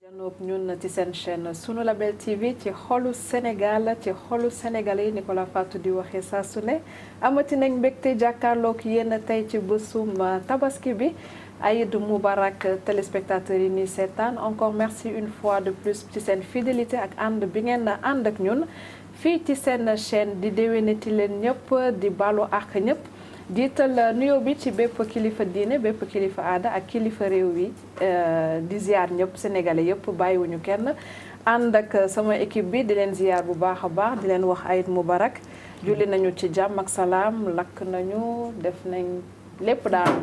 janoog ñun ci seen chaîne Sunu Label TV ci xolu Sénégal ci xolu sénégalais yi ni ko la Fatou di waxee saa su ne amati nañ mbégte jàkkaarloog yéen tey ci bésum tabaski bi Aïd Moubarak téléspectateurs yi ni seetaan encore merci une fois de plus ci seen fidélité ak ànd bi ngeen na ànd ak ñun fii ci seen chaîne di déwénati leen ñëpp di balu ak ñëpp jiital nuyoo bi ci bépp kilifa diine bépp kilifa aada ak kilifa réew wi di ziar ñëpp sénégalais yëpp bàyyiwuñu kenn ànd ak sama équipe bi di leen ziar bu baax a baax di leen wax Aïd Moubarak julli nañu ci jàmm ak salaam lakk nañu def nañ lépp daal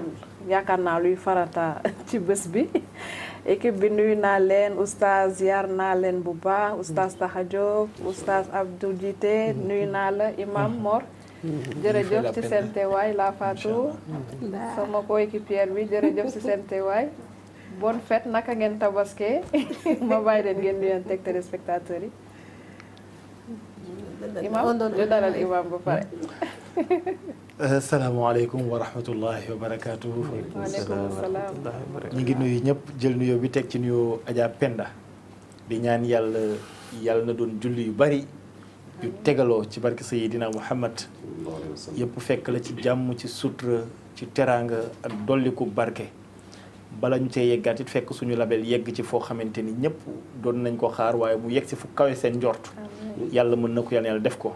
yaakaar naa luy farata ci bés bi équipe bi nuyu naa leen oustaz ziar naa leen bu baax oustaz Taha Diop oustaz Abdou Djité nuyu naa la imam Mor jërëjëf ci seen teewaay la Fatou sama coéquipière bi jërëjëf ci seen teewaay bonne fête naka ngeen tabaskee ma bàyyi leen ngeen nuyoon téléspectateurs yi imam ñu dalal imam ba pare asalaamaaleykum wa rahmatullahi wa barakaatuhu. waaleykum salaam. ñu ngi nuyu ñëpp jël nuyoo bi teg ci nuyoo Adja Penda di ñaan yàlla na doon julli yu bari yu tegaloo ci barke Sayyidina Muhammad yëpp fekk la ci jàmm ci sutura ci teraanga ak dolliku barke bala ñu cee yeggaat it fekk suñu label yegg ci foo xamante ni ñëpp doon nañ ko xaar waaye mu yegg si fu kawe seen njort yàlla mën na ko yàlla def ko.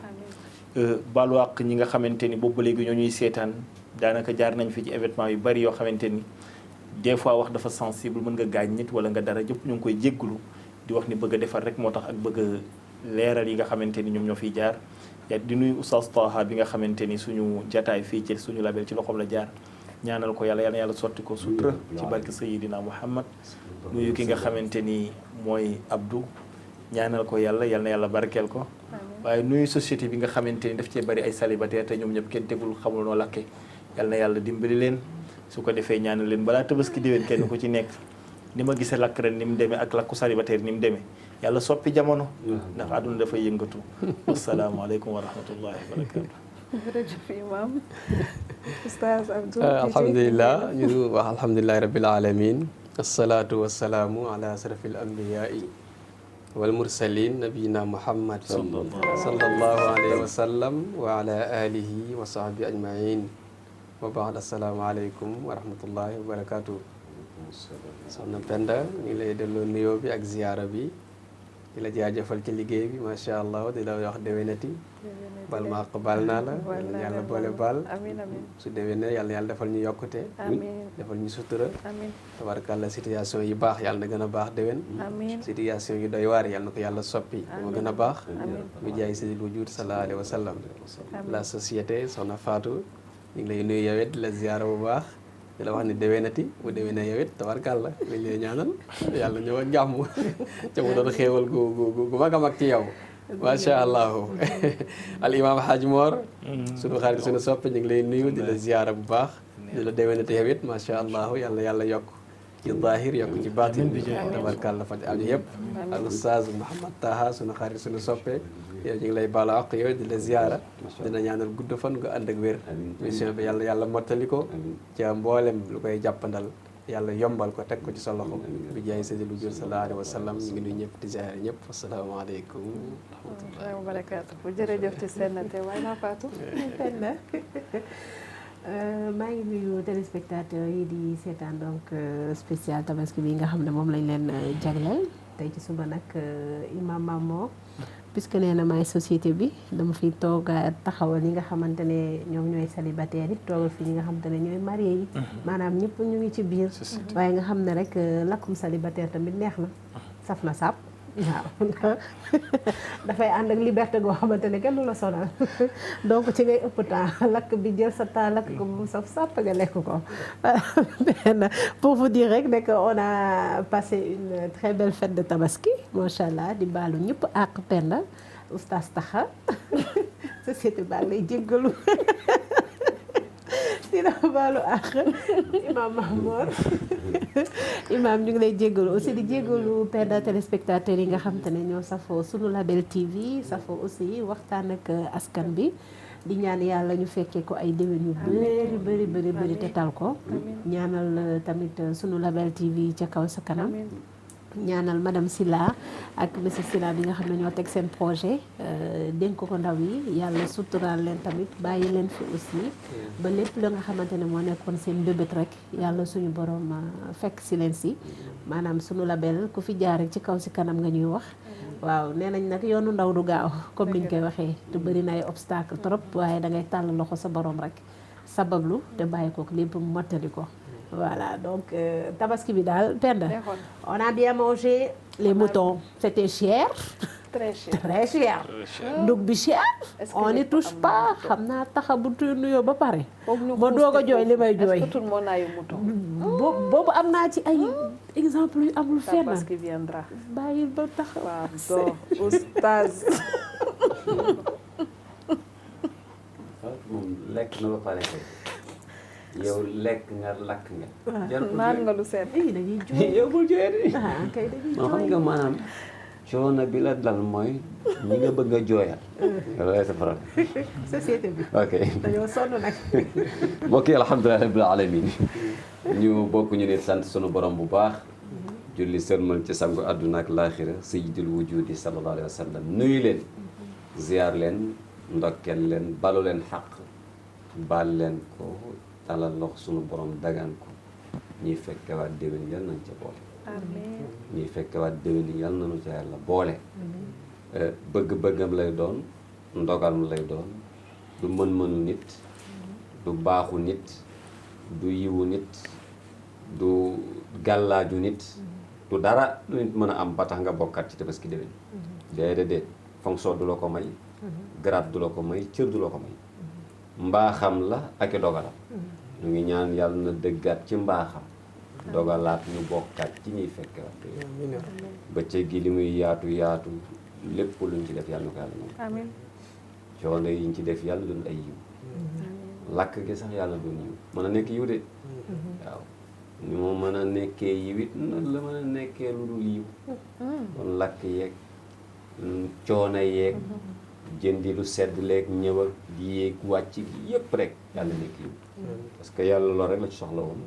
baalu àq ñi nga xamante ni boobu ba léegi ñoo ñuy seetaan daanaka jaar nañ fi ci événement yu bari yoo xamante ni des fois wax dafa sensible mën nga gaañ nit wala nga dara jëpp ñu ngi koy jéggulu di wax ni bëgg a defar rek moo tax ak bëgg a leeral yi nga xamante ni ñoom ñoo fiy jaar di nuyu Oustaz Taha bi nga xamante ni suñu jataay fii ci suñu label ci loxoom la jaar ñaanal ko yàlla sotti ko sutura ci barke Sayyidina Muhammad nuyu ki nga xamante ni mooy Abdou ñaanal ko yàlla na yàlla barkeel ko waaye nuyu société bi nga xamante ni daf cee bari ay célibataire te ñoom ñëpp kenn tegul xamul noo lakke na yàlla dimbali leen su ko defee ñaanal leen balaa tabaski déwén kenn ku ci nekk ni ma gisee lakk ren ni mu demee ak lakku célibataire ni mu demee yàlla soppi jamono ndax àdduna dafay yëngatu asalaamaaleykum wa rahmatullahi wa barakatu jërëjëf imam oustaz Abdou alhamdulilah ñu wax alhamdulilahi rabbil alamin asalaatu wasalaamu ala asrafil anbiyaai wal mursalin nabiyina muhammad sallallahu alayhi wa sallam wa ala alihi wa sahbihi ajmain wa baad assalaamu aleykum wa rahmatullahi wa barakatuh soxna Penda ñu ngi lay delloo nuyoo bi ak ziyaara bi di la jaajëfal ci liggéey bi macha allah di la wax déwénati bal ma àq baal naa la yàlla boole baal su déwénee yàlla defal ñu yokkute defal ñu sutura tabarakàllah situation yi baax yàlla na gën a baax déwén situation yi doy waar yàlla na ko yàlla soppi moo gën a baax bu jaay sayyidil wujuud sallallahu alayhi wa sallam la société soxna Fatou ñu ngi lay nuyu yowet di la ziyaara bu baax di la wax ni déwénati bu déwénee yow it tabarkàlla lañ lay ñaanal yàlla ñëw ak jàmm ca mu doon xéewal gu mag a mag ci yow macha allah al imam Hadj Mor suñu xarit suñu soppe ñu ngi lay nuyu di la ziyaara bu baax di la déwénati yow it macha allah yàlla yokk ci zahir yokk ci baatin bi tabarkàlla faj aju yëpp al oustaz Mouhamad Taha suñu xarit suñu soppe yow ñu ngi lay baalu àq yow di la ziyaara dina ñaanal gudd fan nga ànd ak wér mission bi yàlla mottali ko ca mboolem lu koy jàppandal yàlla yombal ko teg ko ci sa loxo bi jaay sayyidil wujuud sallallahu alayhi wa sallam ñu ngi nuyu ñëpp di ziyaare ñëpp asalaamaaleykum wa rahmatullahi wa barakaatu jërëjëf ci seen teewaay na Fatou maa ngi nuyu téléspectateurs yi di seetaan donc spécial tabaski bi nga xam ne moom lañ leen jagleel tey ci suba nag imam Mamor puisque nee na maay société bi dama fi tooga taxawal ñi nga xamante ne ñoom ñooy célibataire yi toogal fi ñi nga xamante ne ñooy marié yi maanaam ñëpp ñu ngi ci biir waaye nga xam ne rek lakkum célibataire tamit neex na saf na sàpp waaw dafay ànd ak liberté goo xamante ne kenn du la sonal donc ci ngay ëpp temps lakk bi jël sa temps lakk ko bu saf sàpp nga lekk ko pour vous dire rek ne que on a passé une très belle fête de Tabaski macha allah di baalu ñëpp àq Penda oustaz Taha société baa lay jéggalu dina baalu àq imam Mahmoud imam ñu ngi lay jéggalu aussi di jéggalu Penda téléspectateurs yi nga xam te ne ñoo safoo Sunu Label TV safoo aussi waxtaan ak askan bi di ñaan yàlla ñu fekkee ko ay déwén yu bëri te tal ko ñaanal tamit sunu Label TV ca kaw sa kanam ñaanal madame Silla ak monsieur Silla bi nga xam ne ñoo teg seen projet dénk ko ndaw yi yàlla suturaal leen tamit bàyyi leen fi aussi ba lépp la nga xamante ne moo nekkoon seen bébét rek yàlla suñu borom fekk si leen si maanaam sunu Label ku fi jaar rek ci kaw si kanam nga ñuy wax waaw nee nañ nag yoonu ndaw du gaaw comme niñ koy waxee te bëri na ay obstacle trop waaye da ngay tàll loxo sa borom rek sabablu te bàyyi ko lépp mu mottali ko voilà donc tabaski bi daal Penda on a bien mangé les moutons c'était cher très cher ndug bi cher on n'y touche pas xam naa taxa bu tuy nuyoo ba pare ba doog a jooy li may jooy boobu am naa ci ay exemple yu amul fenn bàyyil ba taxa oustaz moom lekk na ba pare yow lekk nga lakk nga. naan nga lu seet. dañuy jooy yow bul jooyee de. kay dañuy moo xam nga maanaam coono bi la dal mooy ñi nga bëgg a jooyal. loolu sa problème. société bi. ok dañoo sonn nag. mbokk yi alhamdulilah rabbil alamin ñu bokk ñu ne sant sunu borom bu baax. julli sërmal ci sangu àdduna ak laaxira sayyidul wujudi sallallahu alayhi wa sallam nuyu leen. ziar leen ndokkeel leen balu leen xaq baal leen ko. talal lox sunu borom dagaan ko ñuy fekkewaat déwén yal nañ ca boole amiin ñuy fekkewaat déwén yal nañu ca yàlla boole bëgg-bëggam lay doon ndogalam lay doon du mën-mënu nit du baaxu nit du yiwu nit du gàllaaju nit du dara lu nit mën a am ba tax nga bokkaat ci tabaski déwén déedéet fonction du la ko may grade du la ko may cër du la ko may mbaaxam la ak i dogalam ñu ngi ñaan yàlla na dëggaat ci mbaaxam dogalaat ñu bokkaat ci ñuy fekke wax bëccëg gi li muy yaatu yaatu lépp luñ ci def yàlla na ko yàlla moom amiin coono yi ñu ci def yàlla doon ay yiw lakk gi sax yàlla doon yiw mën a nekk yiw de waaw ni moo mën a nekkee yiw it noonu la mën a nekkee lu dul yiw kon lakk yeeg coono yeeg jëndi lu sedd leeg ñëw ak di yéeg wàcc gi yëpp rek yàlla nekk yiw parce que yàlla loolu rek la ci soxla woon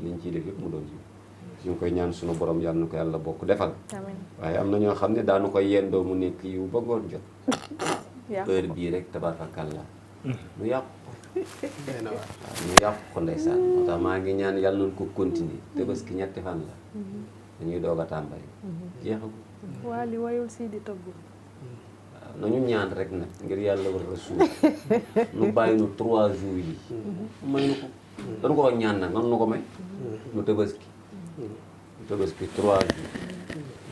liñ ciy def yëpp mu doon yiw ñu ngi koy ñaan sunu borom yàlla na ko yàlla bokk defal waaye am na ñoo xam ne daanu koy yendoo mu nekk yiw ba ngoon jot heure bii rek tabarakalla nu yàqu waaw nu yàqu ko ndeysaan moo tax maa ngi ñaan yàlla nañ ko continuer te parce que ñetti fan la dañuy doog a tàmbali jeexagu waa li wayul si di tëggu nañu ñaan rek nag ngir yàlla war a suuf nu bàyyi nu 3 jours yi may nu ko dañu ko ñaan nag nan nu ko may nu tabaski 3 jours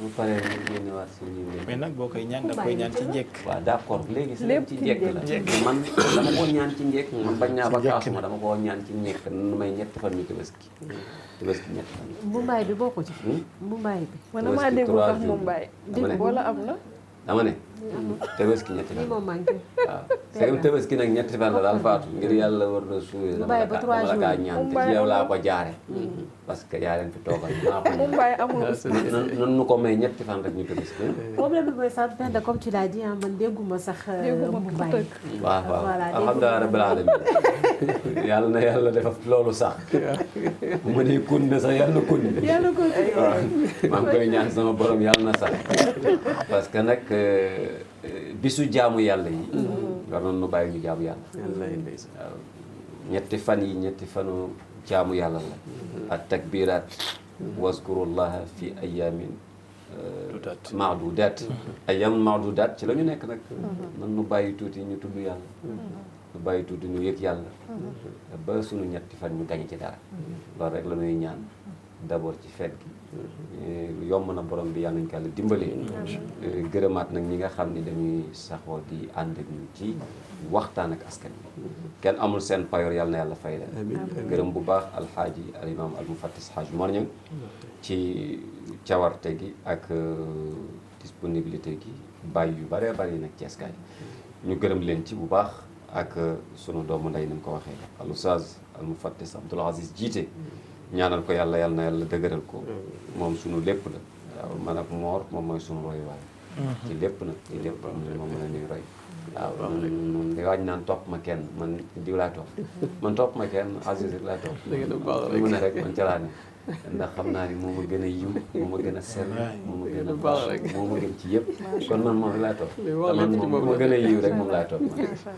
mu paree ñu génnewaat suñu mais nag boo koy ñaan da koy ñaan ci njëkk. waaw d'accord léegi si ci njëkk la man dama koo ñaan ci njëkk man bañ naa ba kaasuma dama koo ñaan ci njëkk nu may ñetti fan ñu tabaski ñetti fan Mumbaay bi bokku ci Mumbaay bi man maa déggu sax Mumbaay dégg wala am na dama ne tabaski ñetti fan moom manqué waaw c'est tabaski nag ñetti fan la daal faatu ngir yàlla war na suulee dama la kaa ñaan te yow laa ko jaare parce que yaa leen fi toogal Mumbaay amul nan nu ko may ñetti fan rek ñu tabaski problème bi mooy sax Penda comme tu l'as dit man dégguma sax Mumbaay waaw alhamdulilah rabbil alamin yàlla na yàlla def loolu sax bu ma nee kun ne sax yàlla kun waaw maa ngi koy ñaan sama borom yàlla na sax parce que nag bisu jaamu yàlla yi war nañu nu bàyyi ñu jaamu yàlla waaw ñetti fan yi ñetti fanu jaamu yàlla la ak takbiraat waskurullaha fi ayamin maadudaat ayam maadudaat ci la ñu nekk nag nan nu bàyyi tuuti ñu tudd yàlla nu bàyyi tuuti ñu yëg yàlla ba sunu ñetti fan ñu gañ ci dara loolu rek la ñuy ñaan d'abord ci fête gi yomb na borom bi yàlla nañ ko yàlla dimbali gërëmaat nag ñi nga xam ni dañuy saxoo di ànd ak ñu ci waxtaan ak askan bi kenn amul seen payoor yàlla na yàlla fay leen gërëm bu baax alxaaji al imam al mufattis xaaj Mor Niang ci cawarte gi ak disponibilité gi bàyyi yu bëree bëri nag ci Ceeskaay ñu gërëm leen ci bu baax ak sunu doomu ndey ni mu ko waxee al oustaz al mufattis Abdoul Aziz jiite ñaanal ko yàlla yàlla na yàlla dëgëral ko moom sunu lépp la waaw man ak Mor moom mooy sunu roy waay ci lépp nag ci lépp moom la ñuy roy waaw moom di waaj naan topp ma kenn man diw laa topp man topp ma kenn Aziz rek laa topp mu ne rek man ca laa ne ndax xam naa ni moo ma gën a yiw moo ma gën a sell moo ma gën a baax moo ma gën ci yëpp kon man moom rek laa topp man moom bu ma gën a yiw rek moom laa topp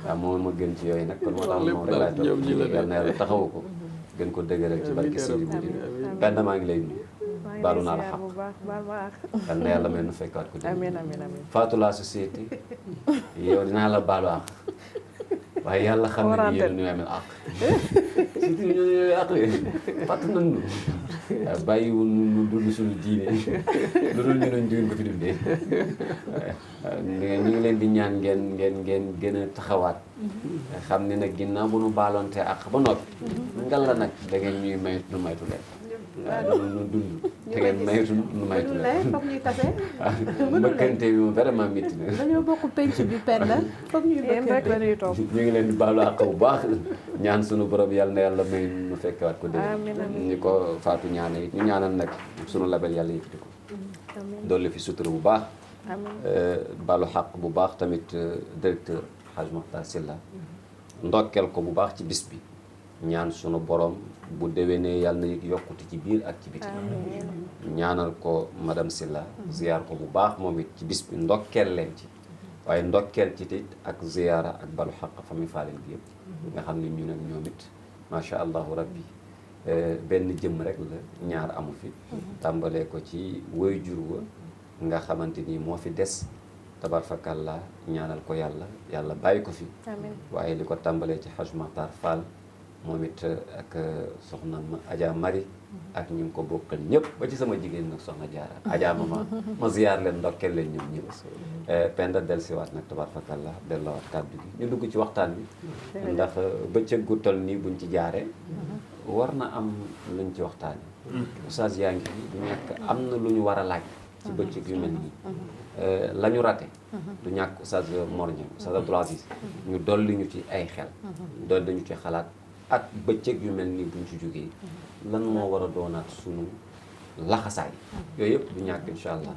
waaw moom ma gën ci yooyu nag kon moo tax moom rek laa topp yal na yàlla taxawu ko gën ko dëgëral ci barke Sidi Budi benn maa ngi lay nuyu baalu naa la xaq yal na yàlla may nu fekkaat ko amiin amiin amiin Fatou la société yow dinaa la baalu àq waaye yàlla xam ne ni yéen ñu amel àq surtout ñu ne àq fàtt nañu bàyyiwul nu dund suñu diine lu dul ñu doon jógeen ko fi dundee ñu ngi leen di ñaan ngeen gën a taxawaat xam ne nag ginnaaw bu nu baaloonte àq ba noppi ngal la nag da ngeen ñuy may nu maytu leen waaw nu dund te ngeen maytu nu maytu leen foog ñuy tase mbëkkante bi moom vraiment métti na dañoo bokk penc bi Penda foog ñuy yéen rek la ñuy topp ñu ngi leen di baalu àq bu baax ñaan sunu borom yàlla na yàlla may nu fekkewaat ko dégg ni ko Fatou ñaane it ñu ñaanal nag sunu label yàlla yëkkati ko doole fi sutura bu baax baalu xaq bu baax tamit directeur Hadj Mokhtar Sylla ndokkeel ko bu baax ci bis bi ñaan sunu borom bu déwénee yàlla na yëg yokkute ci biir ak ci biti ñaanal ko madame Sylla ziyaar ko bu baax moom it ci bis bi ndokkeel leen ci waaye ndokkeel ci it ak ziyaara ak balu xaq famille Fallène bi yëpp nga xam ne ñu nag ñoom it macha allahu rabbi benn jëmm rek la ñaar amu fi tàmbalee ko ci woy jur wa nga xamante ni moo fi des tabarfakalla ñaanal ko yàlla bàyyi ko fi waaye li ko tàmbalee ci Hadj Makhtar Fall moom it ak soxna Adja Mari ak ñu ngi ko bokkal ñëpp ba ci sama jigéen nag soxna Jaara Adja ma ziyaar leen ndokkeel leen ñoom ñëpp Penda dellusiwaat nag tabarfakalla delloowaat kàddu gi ñu dugg ci waxtaan bi ndax bëccëg gu toll nii buñ ci jaaree war na am luñ ci waxtaane oustaz yaa ngi fi du ñàkk am na lu ñu war a laaj ci bëccëg yu mel nii la ñu raté du ñàkk oustaz Mor Niang oustaz Abdoul Aziz ñu dolli ñu ci ay xel dolli ñu ci xalaat ak bëccëg yu mel nii buñ ci jógee lan moo war a doonaat sunu laxasaay yooyu yëpp du ñàkk incha allah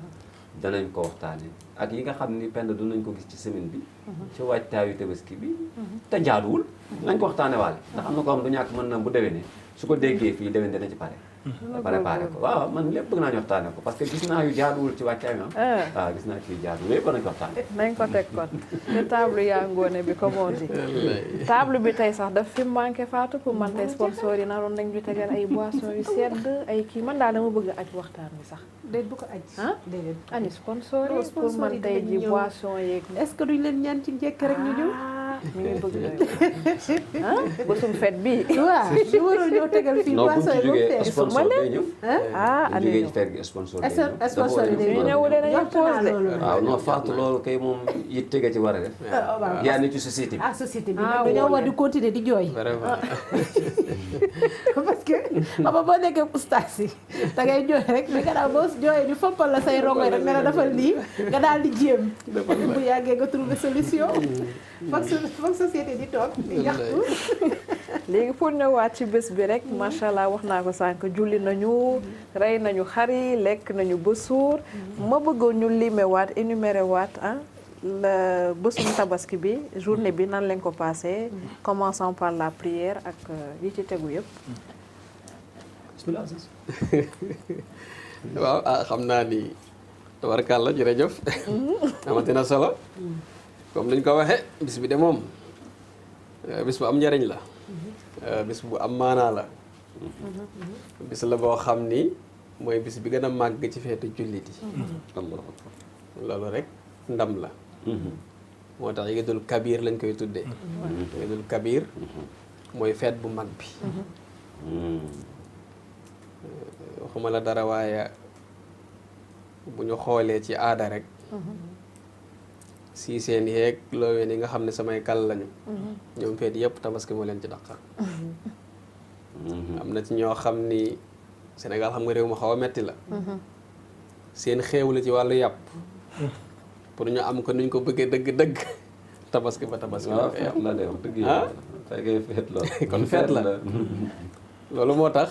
danañ ko waxtaane ak yi nga xam ni Penda dinañ ko gis ci semaine bi ci waajtaayu tabaski bi te jaaduwul nañ ko waxtaane waale ndax am na ko xam du ñàkk mën na bu déwénee su ko déggee fii déwén dana ci pare préparé ko waaw man lépp bëgg naa ñu waxtaane ko parce que gis naa yu jaaduwul ci wàccaay mi waaw gis naa ci yu jaaduwul lépp nañ ko waxtaane nañ ko teg kon te table yaa ngoone bi comme on dit table bi tey sax daf fi manqué Fatou pour man tey sponsor yi naroon nañ ñu tegal ay boissons yu sedd ay kii man daal dama bëgg aj waxtaan bi sax déet bu ko aj déedéet ani sponsor yi pour man tey ji boisson yeeg est-ce que duñ leen ñaan ci njëkk rek ñu ñëw mi ngi bëgg bésum fête bi waaw ñu waroon ñoo tegal fii boisson yi ba sponsor day ñëw ani jógee ci fête gi sponsor day ñëw sponsor yi ñu ñëw de nañu pose de waaw non Fatou loolu kay moom yitte nga ci war a def yaa ni ci société bi société bi nag dañoo war di continuer di jooy vraiment parce que xam nga boo nekkee oustaz yi da ngay jooy rek mais gannaaw boo jooyee ñu fompal la say rongoy rek nga ne dafa lii nga daal di jéem bu yàggee nga trouver solution foog société di toog di yaxtu léegi pour ñëwaat ci bés bi rek macha allah wax naa ko sànq julli nañu rey nañu xar yi lekk nañu ba suur ma bëggoon ñu limewaat énuméré waat la bésum tabaski bi journée bi nan lañ ko passé commençant par la prière ak yi ci tegu yëpp. bismillah waaw xam naa ni tabarkàlla jërëjëf amati na solo comme niñ ko waxee bis bi de moom bis bu am njariñ la bis bu am maanaa la bis la boo xam ni mooy bis bi gën a màgg ci feetu jullit yi loolu rek ndam la moo tax Iidul Kabir lañ koy tuddee Iidul Kabir mooy feet bu mag bi waxuma la dara waaye bu ñu xoolee ci aada rek si seen yeeg loowee ni nga xam ne samay kal lañu ñoom feet yëpp tabaski moo leen ci dàqa am na ci ñoo xam ni Sénégal xam nga réew ma xaw a metti la seen xéewlu ci wàllu yàpp pour ñu am ko nuñ ko bëggee dëgg-dëgg tabaski ba tabaski waaw feet la de wax dëgg yàlla fekkee feet la kon feet la loolu moo tax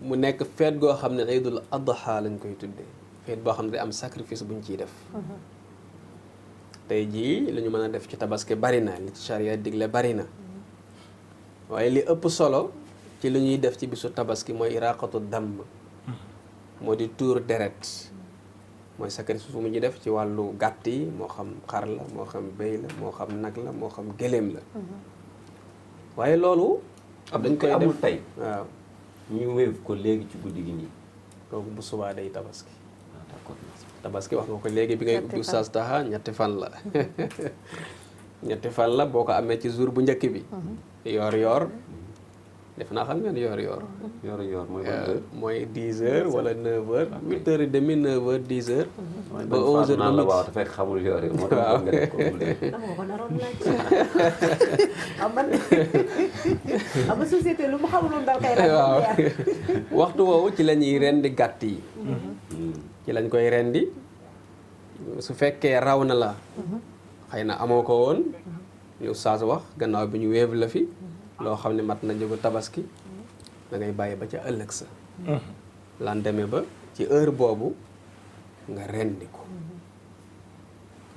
mu nekk feet goo xam ne Iidul Adha lañ koy tuddee feet boo xam ne day am sacrifice buñ ciy def tey jii li ñu mën a def ci tabaski bari na li ci charia digle bari na waaye li ëpp solo ci li ñuy def ci bisu tabaski mooy iraqatu damm moo di tuur deret mooy sacrifice fu mu ñu def ci wàllu gàtt yi moo xam xar la moo xam béy la moo xam nag la moo xam gëléem la waaye loolu dañ koy amul def tey waaw ñu wéev ko léegi ci guddi gi nii. kooku bu subaa day tabaski D'accord. tabaski wax nga ko léegi bi ngay ñetti ubbi fan. Oustaz Taha ñetti fan la ñetti fan la boo ko amee ci jour bu njëkk bi yoor yoor def naa xam ngeen yoor yoor yor mooy ban heure. mooy 10 heures wala 9 heures 8 heures et demi 9 heures 10 heures ba ba 11 heures naan de la midi waaw te fekk xamul yor moo tax nga def ko mu leer. dama ko naroon laaj am man am na société lu mu xamuloon dal kay waaw laaj waxtu woowu ci la ñuy rendi gàtt yi ci lañ koy rendi su fekkee raw na la xëy na amoo ko woon li Oustaz wax gannaaw bi ñu wéev la fi loo xam ne mat na jógu tabaski da ngay bàyyi ba ca ëllëg sa lan demee ba ci heure boobu nga rendi ko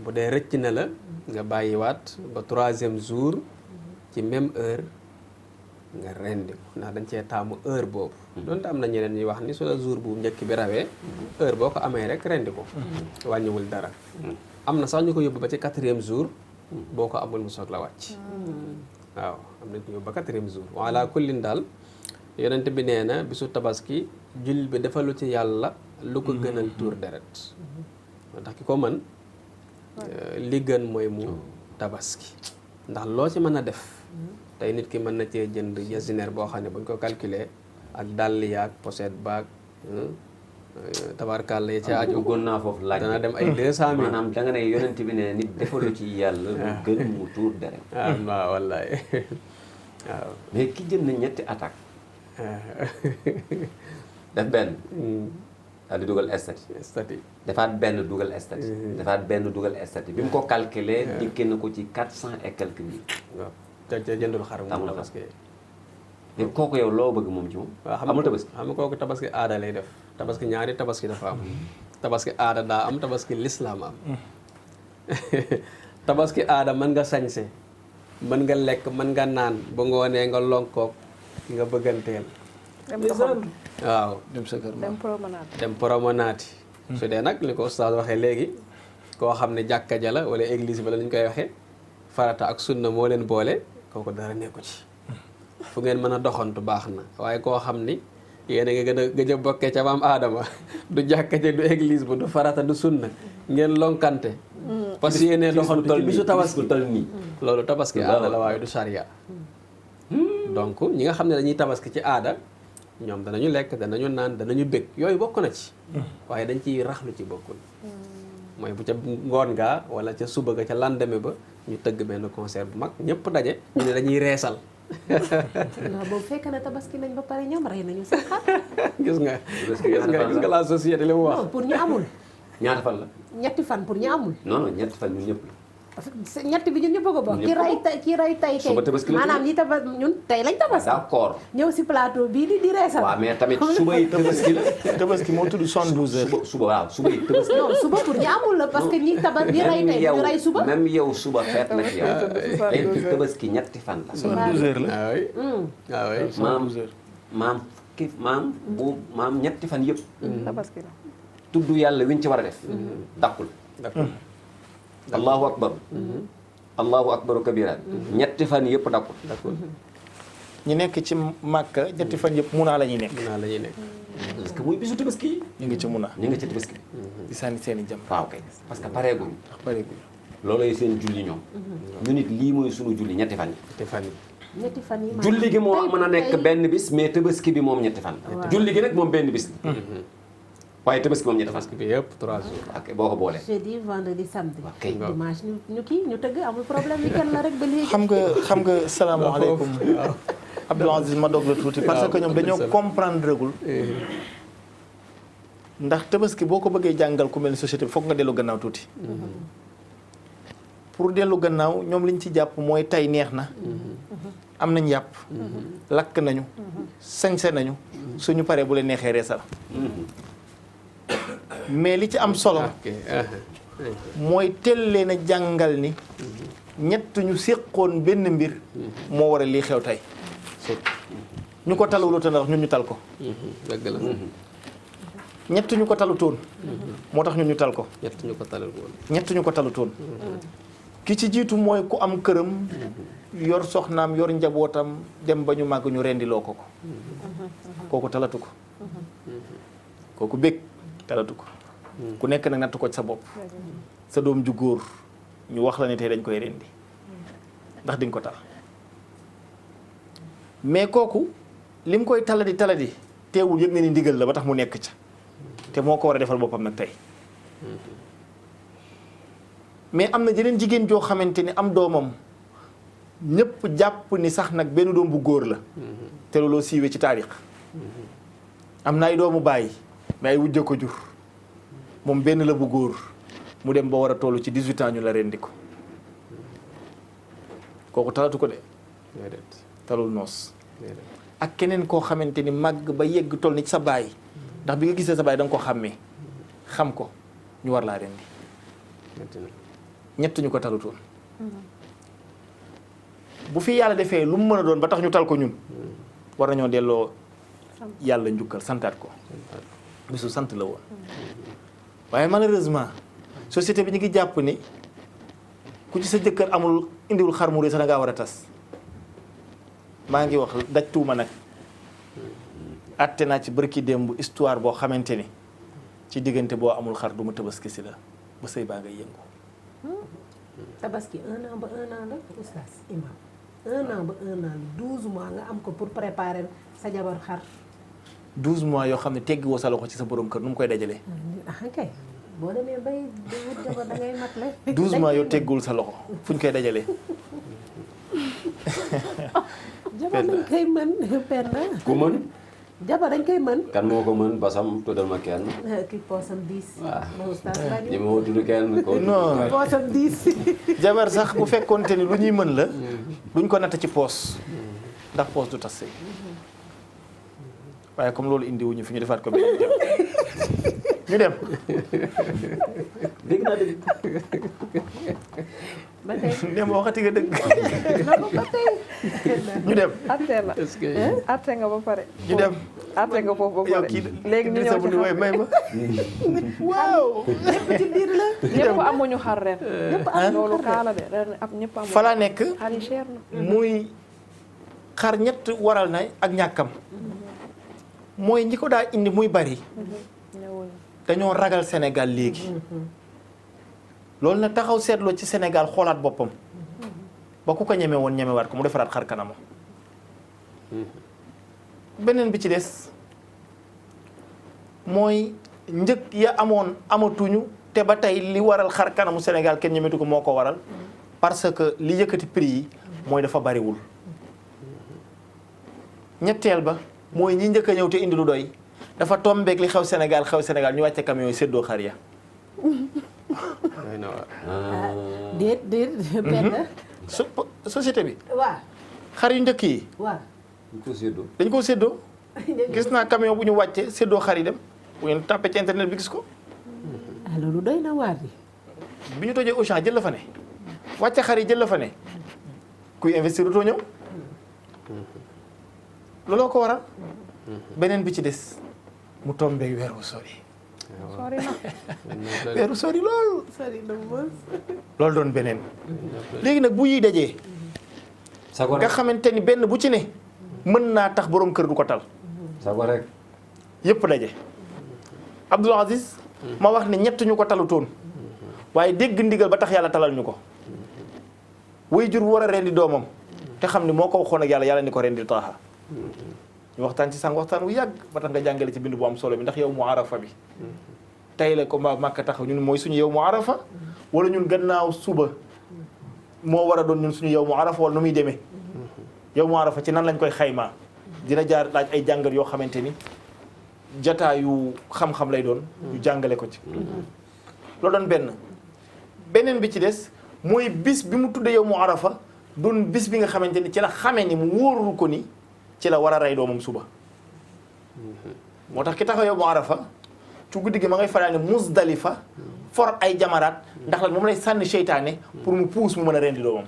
bu dee rëcc na la nga bàyyiwaat ba 3e jour ci même heure nga rendi ko ndax dañ cee taamu heure boobu donte am na ñeneen ñuy wax ni su la jour bu njëkk bi rawee heure boo ko amee rek rendi ko wàññiwul dara am na sax ñu ko yóbbu ba ci 4e jour boo ko amul mu soog la wàcc waaw am na ñu yóbbu ba 4e jour wala kullin daal yonent bi nee na bisu tabaski jullit bi defalu ci yàlla lu ko gënal tuur deret moo tax ki ko mën li gën mooy mu tabaski ndax loo ci mën a def tey nit ki mën na cee jënd jasinaire boo xam ne buñ ko calculer ak dàll yaag pochette baag tabarkàlla ya ca aju bëggoon naa foofu laaj. dana dem ay 200 000 maanaam da nga ne yonent bi ne nit defalu ci yàlla lu gën mu tuur deret. waaw wallaay waaw mais ki jënd ñetti attaque def benn daal di dugal statut statut defaat benn dugal statut defaat benn dugal statut bi mu ko calculé dikkee na ko ci 400 et quelques mille. waaw te jëndul xar mu Amul xar. tabaski mais kooku yow loo bëgg moom ci moom. waaw amul tabaski. xam nga kooku tabaski aada lay def tabaski ñaari tabaski dafa am tabaski aada daa am tabaski lislaam am tabaski aada mën nga sañse mën nga lekk mën nga naan ba ngoonee nga lonkook ki nga bëgganteel dem doxantu waaw dem sa kër dem promenade. dem promenade yi su dee nag li ko Oustaz waxee léegi koo xam ne jàkka ja la wala église ba la ñu koy waxee farata ak sunna moo leen boole kooku dara nekku ci fu ngeen mën a doxantu baax na waaye koo xam ni yéen a ngi gën a gëj a bokkee ca maam aadama du jàkka ja du église ba du farata du sunna ngeen lonkante parce que yéenee doxantu ci bisu tabaski tol nii. loolu tabaski aada la waaye du charia donc ñi nga xam ne dañuy tabaski ci aada ñoom danañu lekk danañu naan danañu bëgg yooyu bokk na ci waaye dañ ciy raxlu ci bokkul mooy bu ca ngoon gaa wala ca suba ga ca lendemain ba ñu tëgg benn concert bu mag ñëpp daje ñu ne dañuy reesal non boobu fekk na tabaski nañ ba pare ñoom rey nañu seen xar gis nga Tabaski gis nga gis nga la société li mu wax non pour ñu amul ñaata fan la. ñetti fan pour ñu amul non non ñetti fan ñun ñëpp la. parce que ñett bi ñun ñëpp a ko bokk Ñëpp ki a ray bokk. tay ki ray tay Suba tabaski la maanaam ñi taba ñun tey lañ tabaski d'accord. ñëw si plateau bii di reesal waaw mais tamit suba yi tabaski la. tabaski moo tudd 72 heures. suba waaw suba yi tabaski. non suba pour ñu amul la parce que ñi tabaski ñi ray tay ñu ray suba même yow suba feet na ci yow. Soixante-douze tey heures. tabaski ñetti fan la. 72 heures la. ah oui ah oui maam 72 heures. maam ñetti fan yëpp. tabaski la. tudd yàlla wiñ ci war a def. dàqul. d'accord allahu akbar. allahu akbaru kabira. ñetti fan yëpp dàqul. d'accord ñi nekk ci Màkka ñetti fan yëpp munaa la ñuy nekk. naa la ñuy nekk parce que mooy bisu tabaski yi. ñu ngi ci munaa. ñu ngi ci tabaski. di sànni seen i jëm. waaw kay parce que pareeguñ. ndax bëreegul. loolooy seen julli ñoom. ñu nit lii mooy sunu julli ñetti fan yi. te fan yi ñetti fan yi julli gi moo tey- mën a nekk tey- benn bis mais tabaski bi moom ñetti fan. Waaw. julli gi nag moom benn bis. waaye tabaski moom ñetti fan. tabaski bi yëpp 3 jours ok boo ko boolee. jeudi vendredi samedi ok dimanche ñu kii ñu tëgg amul problème weekend la rek ba léegi xam nga salaamaaleykum waaw Abdou Aziz ma dog la tuuti parce que ñoom dañoo comprendre gul ndax tabaski boo ko bëggee jàngal ku mel ni société bi foog nga dellu gannaaw tuuti. pour dellu gannaaw ñoom liñ ci jàpp mooy tey neex na. am nañ yàpp. lakk nañu. sañse nañu. suñu paree bu leen neexee reesal. mais li ci am solo. ok mooy teel leen a jàngal ni ñett ñu séqoon benn mbir moo war a lii xew tey ñu ko taluloo te ndax ñun ñu tal ko dëgg la ñett ñu ko talutoon moo tax ñun ñu tal ko ñett ñu ko talal woon ñett ñu ko talutoon ki ci jiitu mooy ku am këram yor soxnaam yor njabootam dem ba ñu màgg ñu rendiloo ko kooku talatu ko kooku bég talatu ko ku nekk nag natt ko ci sa bopp sa doom ju góor ñu wax la ne tey dañ koy rendi ndax di nga ko tal mais kooku lim koy taladi teewul yëg na ni ndigal la ba tax mu nekk ca te moo ko war a defal boppam nag tey mais am na jeneen jigéen joo xamante ni am doomam ñëpp jàpp ni sax nag benn doom bu góor la te looloo siiwee ci taarix am na ay doomu bàyyi mais ay wujja ko jur moom benn la bu góor mu dem ba war a toll ci 18 ans ñu la rendi ko kooku talatu ko de talul noos ak keneen koo xamante ni màgg ba yegg toll ni ci sa baay ndax bi nga gisee sa baay da nga ko xàmmee xam ko ñu war laa rendi ñett ñu ko talutoon bu fi yàlla defee lu mu mën a doon ba tax ñu tal ko ñun war nañoo delloo yàlla njukkal santaat ko bisu sant la woon waaye malheureusement société bi ñu ngi jàpp ni ku ci sa jëkkër amul indiwul xar mu rëy sax da ngaa war a tas maa ngi wax daj tuuma nag atte naa ci bërki démb histoire boo xamante ni ci diggante boo amul xar du ma tabaski si la ba sëy baa ngay yëngu tabaski 1 an ba 1 an la oustaz imam 1 an ba 1 an 12 mois nga am ko pour préparer sa jabar xar 12 mois yoo xam ne teggi woo sa loxo ci sa borom kër nu mu koy dajalee kay boo demee bay wut jabar da ngay mat la 12 mois yoo teggul sa loxo fu ñu koy dajalee jabar dañ koy mën penn ku mën jabar dañ koy mën kan moo ko mën basam tuddal ma kenn kii poosam 10 waaw oustaz ñi ma tudd kenn ko non poosam 10 jabar sax bu fekkoonte ni lu ñuy mën la duñ ko natt ci poos ndax poos du tas sëy waaye comme loolu indi wuñu fi ñu defaat ko bi ñu dem dégg naa dégg ba tey dem waxati nga dëgg ba tey ñu dem atte la est-ce que atte nga ba pare ñu dem atte nga foofu ba yow pare kii léegi ñu ñëw ci di way may ma waaw ci biir la ñëpp amuñu xar ren loolu kaala de ren ab ñëpp amuñu fa laa nekk xar yi cher na muy xar ñett waral na ak ñàkkam mooy ñi ko daa indi muy bari ñëwuñu dañoo ragal Sénégal léegi loolu nag taxaw seetloo ci Sénégal xoolaat boppam ba ku ko ñeme woon ñemewaat ko mu defaraat xar kanamam beneen bi ci des mooy njëg ya amoon amatuñu te ba tey li waral xar kanamu Sénégal kenn ñemetu ko moo ko waral parce que li yëkkati prix yi mooy dafa bariwul ñetteel ba mooy ñi njëkk a ñëw te indi lu doy dafa tombeek li xew Sénégal ñu wàcce camion yi séddoo xar ya déet benn société bi waaw xar yu njëkk yi waaw ñu ko séddoo dañ koo séddoo gis naa camion bu ñu wàcce séddoo xar yi dem bu ngeen tàppee ci internet bi gis ko loolu doy na waar bi bi ñu tojee Auchan jël la fa ne wàcce xar yi jël la fa ne kuy investir utoo ñëw looloo ko waral beneen bi ci des mu tombeek weeru sori sori na weeru sori lool sori na mos loolu doon beneen léegi nag bu yi dajee sago nga rek xamante ni benn bu ci ne mën naa tax borom kër du ko tal sago rek yëpp daje Abdoul Aziz ma wax ne ñett ñu ko talutoon waaye dégg ndigal ba tax yàlla talal ñu ko way jur war a rendi doomam te xam ni moo ko waxoon ak yàlla ni ko rendi taaxa ñu waxtaan ci sànq waxtaan wu yàgg ba tax nga jàngale ci bind bu am solo bi ndax yow mu arafa bi tey la ko ma Màkka taxaw ñun mooy suñu yow mu arafa wala ñun gannaaw suba moo war a doon ñun suñu yow mu arafa wala nu muy demee yow mu arafa ci nan lañ koy xaymaa dina jaar laaj ay jàngat yoo xamante ni jataayu xam-xam lay doon ñu jàngale ko ci loolu doon beneen bi ci des mooy bis bi mu tuddee yow mu arafa doon bis bi nga xamante ni ci la xamee ni mu wóorul ko ni ci la war a rey doomam suba moo tax ki taxaw yow mu arafa ci guddi gi ma ngay fanaan ne Musdalifa for ay jamaraat ndax lan moom lay sànni seytaane pour mu puus mu mën a rendi doomam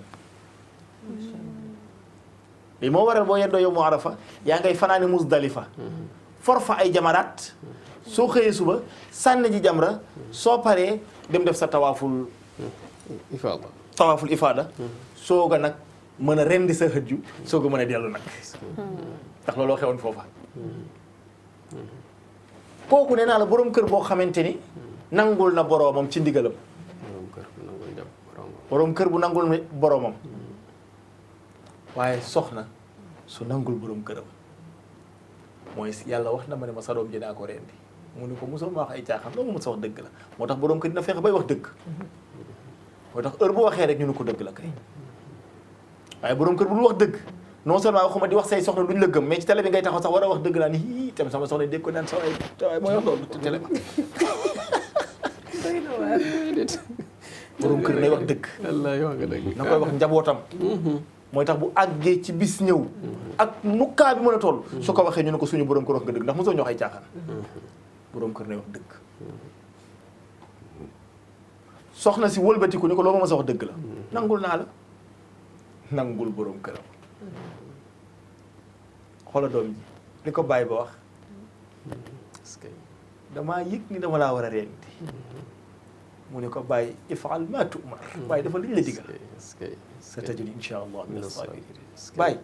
li moo waral boo yendoo yow mu arafa yaa ngay fanaani Musdalifa for fa ay jamaraat soo xëyee suba sànni ji jamra soo paree dem def sa tawaaful ifaada soog a nag mën a rendi sa xëjju soog a mën a dellu nag ndax looloo xewoon foofa kooku nee naa la borom kër boo xamante ni nangul na boroomam ci ndigalam borom kër bu nangul boroomam waaye soxna su nangul borom këram mooy yàlla wax na ma ne ma sa doom ji daa ko rendi mu ne ko mosoo ma wax ay caaxaan loolu mos a wax dëgg la moo tax borom kër dina fexe bay wax dëgg moo tax heure bu waxee rek ñu ne ko dëgg la kay waaye borom kër bu dul wax dëgg non seulement waxuma di wax say soxna duñ la gëm mais ci télé bi ngay taxaw sax war a wax dëgg naa ni hii tam sama soxna dégg ko naan sa waay mooy wax loolu ci télé ba borom kër nay wax dëgg wallaahi wax nga dëgg na koy wax njabootam mooy tax bu àggee ci bis ñëw ak nu kaa bi mën a toll su ko waxee ñu ne ko suñu borom kër wax nga dëgg ndax mosoo ñu wax ay caaxaan borom kër nay wax dëgg soxna si wëlbatiku ni ko loolu ma sa wax dëgg la nangul naa la nangul borom këram xoola doom ji li ko bàyyi ba wax damaa yëg ni dama laa war a rendi mu ne ko bàyyi ifaal maa tu'mar bàyyi dafa liñ la digal sa tajuni insha allah min as-sabirin bàyyi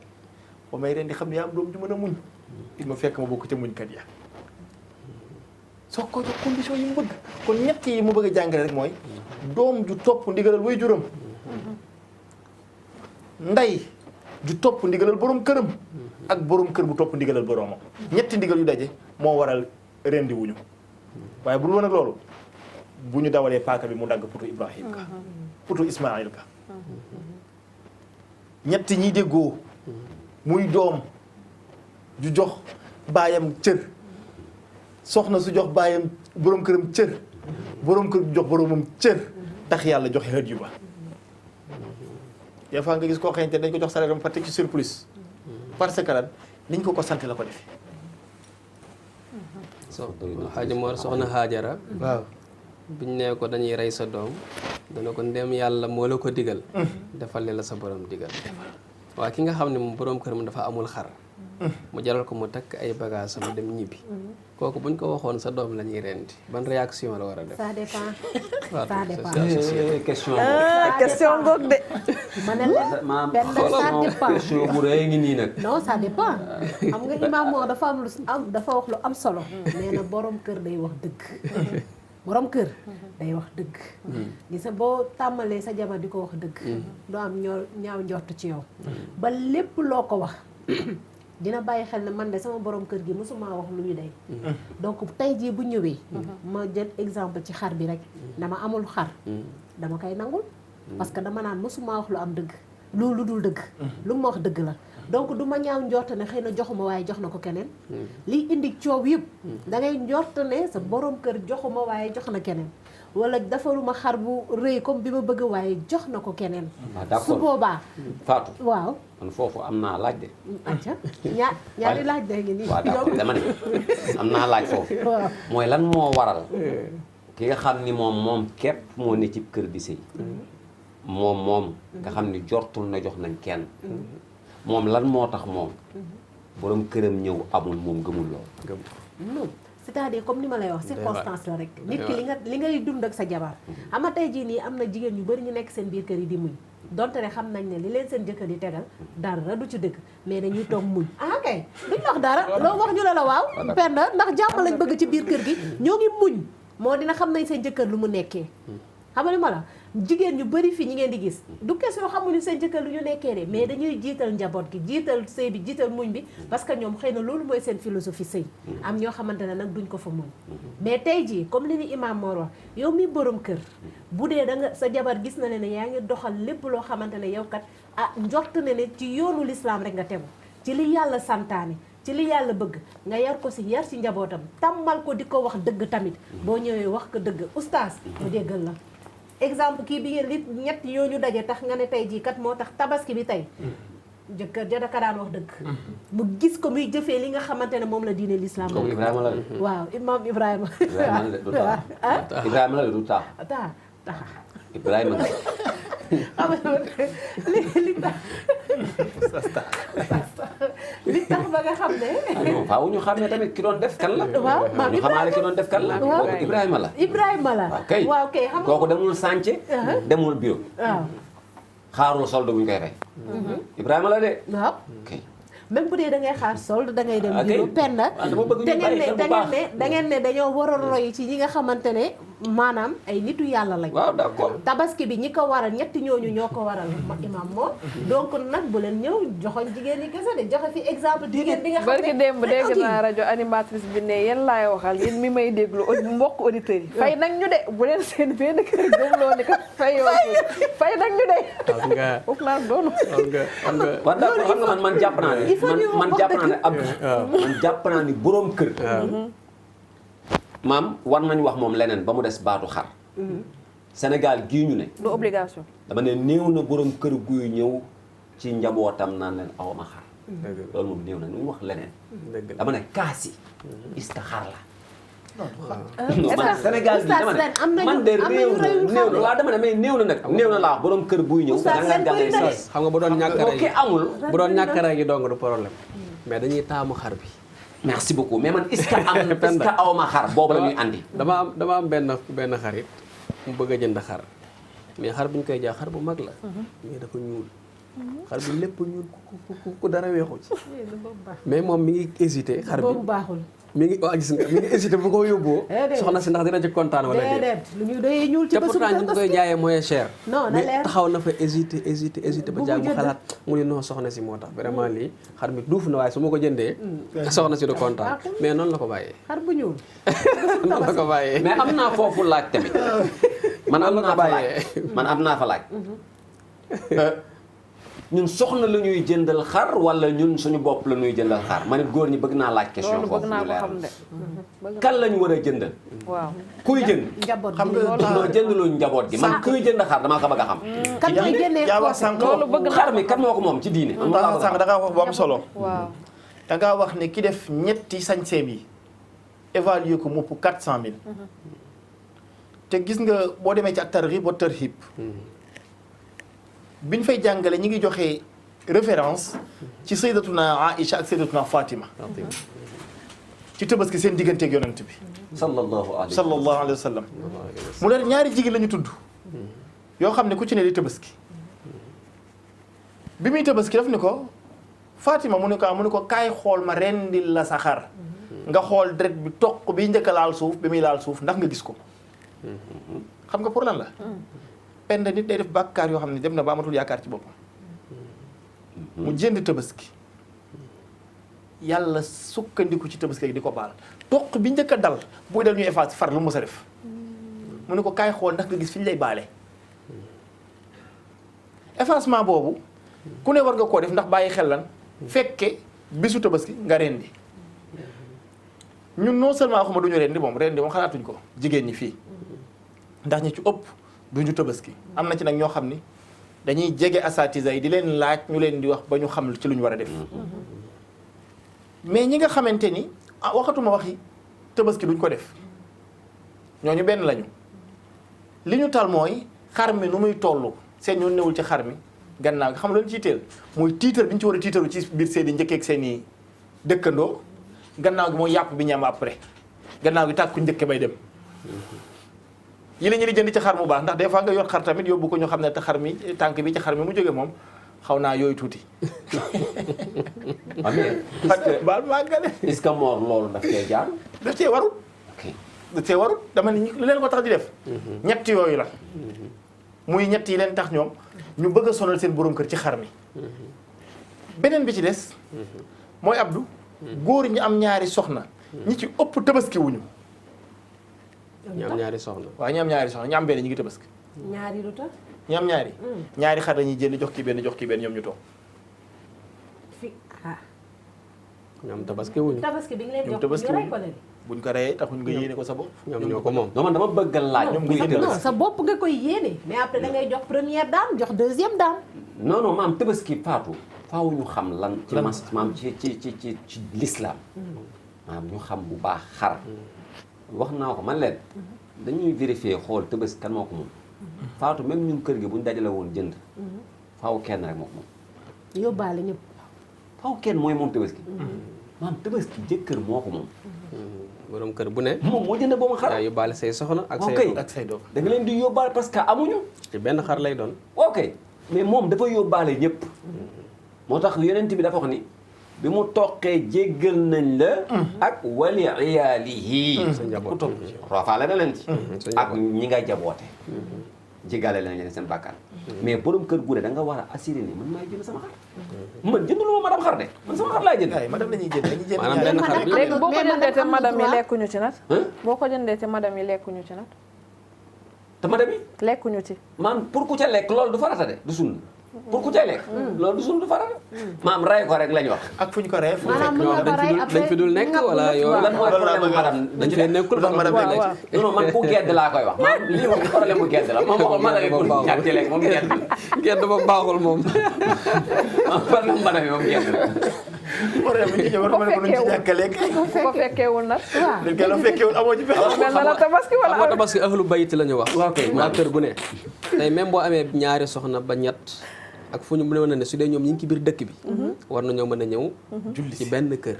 ba may rendi xam ne yaa am doom ju mën a muñ il ma fekk ma bokk ca muñkat ya soo ko jox condition yi mu bëgg kon ñett yi mu bëgg a jàngale rek mooy doom ju topp ndigalal way juram ndey ju topp ndigalal borom këram ak borom kër bu topp ndigalal boromam ñetti ndigal yu daje moo waral rendi wuñu waaye bu dul woon ak loolu bu ñu dawalee paaka bi mu dagg putu Ibrahim ka putu Ismaïl ka ñetti ñi déggoo muy doom ju jox baayam cër soxna su jox baayam borom këram cër borom kër ju jox boromam cër tax yàlla joxe hëj yu ba des fois nga gis koo xamante dañ ko jox salaire am fa teg ci surplus parce que lan niñ ko sant la ko defee. Xaaji Mor soxna Haajara waaw biñ ne ko dañuy rey sa doom dana ko ndem yàlla moo la ko digal defal li la sa borom digal waaye ki nga xam ne moom borom kër mu dafa amul xar mu jaral ko mu takk ay bagages sama dem ñibbi kooku buñ ko waxoon sa doom la ñuy rendi ban réaction la war a def. ça dépend. waaw ça dépend. question ngoog de. ma ne leen benn ça dépend. question bu rëy ngi nii nag. non ça dépend xam nga Imam Mor dafa am lu dafa wax lu am solo. nee na borom kër day wax dëgg. borom kër day wax dëgg. gis nga boo tàmmalee sa jabar di ko wax dëgg. doo am ñaaw njort ci yow. ba lépp loo ko wax. dina bàyyi xel ne man de sama borom kër gi mosuma wax lu ñu day donc tey jii bu ñëwee ma jël exemple ci xar bi rek dama amul xar dama koy nangul parce que dama naan mosuma wax lu am dëgg lu dul dëgg lu ma wax dëgg la donc du ma ñaaw njort ne xëy na joxuma waaye jox na ko keneen liy indi coow yëpp da ngay njort ne sa borom kër joxuma waaye jox na keneen wala defaruma xar bu rëy comme bi ma bëgg waaye jox na ko keneen su boobaa Fatou waaw man foofu am naa laaj de. acca ñaari laaj de ngi nii. waaw d'accord dama ne am naa laaj foofu. mooy lan moo waral. ki nga xam ni moom képp moo ne ci kër di sëy moom nga xam ni jortul na jox nañ kenn. moom lan moo tax moom. borom këram ñëw amul moom gëmul lool. non c'est-à-dire comme ni ma lay wax circonstance la rek. nit ki li ngay dund ak sa jabar. xam nga tey jii nii am na jigéen ñu bari ñu nekk seen biir kër yi di muñ. donte ne xam nañ ne li leen seen jëkkër yi tegal dara du ci dëgg mais dañuy toog muñ ah kay duñ wax dara loo wax ñu la waaw penda ndax jàmm lañ bëgg ci biir kër gi ñoo ngi muñ moo dina xam nañ seen jëkkër lu mu nekkee xam nga ma la jigéen ñu bari fii ñi ngeen di gis du question xamuñu seen jëkkër lu ñu nekkee de mais dañuy jiital njaboot gi jiital sëy bi jiital muñ bi parce que ñoom xëy na loolu mooy seen philosophie sëy am ñoo xamante ne nag duñ ko fa muñ mais tey jii comme li ni Imam Mor wax yow mi borom kër bu dee da nga sa jabar gis na ne yaa ngi doxal lépp loo xamante ne yow kat njort ne ne ci yoonu l'islam rek nga tegu ci li yàlla santaane ci li yàlla bëgg nga yar ko si yar si njabootam tàmmal ko di ko wax dëgg tamit boo ñëwee wax ko dëgg oustaz mu déggal la exemple kii bi ngeen li ñett yoo ñu daje tax nga ne tey jii kat moo tax tabaski bi tey jëkkër ja daka daan wax dëgg mu gis ko muy jëfee li nga xamante ne moom la diine l'islam kooku Ibrahima la de. waaw imam Ibrahima Ibrahima la de du taa. Ibrahima la de du taa. taa Ibrahima la. xam nga li tax ba nga xam ne non faaw ñu xamee tamit ki doon def kan la. waaw maam ñu xamaale ki doon def kan la. waaw kooku Ibrahima la. Ibrahima la waaw kay xam nga kooku demul sànce. demul bureau. waaw xaarul solde bu ñu koy fay. Ibrahima la de. waaw ok même bu dee da ngay xaar solde da ngay dem ok bureau Penda dama bëgg ñu bàyyi xel bu baax da ngeen ne dañoo war a roy ci ñi nga xamante ne maanaam ay nitu yàlla lañ waaw d'accord. tabaski bi ñi ko waral ñetti ñooñu ñoo ko waral imam moom donc nag bu leen ñëw joxoñ jigéen ñi kese de joxe fi exemple jigéen bi nga xam ne barki démb dégg naa rajo animatrice bi ne yéen laay waxal yéen mi may déglu mbokk auditeurs yi fay nag ñu de bu leen seen benn kër gëmloo ni ko fay nag ñu de xam nga uf naa doonu xam nga waaw d'accord xam nga man jàpp naa ne il faut ñu man wax jàpp naa ne dëgg. Abdou man jàpp naa ni boroom kër maam war nañu wax moom leneen ba mu des baatu xar Sénégal gii ñu ne du obligation dama ne néew na boroom kër guy ñëw ci njabootam naan leen awma xar dëgg la loolu moom néew na ñu wax leneen dëgg la dama ne kaas yi est-ce que xar la est-ce man que Sénégal gi dama Oustaz Sène am ne nañu- man de am nañu réew na rëyu xar néew na de. waaw dama ne mais néew na nag néew na laa wax boroom kër buy ñëw Oustaz Sène bëri na de. xam nga bu doon ñàkkare kooku gi amul bu doon ñàkkare gi dong du problème mais dañuy taamu xar bi merci beaucoup mais man est-ce que am est-ce que awma xar boobu la ñuy andi dama am benn xarit mu bëgg a jënd xar mais xar bu ñu koy jaay xar bu mag la mais dafa ñuul xar bi lépp ñuul ku dara weexu ci mais moom mi ngi hésité xar bi boobu baaxul mi ngi gis nga mi ngi hésité bu ko yóbboo Déedéet. soxna si ndax dina ci kontaan wala déet déedéet lu ñuy doyee ñuul ci te bésub pourtant ñu ngi koy jaayee moyen cher Non, na mais leer. taxaw na fa hésité ba Bu jaag mu mu jënd. xalaat mu ne non soxna si moo tax vraiment lii xar mi duuf na waaye su ma ko jëndee soxna si du kontaan mais noonu la ko bàyyee xar bu ñuul noonu la ko bàyyee mais am naa foofu laaj tamit man am naa fa laaj bàyyee. man am naa fa laaj ñun soxna la ñuy jëndal xar wala ñun suñu bopp la ñuy jëndal xar ma ne góor ñi bëgg naa laaj question loolu foofu bëgg naa ñu ko xam leer de kan lañ war a jëndal waaw kuy jënd njaboot xam bi nga non jëndaloo njaboot gi man kuy jënd xar damaa ko bëgg a xam kan mooy génnee yaa wax poche sànq loolu bëgg naa xar mi kan moo ko moom ci diine man laa bëgg a sànq xam. da ngaa wax bu am solo waaw da ngaa wax ne ki def ñetti sañseem yi évaluer ko mopp 400 000 te gis nga boo demee ci ak targhib wa tarhib biñ fay jàngale ñi ngi joxe référence ci sayyidatuna Aïcha ak sayyidatuna Fatima ci tabaski seen digganteeg yonent bi sallallahu alayhi sallallahu alayhi wa sallam mu ne ñaari jigéen la ñu tudd yoo xam ne ku ci ne di tabaski bi muy tabaski daf ni ko Fatima mu ne ko kaay xool ma rendil la sa xar nga xool deret bi toq bi njëkk a laal suuf bi muy laal suuf ndax nga gis ko xam nga pour lan la pend nit day def bàkkaar yoo xam ne dem na ba amatul yaakaar ci boppam mu jënd tabaski yàlla sukkandiku ci tabaski di ko baal toq bi njëkk a dal buy dal ñuy effacer far lu mu mës a def mu ne ko kaay xool ndax nga gis fi ñu lay baale effacement boobu ku ne war nga koo def ndax bàyyi xel lan fekke bisu tabaski nga rendi ñun non seulement waxuma duñu rendi moom xalaatuñ ko jigéen ñi fii ndax ñi ci ëpp duñu tabaski am na ci nag ñoo xam ni dañuy jege asatisa yi di leen laaj ñu leen di wax ba ñu xam ci lu ñu war a def mais ñi nga xamante ni waxatuma waxi tabaski duñ ko def ñooñu benn lañu li ñu tal mooy xar mi nu muy toll seen ñoo newul ci xar mi gannaaw gi xam nga leen ciy teel muy tiitar bi ñu ci war a tiitaru ci biir seen i njëkkeeg seen i dëkkandoo gannaaw gi mooy yàpp bi ñu am après gannaaw gi tàkku njëkke bay dem yi la ñu di jënd ci xar mu baax ndax des fois nga yor xar tamit yóbbu ko ñu xam ne te xar mi tànk bi ci xar mi mu jóge moom xaw naa yooyu tuuti. baal màggale. est-ce que Mor loolu daf cee jaar. daf cee warut. ok daf cee warut dama ne lu leen ko tax di def. ñett yooyu la. muy ñett yi leen tax ñoom ñu bëgg a sonal seen borom kër ci xar mi. beneen bi ci des. mooy Abdou. góor ñi am ñaari soxna. ñi ci ëpp tabaski wuñu. ñu am ñaari soxna. waaw ñi am ñaari soxna ñi am benn ñi ngi tabaski. ñaari lu tax. ñi am ñaari. ñaari xar lañuy jënd jox kii benn jox kii benn ñoom ñu toog. fi ah. ñoom tabaski wuñu. tabaski bi nga leen ñoom jox tabaski ñu wuñu. rey ko leen. buñ ko reyee taxuñ nga yéene ko sa bopp. ñoom ñoo ko moom. non man dama bëgg a laaj. ñoom nga yéene non sa bopp nga koy yéene mais après da ngay jox première dame jox deuxième dame. non non maam tabaski Fatou faaw ñu xam lan. ci maam ci l'islam. maam ñu xam bu baax xar. wax naa ko man leen dañuy vérifier xool tabaski kan moo ko moom. Fatou même ñun kër gi buñ dajale woon jënd. faaw kenn rek moo ko moom. yóbbaale ñëpp. faaw kenn mooy moom tabaski. maam tabaski jëkkër moo ko moom. borom kër bu ne. moom moo jënd boobu xar. yaa yóbbaale say soxna ak say ok doom. ak say doom. da nga leen di yóbbaale parce que amuñu. ci benn xar lay doon. ok mais moom dafa yóbbaale ñëpp. moo tax yonent bi dafa wax ni bi mu toqee jéggal nañ la. ak wali iyaalihi. sa njaboot. roofaale na leen ci. sa ak njaboot. ñi nga jaboote. jéggaale nañ leen seen bàkkaar. mais borom kër gu ne da nga war a assuré ni man maay jënd sama xar. man jëndulu ma madame xar de man sama xar laay jënd. ay madame la ñuy jënd dañuy jënd maanaam ñaar. benn xar bi. léegi boo ko mais jëndee te am na madame yi droit. lekkuñu ci nag. boo ko jëndee te madame yi lekkuñu ci nag. te madame yi lekkuñu ci. maam pour ku ca lekk loolu du farata de du sunna pour ku ca lekk. loolu du sunna du farata. maam ray ko rek lañ wax. ak fu ñu ko ree fu ñu maanaam fekk. mën nga ko rey dañ fi dul nekk wala yow. lan mooy loolu laa problème bëgg a madame dañ fee nekkul lu tax madame waaw bi waaw. non non man ku gedd laa koy wax maam lii moom problème bu gedd la moom waxul madame yi pour ñàkk ci lekk moom gedd la. gedd ba baaxul moom. problème madame yi moom gedd la. problème bi ñu ñëw war ma ne ko nuñ ci ñàkk a lekk. bu ko fekkeewul nag. waaw dañ koy la fekkewul amoo ci pexe. mel na la tabaski xam nga wala. tabaski ahlu bayt la ñu wax. waaw kay. waa kër bu ne. tey même boo amee ñaari soxna ba ñett ak fu ñu mën a ne su dee ñoom ñi ngi ci biir dëkk bi. war nañoo mën a ñëw. julli ci si. benn kër.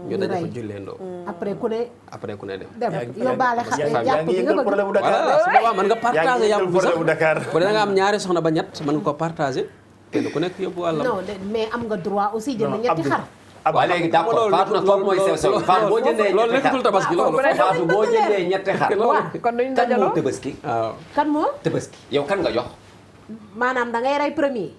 ñu daje fa Rey. julleendoo. après ku ne après ku ne dem. dem yóbbaale xa yaa jàpp ngi bi nga yëngal bëgg. problème bu Dakar. voilà su boobaa mën nga yaa partagé ngi yàpp yëngal bi sax problème bu Dakar. bu dee da nga am ñaari soxna ba ñett mën nga ko partagé kenn ku nekk yóbbu wàllam. non mais am nga droit aussi jënd Non, ñetti Abdou. xar. waaw léegi d'accord Fatou nag foofu mooy sew sew Fatou boo jëndee loolu ñetti nekkatul xar tabaski loolu. Fatou boo jëndee ñetti xar waaw kon duñ kan moo dajaloo. tabaski waaw. kan moo tabaski yow kan nga jox maanaam da ngay rey premier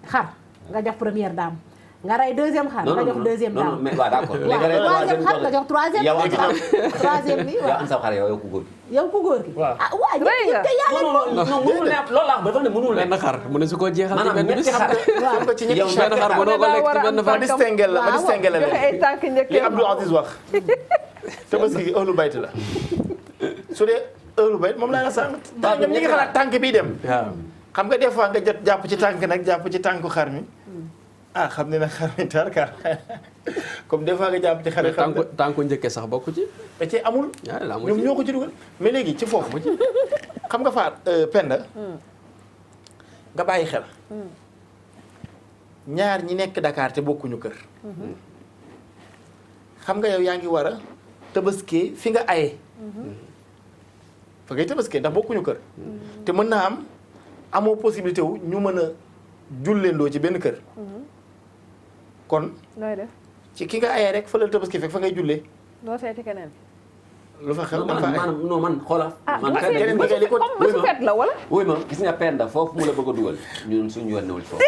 xar nga jox première dame nga rey deuxième xar nga jox deuxième non non dame. mais waaw d'accord waaw léegi rek troisième xar nga jox troisième. yow am sa troisième bi yow waaw am sa xar yow ku góor gi yow ku góor gi. waaw. ah waa Rey nga. te yàlla non non non mënul ne loolu laa wax dafa ne mënul ne benn xar mu ne su ko jeexal ci maanaam benn bis. ñetti xar xam nga ci ñetti yow chaque benn xar bu doo ko lekk ci benn ma fan. distingué la ma waaw. distingué la joxe ay leen tànk li njëkkee. Abdou Aziz wax tabaski gi ëllu bayt la su dee ëllu bayt moom laa la sànq ñoom ñi ngi xalaat tànk bii dem waaw. xam nga des fois nga jot jàpp ci tànk nag jàpp ci tànku xar mi ah xam ne nag xar mi tarkar comme des fois nga jàpp ci xar mi xam nga tànku njëkkee sax bokku ci. da ci amul waaw la amu ñoom ci. ñoo ko ci dugal mais léegi ci foofu xam nga faat Penda nga bàyyi xel ñaar ñi nekk Dakar te bokkuñu kër xam nga yow yaa ngi war a tabaskee fi nga aye fa ngay tabaskee ndax bokkuñu kër te mën naa am amoo possibilité wu ñu mën a julleendoo ci benn kër kon nooy def ci ki nga ayee rek fa la tabaski fekk fa ngay jullee doo seeti keneen. lu fa xew da nga fa ay maanaam non man xoola ah man doo Penda keneen seeti ki li ko comme bésu fête la wala. wuy ma gis nga Penda foofu mu la bëgg a dugal ñun suñu yoon newul foofu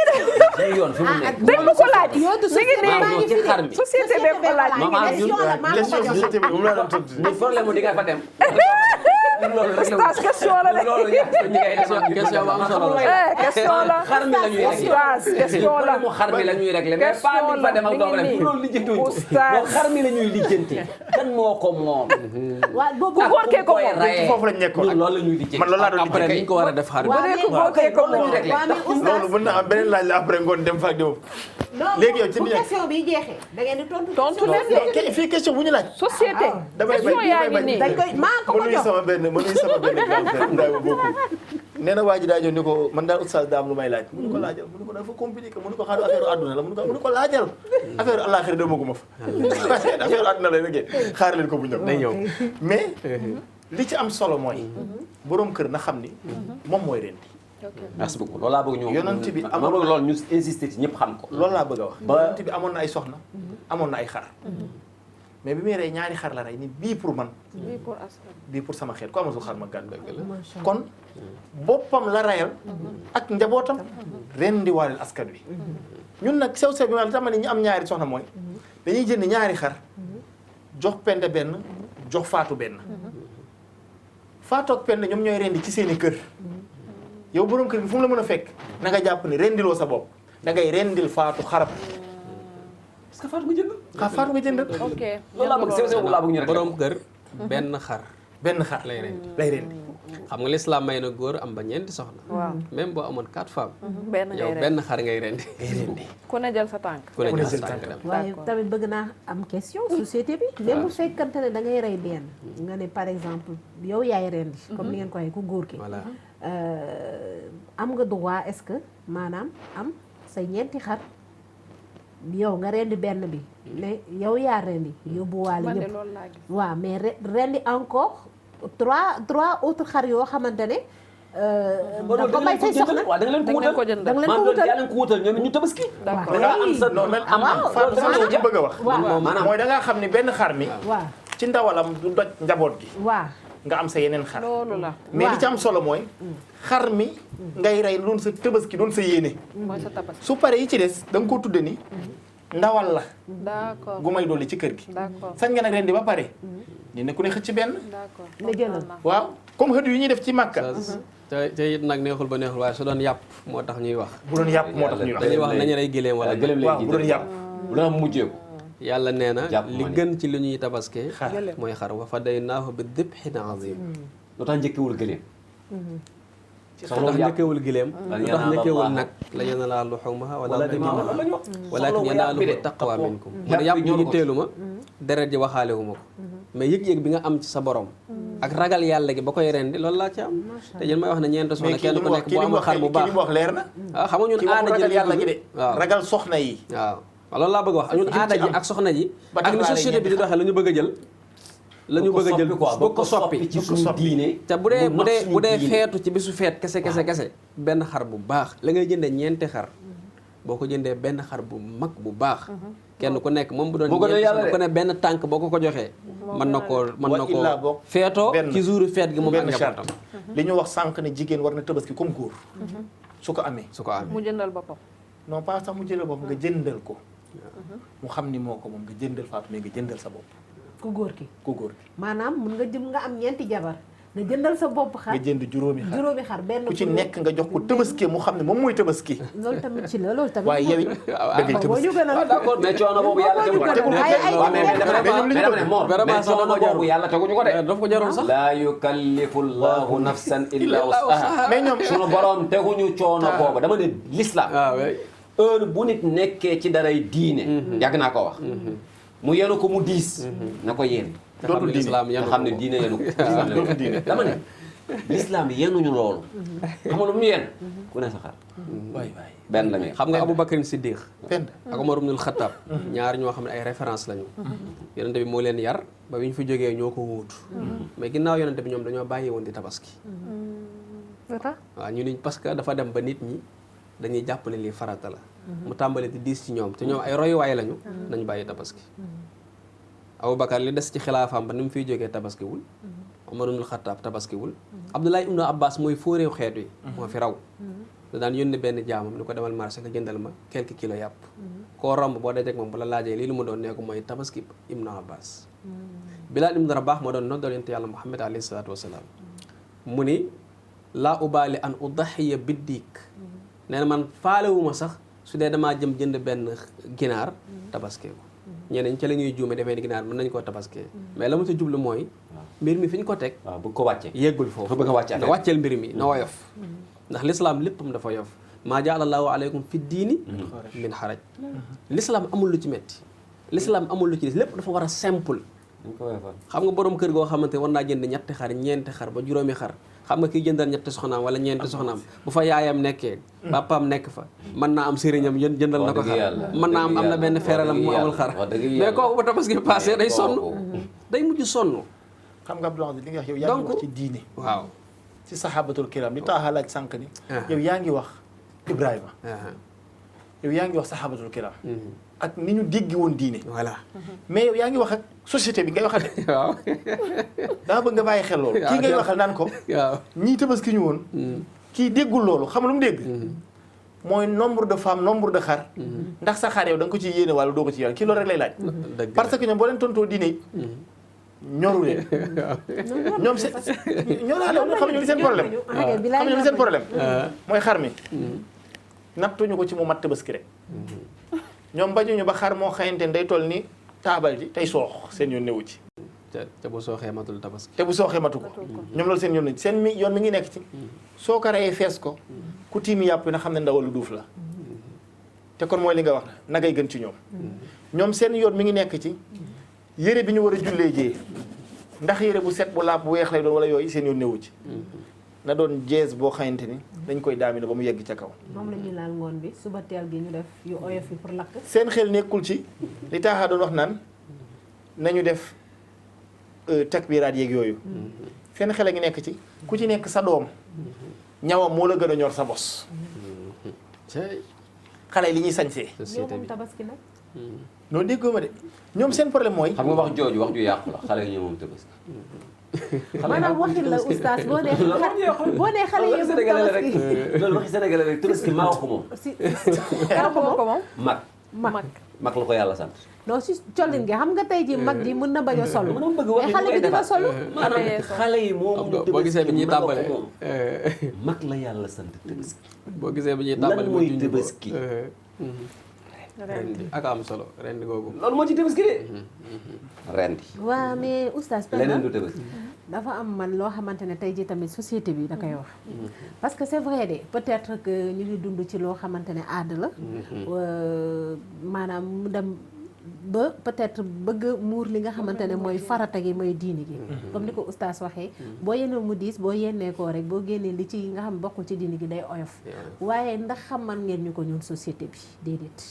suñu yoon fi mu nekk dañ ma ko laaj. yootu mi ngi nii maam ñoo ci xar mi société bee ko laaj. maman ñun question société bi moom laa doon tudd ñun problème mu di nga fa dem loolu rek la Oustaz question la de. loolu yàq ñi ngay def question bu am solo la. question la. xar mi la ñuy réglé Oustaz question la. problème mu xar mi la ñuy réglé mais pas di fa dem ak doog rek loolu lijjanti wuñ ko Oustaz. non xar mi la ñuy lijjanti kan moo ko moom waaw boobu góor kee ko moom. foofu lañ nekkoon ñun loolu la ñuy lijjanti man loolu laa doon après liggéey niñ ko war a def xar bi. bu dee ku bokkee ko loolu la moom. ñuy réglé waa mais oustaz loolu mën na am beneen laaj la après ngoon dem fa ak dem non léegi yow ci bu biir- question bi jeexee da ngeen di tontu. Tontu leen de. fii question bu ñu laaj société. damay question yaa ngi nii. dañ koy maa ko ma ko nuyu jox. sama benn grand frère Ibrahima Bokou nee na waa ji daa ñëw ni ko man daal oustaz daa am lu may laaj mu ni ko laajal mu ni ko dafa compliqué mu ni ko xaaru affaire àdduna la mu ni ko laajal affaire àllaaxira demaguma fa affaire àdduna la rek xaar leen ko bu ñëw day ñëw. mais li ci am solo mooy boroom kër na xam ni moom mooy rendi merci beaucoup loolu laa bëgg ñu Yonent bi ma bëgg loolu ñu insister ci ñëpp xam ko loolu laa bëgg a wax Ba- yonent bi amoon na ay soxna amoon na ay xar mais bi muy rey ñaari xar la rey ni bii pour man bii pour askan. bii pour sama xeet ku amatul xar ma gàddu kon boppam la rayal ak njabootam rendi waaleel askan wi ñun nag sew-sew bi ma la tax ma ne ñu am ñaari soxna mooy dañuy jënd ñaari xar jox Penda benn jox Faatu benn Faatu ak Penda ñoom ñooy rendi ci seeni kër yow boroom kër gi fu mu la mën a fekk na nga jàpp ne rendiloo sa bopp da ngay rendil Faatu xarab parce que Fatou nga jënd Faatu nga jënd ok. loolu laa bëgg sew sew laa bëgg ñu rek borom kër benn xar benn xar lay rendi. lay rendi. xam nga lislaam may na góor am ba ñeenti soxna. waaw même boo amoon 4 femmes. benn ngay yow rendi. benn xar ngay rendi. ku ne jël sa tànk. ku ne Ku ne jël jël sa tànk tànk dem. waaye D'accord. tamit bëgg naa am question société bi même bu fekkante ne da ngay rey benn nga ne par exemple yow yaay rendi comme ni ngeen ko waxee ku góor ki voilà am nga droit est-ce que maanaam am say ñeenti xar yow nga rendi benn bi ne yow yaa rendi yóbbuwaale man de ñëpp loolu laa gis. waaw mais rendi encore trois autres xar yoo xamante ne da ko may say soxna waaw da nga leen ko da ngeen ko wutal jëndal. da nga leen maanaam ko loolu wutal yaa leen ko wutal ñoom ñu tabaski D'accord. da ngaa am sa non mais am Fatou sama li bëgg a wax. waaw maanaam mooy da ngaa xam ni benn xar mi waaw ci ndawalam du doj njaboot gi waaw nga am sa yeneen xar. loolu la. mais li ci am solo mooy xar mi ngay rey doon sa tabaski doon sa yéene. mooy sa tabaski. su paree yi ci des da nga ko tudde ni ndawal la d'accord gu may dolli ci kër gi. d'accord sañ nga nag rendi ba pare ni ne ku ne xëcc benn. d'accord. nga jëlal. waaw comme xëdd yu ñuy def ci màkka. te it nag neexul ba neexul waaye su doon yàpp moo tax ñuy wax. bu doon yàpp moo tax ñuy wax. dañuy wax nañu rey gileem wala gëlëm waaw léegi bu doon yàpp. bu doon mujjee ko yàlla nee na Jàpp li ma ni. gën ci li ñuy tabaskee xar mooy xar wa fadaynaahu bi dibhin azim. lu tax njëkkewul gëléem lu soxla tax yàpp njëkkewul gileem lu tax njëkkewul nag la yanaalaa luhuumuhaa wala dimaahuhaa la ñu wax walaakin yanaaluhu taqwa minkum man yàpp bi ñu teelu ma deret ji waxaale wu ma ko mais yëg-yëg bi nga am ci sa borom ak ragal yàlla gi ba koy rendi loolu laa ci am te yéen may wax ne ñeent soxna mais kenn ku nekk kii bu li mu amul xar bu wax baax kii li mu wax leer na. waaw xam nga ñun kii waxul aada ji ragal yàlla gi de. waaw ragal soxna yi. waaw loolu laa bëgg a wax ñun aada ji ak soxna ji ba ak ni tax société bi di doxee la ñu bëgg a jël la ñu bëgg a jël bëgg ko soppi ci suñu diine te bu dee feetu ci bisu feet kese benn xar bu baax la ngay jëndee ñeenti xar boo ko jëndee benn xar bu mag bu baax kenn ku nekk moom bu doon Moo gën a yàlla ñeenti ku ne benn tànk boo ko joxee mën na koo wa illaa boog feetoo benn- ci jouru feet gi moom ak benn charte njabootam li ñu wax sànq ne jigéen war na tabaski comme góor. su ko amee. su ko amee mu jëndal boppam. non pas sax mu jëndal bopp nga jëndal ko. mu xam ni moo ko moom nga jëndal Fatou mais nga jëndal sa bopp ku góor ki ku góor gi. maanaam mun nga jëm nga am ñeenti jabar nga jëndal sa bopp xar nga jënd juróomi xar juróomi xar benn ku ci nekk nga jox ko tabaski mu xam ne moom mooy tabaski. loolu tamit ci la loolu tamit waaye yow it da ngay moo tabaski. ñu gën a d'accord mais coono boobu yàlla tegu ko tegul ay ay waaw mais dama ne Mor Vraiment mais sax coono dama jarul. boobu yàlla teguñu ko de daf ko jarul sax laa yukallifu llahu nafsan illa wusaha mais ñoom sunu borom teguñu coono boobu dama ne l'islam waaw oui heure bu nit nekkee ci daray diine yàgg naa ko wax mu yenu ko mu diis na ko yéen dootul diine islam nga yanu xam ne diine yenu ko dootul diine. dama ne l'islam yenuñu loolu xam nga lu mu yen ku ne sa xar waay waay benn la ngay xam nga Aboubacar Siddiq pend ak Omar ibnul Xattaab ñaar ñoo xam ne ay référence lañu yonente bi moo leen yar ba bi ñu fi jógee ñoo ko wuutu mais ginnaaw yonente bi ñoom dañoo bàyyi woon di tabaski waaw ñu ni parce que dafa dem ba nit ñi dañuy jàpp ne lii farata la mu tàmbali di diis ci ñoom te ñoom ay royuwaay lañu nañu bàyyi tabaski Aboubacar li des ci xilaafaam ba ni mu fiy jógee tabaskiwul Omar ibnul Xattaab tabaskiwul Abdullah ibnu Abbas mooy fóoréew xeet wi moo fi raw da daan yónni benn jaamam ni ko demal marché nga jëndal ma quelques kilos yàpp koo romb boo dajek moom bu la laajee lii lu mu doon nee ko mooy tabaski ibnu Abbas Bilaal ibnu Rabaax moo doon noddal yonent yàlla Muhammad alayhi salaatu wasalaam mu ni laa ubaali an udaxiya biddiik nee na man faalewuma sax su dee damaa jëm jënd benn ginaar tabaskee ko ñeneen ci la ñuy juume defee ni ginaar mën nañu koo tabaskee mais la mu ci jublu mooy mbir mi fi ñu ko teg waaw bu ko wàccee yeggul foofu dafa bëgg a wàcce nga wàcceel mbir mi na woyof ndax lislaam léppam dafa yof maa jaala allaahu aleykum fi diini min xaraj lislaam amul lu ci metti lislaam amul lu ci des lépp dafa war a simple dañ ko woyofal xam nga borom kër goo xamante war naa jënd ñetti xar ñeenti xar ba juróomi xar xam nga kiy jëndal ñetti soxnaam wala ñeenti soxnaam bu fa yaayam nekkee papaam nekk fa mën naa am sëriñam jëndal na ko xar mën naa am na benn feeralam mu amul xar mais kooku ba tabaski passé day sonn day mujj sonn xam nga Abdoulaye li nga wax yow yaa ngi wax ci diine. waaw ci saxaabatul kiram li tax a laaj sànq ni. yow yaa ngi wax Ibrahima. yow yaa ngi wax saxaabatul kiram. ak ni ñu dégg woon diine. voilà mais yow yaa ngi wax ak société bi ngay waxal de. waaw daa bëgg nga bàyyi xel loolu. kii ngay waxal naan ko. waaw ñii tabaski ñu woon. kii déggul loolu xam lu mu dégg. mooy nombre de femmes nombre de xar. ndax sa xar yow da nga ko ci yéene wala doo ko ci yéene kii loolu rek lay laaj. parce que ñoom boo leen tontoo diine it. ñoru leen. ñoom seen ñoo laa ñoo xam ne seen problème. xam ne seen problème. mooy xar mi. nattuñu ko ci mu mat tabaski rek. ñoom bañuñu ba xar moo xayante day toll ni taabal ji tey soox seen yoon newu ci. te bu sooxee matul tabaski. te bu sooxee matu ko ñoom loolu seen yoon nañ seen yoon mi ngi nekk ci soo ko reyee fees ko ku tiimi yàpp na xam ne ndawal lu duuf la te kon mooy li nga wax nagay gën ci ñoom seen yoon mi ngi nekk ci yére bi ñu war a jullee jee ndax yére bu set bu laab bu weex lay doon wala yooyu seen yoon newu ci na doon jees boo xamante ni dañ koy daamine ba mu yegg ca kaw moom la ñuy laal ngoon bi suba teel gi ñu def yu oyof yi pour lakk. seen xel nekkul ci li taaxaa doon wax naan nañu def takbiraat yeeg yooyu seen xel a ngi nekk ci ku ci nekk sa doom ñawam moo la gën a ñor sa bos xale li ñuy sañsee ñoo moom tabaski nag. noonu déggoo ma de ñoom seen problème mooy xam nga wax jooju wax ju yàqu la xale yi ñoo moom tabaski. maanaam waxin la oustaz boo nee xale yi moom tabaski. loolu waxi sénégalais rek tabaski maa ko moom. si yaa ko moom mag la ko yàlla sant. non si collin gi xam nga tey ji mag ji mën na bañ a sol. mën na bëgg mais xale bi dina sol. maanaam xale yi moom boo gisee bi ñuy tàmbale mag la yàlla sant tabaski. boo gisee bi ñuy tàmbale lan mooy tabaski. rendi ak am solo rendi googu. loolu moo ci tabaski de. rendi. waaw mais oustaz leneen du tabaski. dafa am man loo xamante ne tey ji tamit société bi da koy wax parce que c'est vrai de peut-être que ñu ngi dund ci loo xamante ne aada la maanaam mu dem ba peut-être bëgg muur li nga xamante ne mooy farata gi mooy diini gi comme ni ko oustaz waxee boo yennee mu diis boo yennee koo rek boo génnee li ci nga xam bokkul ci diini gi day oyof waaye ndax xaman ngeen ñu ko ñun société bi déedéet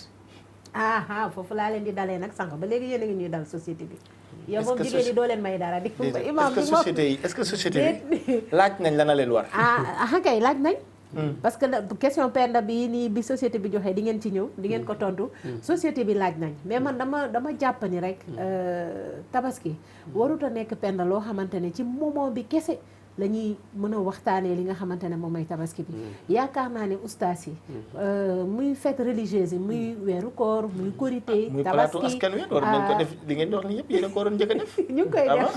foofu laa leen di dalee nag sànq ba léegi yéen a ngi ñuy dal société bi yow moom jigéen ñi doo leen may dara di imam est-ce que société bi laaj nañ la na leen war kay laaj nañ parce que question penda bi nii bi société bi joxee di ngeen ci ñëw di ngeen ko tontu société bi laaj nañ mais man dama jàpp ni rek tabaski warut a nekk penda loo xamante ne ci moment bi kese la ñuy mën a waxtaanee li nga xamante ne moom mooy tabaski bi yaakaar naa ne ustaas yi muy fête religieuse yi muy weeru koor muy korité muy tabaski plateau askan wi war nañ ko def li ngeen di wax ni yëpp yéen a ko waroon njëkk a def ñu ngi koy def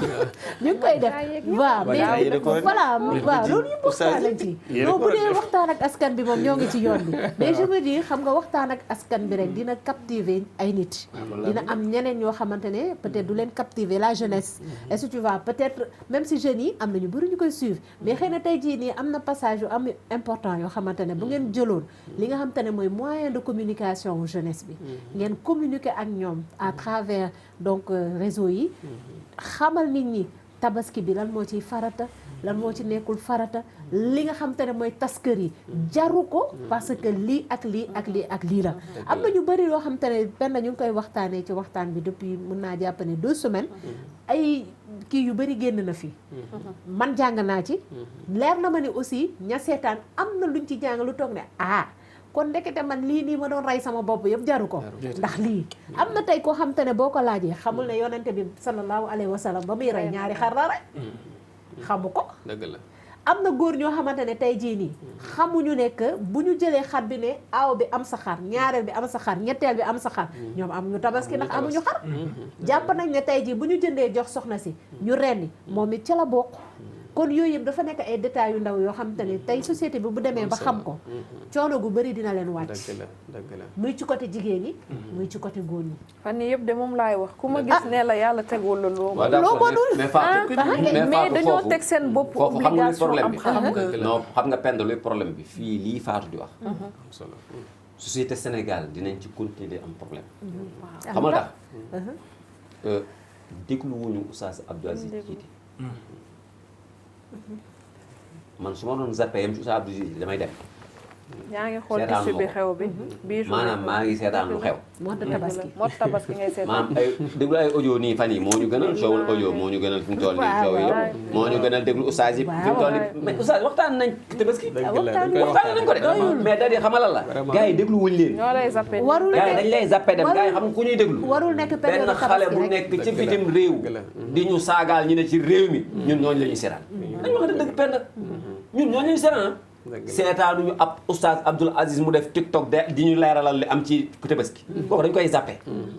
ñu ngi koy def waaw mais voilà waaw loolu ñu waxtaan lañ ci non bu dee waxtaan ak askan bi moom ñoo ngi ci yoon bi mais je veux dire xam nga waxtaan ak askan bi rek dina captiver ay nit dina am ñeneen ñoo xamante ne peut-être du leen captiver la jeunesse est-ce que tu vois peut-être même si jeunes yi am nañu bëri ñu koy suivre mais xëy na tey jii nii am na passage yu am important yoo xamante ne bu ngeen jëloon li nga xamante ne mooy moyen de communication wu jeunesse bi ngeen communiquer ak ñoom à travers donc réseau yi xamal nit ñi tabaski bi lan moo ciy farata lan moo ci nekkul farata li nga xamante ne mooy tas kër yi jaru ko parce que lii ak lii ak lii ak lii la am na ñu bëri yoo xamante ne benn ñu ngi koy waxtaanee ci waxtaan bi depuis mën naa jàpp ne 2 semaines ay kii yu bëri génn na fi man jàng naa ci leer na ma ne aussi ña seetaan am na luñ ci jàng lu toog ne kon ndekete man lii nii ma doon rey sama bopp yëpp jaru ko ndax lii am na tey koo xamante ne boo ko laajee xamul ne yonente bi sallallahu alayhi wa sallam ba muy rey ñaari xar la rey xamu ko dëgg la am na góor ñoo xamante ne tey jii nii xamuñu ne que bu ñu jëlee xar bi ne aaw bi am sa xar ñaareel bi am sa xar ñetteel bi am sa xar ñoom amuñu tabaski ndax amuñu xar jàpp nañ ne tey jii bu ñu jëndee jox soxna si ñu rendi moom it ca la bokk kon yooyu yëpp dafa nekk ay détails yu ndaw yoo xamante ne tey société bi bu demee ba xam ko coono gu bëri dina leen wàcc dëgg la muy ci côté jigéen ñi muy ci côté góor ñi fan yii yëpp de moom laay wax ku ma gis ne la yàlla tegul la loo mais dañoo teg seen bopp obligation am xam nga non xam nga pend luy problème bi fii lii Fatou di wax solo société Sénégal dinañ ci continuer di am problème xam nga tax déglu wuñu Oustaz Abdou Aziz Jiite man su ma doon zappé yam ci Oustaz Abdou Aziz damay dem yaa ngi xool tissu bi xew bi bii maanaam maa ngi seetaan lu xew moo tabaski ngay seetaan maanaam ay déglu ay audio nii fan yi moo ñu gënal coowul audio moo ñu gënal fi mu toll nii coow yi moo ñu gënal déglu Oustaz yi fi mu toll nii mais Oustaz waxtaan nañ tabaski waxtaan nañ ko de mais da di xamal la gars yi déglu wuñ leen ñoo lay zappé warul gars yi dañ lay zappé dem gars yi xam ku ñuy déglu warul nekk période benn xale bu nekk ci bitim réew di ñu saagaal ñu ne ci réew mi ñun ñooñu la ñuy seetaan dañ wax dëgg penn ñun ñooñu la ñuy seetaan seetaanuñu ab Oustaz Abdoul Aziz mu def TikTok de di ñu leeralal li am ci tabaski boobu dañ koy zappé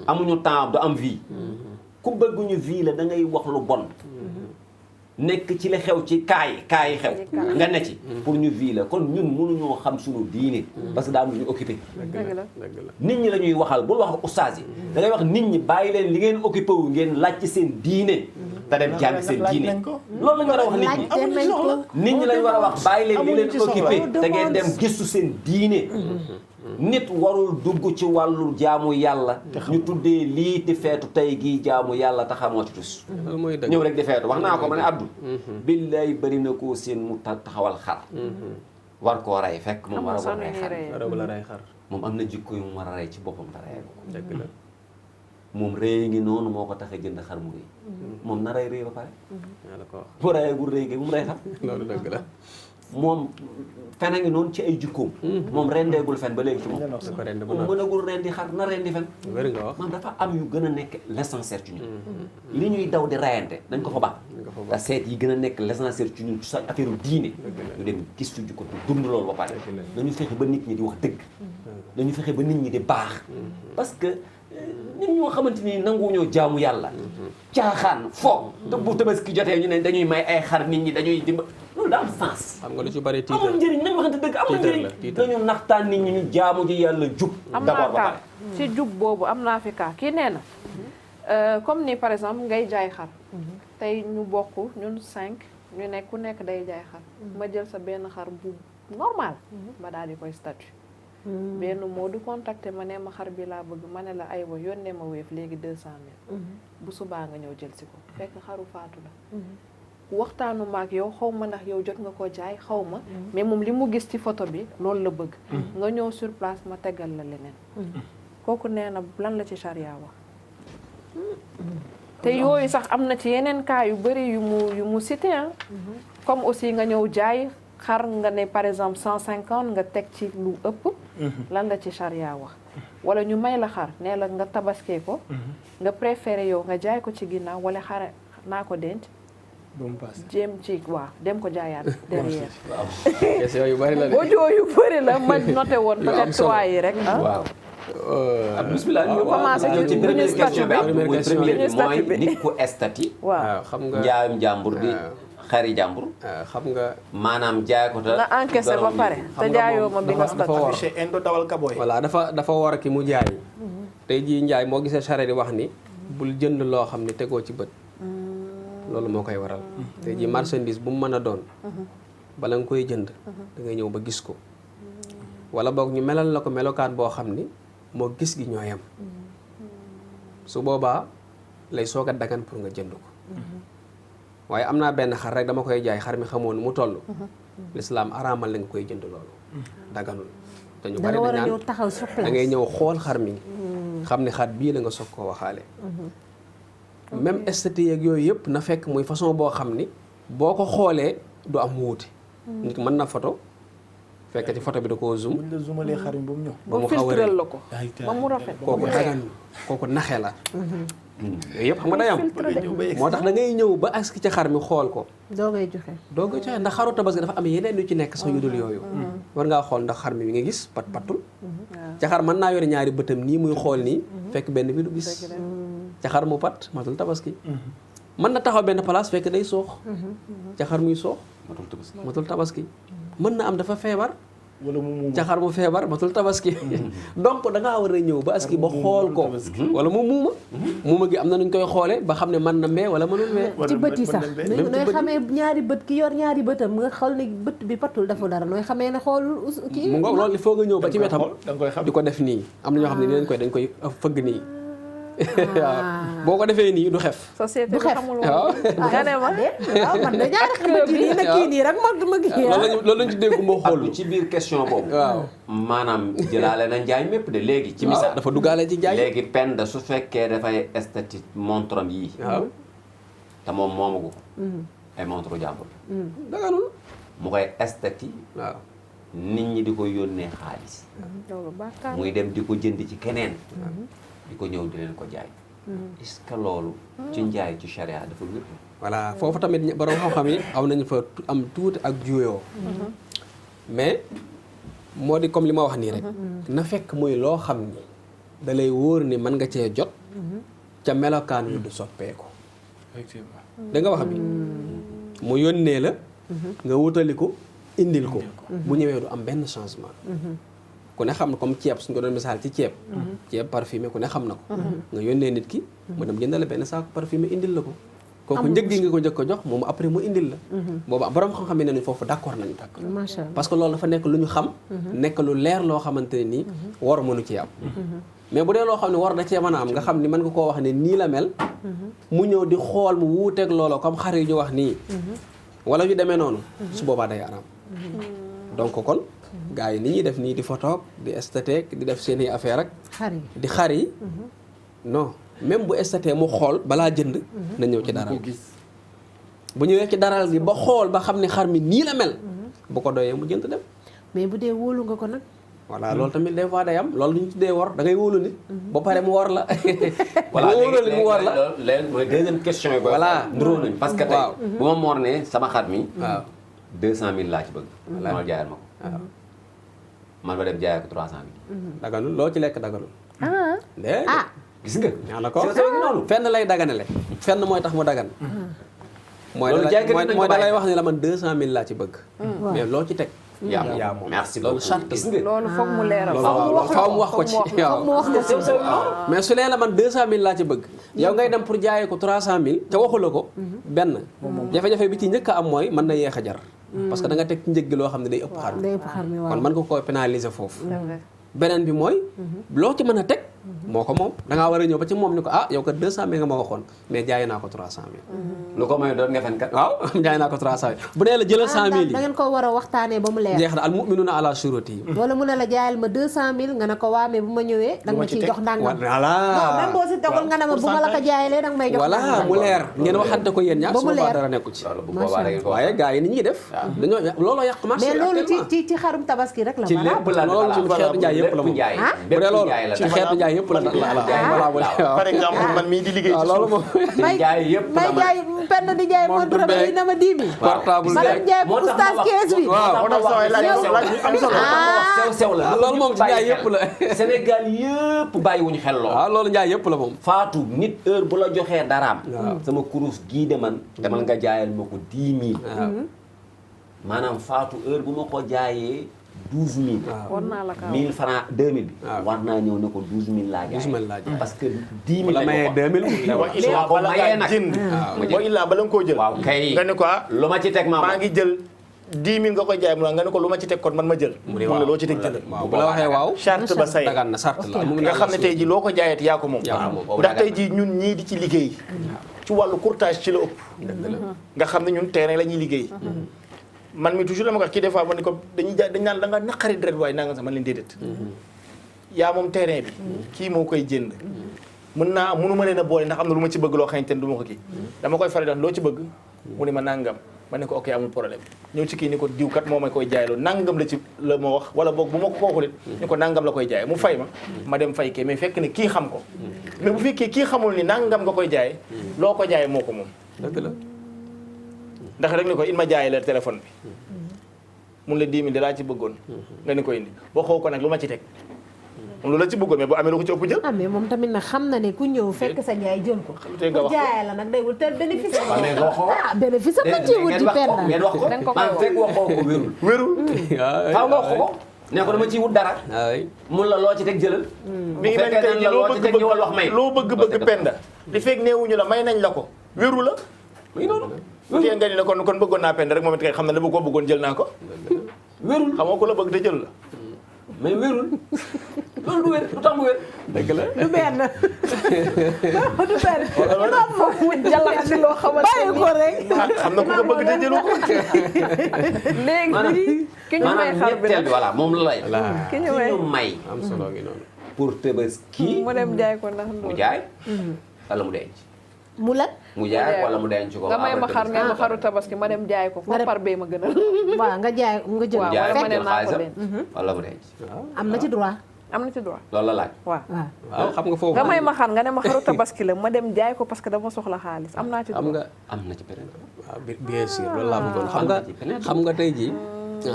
amuñu temps du am vie ku bëgguñu vie la da ngay wax lu bon nekk ci la xew ci kaay xew nga ne ci pour ñu vie la kon ñun mënuñoo xam suñu diine parce que daa am lu ñu occupé nit ñi la ñuy waxal bul wax ak Oustaz yi da ngay wax nit ñi bàyyi leen li ngeen occupé wu ngeen laaj ci seen diine te dem jàng seen diine loolu lañ war a wax nit ñi laajte nañ ko. nit ñi lañ war a wax bàyyi leen li leen Amuñu ci soxla. occupé te ngeen dem gëstu seen diine nit warul dugg ci wàllu jaamu yàlla ñu tuddee lii di feetu tey gii jaamu yàlla te xamoo ci tus loolu mooy dëgg. ñëw rek di feetu wax naa ko ma ne Abdou billaay bëri na koo seen mu taxawal xar war koo rey fekk moom war a war rey xar rabu la rey xar. moom am na jikko yu mu war a rey ci boppam te reyee ko dëgg la. moom rëy ngi noonu moo ko tax a jënd xar mu rëy moom na rey rëy ba pare yàlla ko wax. bu reyee gu rëy gi bu mu rey xar loolu dëgg la. moom fen a ngi noonu ci ay jikkoom moom rendeegul fen ba léegi ci moom su ko rend ba moom noppi. mënagul rendi xar na rendi fen wér nga wax. man dafa am yu gën a nekk l'essentiel ci ñun li ñuy daw di rayante dañ ko fa baax dañ ko fa te baax. seet yi gën a nekk l'essentiel ci ñun ci sa affaire diine ñu dem gis ci jikko dund loolu ba pare Dëgg la. dañu fexe ba nit ñi di wax dëgg dañu fexe ba nit ñi di baax parce que nit ñoo xamante ni nanguwuñoo jaamu yàlla caaxaan fo te bu tabaski jotee ñu ne dañuy may ay xar nit ñi dañuy dimba loolu daa am sens xam nga lu ci bari amul tiitar. njëriñ nañ waxante dëgg amul Tiitar njëriñ la, tiitar. dañu naxtaan nit ñi ñu jaamu ji yàlla jub am naa d'abord ba kaa pare ci jub boobu am naa fi kaa kii nee na comme ni par exemple ngay jaay xar tey ñu bokk ñun 5 ñu ne ku nekk day jaay xar ma jël sa benn xar bu normal ma daal di koy statut benn moo du contacté ma ne ma xar bi laa bëgg ma ne la aywa yónnee ma wéef léegi 200 000 bu subaa nga ñëw jël si ko fekk xaru faatu la waxtaanu maak yow xaw ma ndax yow jot nga ko jaay xaw ma mais moom li mu gis ci photo bi loolu la bëgg nga ñëw sur place ma tegal la leneen kooku nee na lan la ci charia wax te yooyu sax am na ci yeneen cas yu bëri yu mu cité ah comme aussi nga ñëw jaay xar nga ne par exemple 150 nga teg ci lu ëpp lan la ci charia wax wala ñu may la xar nee la nga tabaskee ko nga préféré yow nga jaay ko ci ginnaaw wala xare naa ko denc ba mu paase. jéem ci waaw dem ko jaayaat derrière question yu bari la de. audio yu bëri la ma noté woon Yu am peut-être solo. 3 yi rek ah waaw bismillah ñu commencé ci première bu ñu question bi am statut muy bi. première bi statut bi. mooy nit ku estati waaw waaw xam nga. njaayum jàmbur di waaw. xari jàmbur xam nga. maanaam jaay ko te nga encaissé ba pare te jaayoo ma bi nga dafa statut war. affiché indo dawal kaboy. voilà dafa war ki mu jaay. tey jii njaay moo gisee charette di wax ni bul jënd loo xam ni tegoo ci bët. loolu moo koy waral. tey jii marchandise bu mu mën a doon. bala nga koy jënd. da ngay ñëw ba gis ko. wala boog ñu melal la ko melokaan boo xam ni moo gis gi ñoo yem. su boobaa lay soog a dagan pour nga jënd ko. waaye am naa benn xar rek dama koy jaay xar mi xamoo nu mu toll. lislaam araamal la nga koy jënd loolu. daganul te ñu da bari nga war a dañ ñëw naan taxaw sur place. da ngay ñëw xool xar mi. xam ne xar bii la nga soog koo waxaale. même esthétique yeeg yooyu yëpp na fekk muy façon boo xam ni boo ko xoolee du am wuute. nit ki mën na photo fekk ci photo bi da koo zoom. buñ la zoomalee xar mi ba mu ñëw. ba mu ba xaw a filtrel rëy. la ko ba mu rafet kooku dagan kooku naxe la. yooyu yëpp xam nga day am. ñëw ba yegg moo tax da ngay ñëw ba aski ci xar mi xool ko. doo ngay joxe. doo ko joxe ndax xaru tabaski dafa am yeneen yu ci nekk sax yu dul yooyu. war ngaa xool ndax xar mi nga gis pat patul. ca xar mën naa yore ñaari bëtam nii muy xool nii. fekk benn bi du gis. ca xar mu pat matul tabaski. mën na taxaw benn place fekk day soox. ca xar muy soox matul tabaski matul tabaski. mën na am dafa feebar. wala mu muuma. ca xar mu feebar matul tabaski. donc da ngaa war a ñëw ba aski ba xool ko. wala mu muuma. muuma gi am na nuñ koy xoolee ba xam ne mën na mee wala mënul mee. ci bët yi sax Même ci nooy bët yi. xamee ñaari bët ki yor ñaari bëtam nga xool ne bët bi patul dafa dara nooy xamee ne xool kii. mu ngoog loolu il faut nga ñëw ba ci wetam. da nga koy xam. di ko def nii am na ñoo xam ne dañ koy fëgg nii. waaw boo ko defee nii du xef. société Du bi xef. xamul waaw. woon nga ne ma waaw man de ñaari bët yi nii na kii nii rek ma kii loolu lañ ci dégg moo xool. Abdou ci biir question boobu waaw. maanaam jëlaale na njaay mépp de léegi ci misaal dafa duggaale ci jaay. léegi pend su fekkee dafay esthétique montram yii waaw. te moom moomagu ko ay montre jàmbur daganul. mu koy esthétique waaw. nit ñi di ko yónnee xaalis loolu bàkkaar muy dem di ko jënd ci keneen di ko ñëw di leen ko jaay est-ce que loolu ci njaay ci charia dafa wér voilà foofu tamit borom xam-xam yi aw nañu fa am tuuti ak juyoo. mais moo di comme li ma wax nii rek. na fekk muy loo xam ni da lay wóor ni mën nga cee jot. ca melokaan wi du soppeeku. effectivement. da nga wax bi mu yónnee la. nga wutali ko indil ko. bu ñëwee du am benn changement. ku ne xam na comme ceeb suñ ko doon misaal ci ceeb. ceeb parfumé ku ne xam na ko. nga yónnee nit ki. mu dem jëndale benn saako parfumé indil la ko. kooku njëg gi nga ko njëkk ko jox moom après mu indil la boobu borom xam-xam ne nañu foofu d'accord nañu macha allah parce que loolu dafa nekk lu ñu xam nekk lu leer loo xamante ne nii war mënu ci am mais bu dee loo xam ne war da cee mën a am nga xam ni mën nga koo wax ne nii la mel mu ñëw di xool mu wuuteeg loolu comme xar yu ñu wax nii wala yu demee noonu su boobaa day araam donc kon gars yi ni ñuy def nii di photo di esthétique di def seeni affaire ak di xar yi non même bu esthétique mu xool balaa jënd na ñëw ci daral gi bu ñëwee ci daral gi ba xool ba xam ne xar mi nii la mel bu ko doyee mu jënd dem mais bu dee wóolu nga ko nag voilà loolu tamit des fois day am loolu lu ñu tuddee wor da ngay wóolu nit ba pare mu wor la voilà wóolu nit mu wor la léegi mooy deuxième question yi voilà nduróo nañ parce que tey waaw bu ma moor ne sama xar mi waaw 200 000 laa ci bëgg man jaayal ma ko man ma dem jaayal ko 300 000 daganul loo ci lekk daganul déedéet gis nga ñaa na ko c'est noonu fenn lay daganale fenn mooy tax mu dagan mooy loolu jaaykat yi nañ ko mooy da lay bàyyi. wax ni la man 200 000 laa ci bëgg mais loo ci teg yaa moom merci loolu beaucoup charte gis la nga loolu foog mu leeral. loolu faaw mu wax ko ci waaw mu wax ko ci mais su lee la man 200 000 laa ci bëgg yow ngay dem pour jaayee ko 300 000 te waxu la ko benn jafe-jafe bi ci njëkk a am mooy mën na yeex a jar parce que da nga teg ci njëg gi loo xam ne day ëpp xar mi day ëpp xar mi waaw kon mën nga koy pénaliser foofu C'est vrai. beneen bi mooy loo ci mën a teg moo ko moom da ngaa war a ñëw ba ci moom ni ko ah yow kat 200 000 nga ma waxoon mais jaay naa ko 300 000 lu ko may doon nga fen kat waaw jaay naa ko 300 000 bu dee la jëlal 100 000 da yi ngeen ko war a waxtaanee ba mu leer jeex na al mu'minuna ala shurutihim wala mu ne la jaayal ma 200 000 nga ne ko waa mais bu ma ñëwee da nga ma ciy jox ndàngam voilà non même boo si dogal nga ne ma bu ma la ko jaayalee da nga may jox voilà mu leer ngeen waxante ko yéen ñaar Ba su mu boobaa leer. dara nekku ci loolu bu boobaa da ngeen ko waaye gars yi ni ñuy def dañoo looloo yàq marché mais loolu actuellement ci xarum tabaski rek la ci voilà lépp la loolu ci xeetu jaay yëpp la moom. jaay Ah? bu dee loolu ci xeetu jaay yëpp la par exemple man mii di liggéey waaw ci loolu suuf moom may jaay yëpp la may jaay penn di jaay Montre montre beeg. bi na ma 10 000 portable ma dem jaay moo tax oustaz ma wax 15 000 waaw moo tax saa waay laaj bu am solo sew sew la loolu moom ci jaay yëpp la Sénégal yëpp bàyyiwuñu xel lool waaw loolu njaay yëpp la moom Faatu nit heure bu la joxee daraam Waaw. sama kurus gii de man demal nga jaayal ma ko 10 000 waaw maanaam Faatu heure bu ma ko jaayee 12 000 waaw war naa la kaa 1000 francs 2000 bi waaw. war naa ñëw ne ko 12 000 laa jaay 12 000 laa jaay. parce que 10 000 bu la mayee 2000 mu lew wa illaa ko bala mayee ngaa nag. jënd waaw. wa illaa bala nga koo jël waaw kay nga ne ko ah lu ma ci teg maa ngi jël 10 000 nga koy jaay mu nga ne ko lu ma ci teg kon man ma jël mu ne loo ci teg jël waaw bu la waxee waaw charte ba say dagan na sart la mu ngi nga xam ne tey ji loo ko jaayet yaa ko moom yaa ko moom. ndax tey ji ñun ñii di ci liggéey ci wàllu courtage ci la ëpp nga xam ne ñun terrain la ñuy liggéey man mi toujours dama ko wax kii des fois ma ni ko dañuy jaay dañ naan da nga naqari deret waaye naa nga sax man leen déedéet yaa moom terrain bi kii moo koy jënd mën naa mënu ma leen a boole ndax am na lu ma ci bëgg loo xamante ne du ma ko kii dama koy faral di wax loo ci bëgg mu ne ma nangam ma ne ko ok amul problème ñëw ci kii ni ko diwkat moo ma koy jaayloo nangam la ci la ma wax wala boog bu ma ko kookulit ni ko nangam la koy jaay mu fay ma dem fay kee mais fekk ne kii xam ko mais bu fekkee kii xamul ni nangam nga koy jaay loo ko jaay moo ko moom dëgg la ndax rek ni ko in ma jaay la téléphone bi mun la 10 000 de laa ci bëggoon nga ni ko indi boo xoo ko nag lu ma ci teg lu la ci bëggoon mais bu amee lu ko ci ëpp jël ah mais moom tamit nag xam na ne ku ñëw fekk sa njaay jël ko tey nga ku wax ko. jaayee la nag day wul te bénéfice waaw mais nga wax ko. ah bénéfice am na ci wut ci penn ngeen wax ko Da nga ko koy man wax. fekk waxoo ko wérul wérul faaw nga wax ko ne ko dama ciy wut dara ay mun la loo ci teg jëlal mi ngi mel ni tey jii loo bëgg bëgg loo bëgg bëgg penda li fekk neewuñu la may nañ la ko wéru la mi ngi noonu bu tee nga ni ne kon bëggoon naa penda rek moom it kay xam na ne bu ko bëggoon jël naa ko wérul xamoo ko la bëgg te jël la mais wérul loolu du wér lu tax mu wér dëgg la du benn du benn non moom mu jàllale si loo xamante bàyyi ko rek xam na ku ko bëgg te jëlu ko léegi ki ñu may xar bi ñetteel nag bi voilà moom la lay ki ñu may ñu may am solo ngi noonu pour Tabaski mu dem jaay ko ndax mu ndox jaay wala mu denc mu lan mu jaay wala mu denc ko nga may ma xar après ne ma xaru tabaski ma dem jaay ko Nga dem- foo par bee ma gënal waaw nga jaay nga jël Waaw, jaay wala ma mu ne jël naa ko xaalisam denc. wala mu denc am na ci droit am na ci droit loolu la laaj waaw waaw waaw xam nga foofu nga may ma xar nga ne ma xaru tabaski la ma dem jaay ko parce que dama soxla xaalis am naa ci xam droit nga am na ci beneen waaw bien sûr loolu laa bëggoon xam nga xam nga tey jii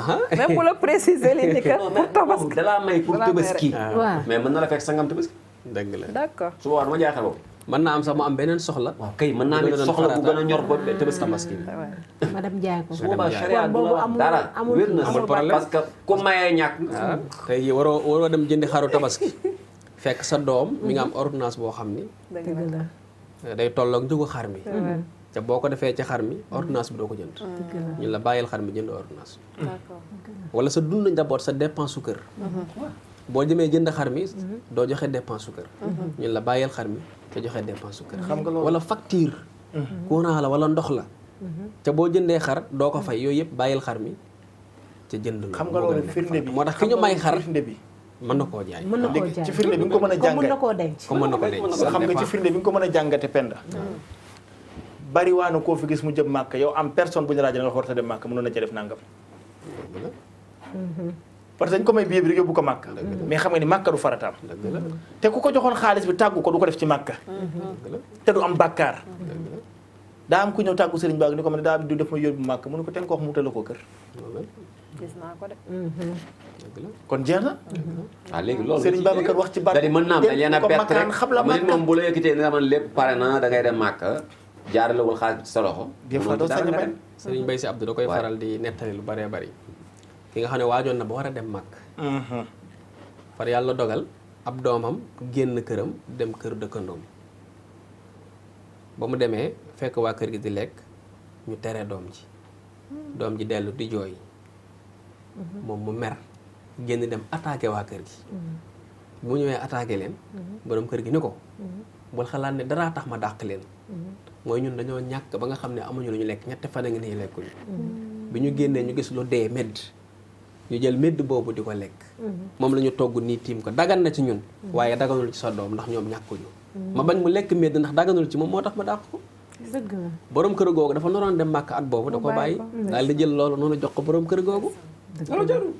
aha même bu la préciser li ni que pour tabaski dalaa may pour Dalaa may Tabaski waaw mais mën na la fekk sangam Tabaski dëgg la d'accord su boobaa dama jaay xar boobu mën naa am sax mu am beneen soxla waaw kay mën naa Bu ne gën a doon soxla bu farata. gën a ñor ba Tabaski bi ma dem jaay ko su boobaa jaay. charia Kon du la boobu wax amul- dara amul- wér na amul problème. parce que ku mayee ñàkk ah tey jii waroo dem jëndi xaru tabaski fekk sa doom mi nga am ordonnance boo xam ni dëgg dëgg la la day tolloog njëgu xar mi te boo ko defee ci xar mi ordonnance bi doo ko jënd ñu la bàyyil xar mi jënd ordonnance d'accord wala sa dund njaboot sa dépense su kër boo jëmee jënd xar mi doo joxe dépense su kër ñu la bàyyil xar mi te joxe dépense su kër xam nga loolu wala facture courant la wala ndox la te boo jëndee xar doo ko fay yooyu yëpp bàyyil xar mi te jënd xam nga loolu firnde bi moo tax ki ñu may xar firnde bi mën na koo jaay mën na koo jaay ci firnde bi nga ko mën a comme mën na jàngat koo denc. comme mën na ko denc xam nga ci firnde bi nga ko mën a jàngate penda bari waa na koo fi gis mu jëm màkk yow am personne bu ñu laajee nga war a dem màkk mënoon na ca def nangam parce que dañ ko may billet bi rek yóbbu ko màkk mais xam nga ni màkka du farataam te ku ko joxoon xaalis bi tàggu ko du ko def ci màkka te du am bàkkaar daa am ku ñëw tàggu sëriñ baag ni ko ma ne daa am du def ma yóbbu màkk mënu ko ten ko wax mu tala ko kër gis naa ko de. kon jeex na waaw léegi loolu Serigne Babacar wax ci baat c'est-à-dire mën naa am dañ leen a ko bett makkaan rek xam la nit makka moom bu la yëkkatee ne man lépp pare na da ngay dem màkka jaaralewul xaalis ci sa loxo des fois doo sañ a bañ Sëriñ Bay Si Abdou da koy faral di nettali lu bëree bëri ki nga xam ne waajoon na ba war a dem màkk far yàlla dogal ab doomam génn këram dem kër dëkkandoom ba mu demee fekk waa kër gi di lekk ñu tere doom ji dellu di jooy moom mu mer génn dem attaqué waa kër gi bu mu ñëwee attaqué leen borom kër gi ni ko bul xalaat ne daraa tax ma dàq leen mooy ñun dañoo ñàkk ba nga xam ne amuñu lu ñu lekk ñetti fan a ngi nii lekkuñu bi ñu génnee ñu gis lu dee medd ñu jël medd boobu di ko lekk moom la ñu togg nii tiim ko dagan na ci ñun waaye daganul ci sa doom ndax ñoom ñàkkuñu ma bañ mu lekk medd ndax daganul ci moom moo tax ma dàq ko dëgg la borom kër googu dafa naroon dem màkk at boobu da ko bàyyi daal di jël loolu noonu jox ko borom kër googu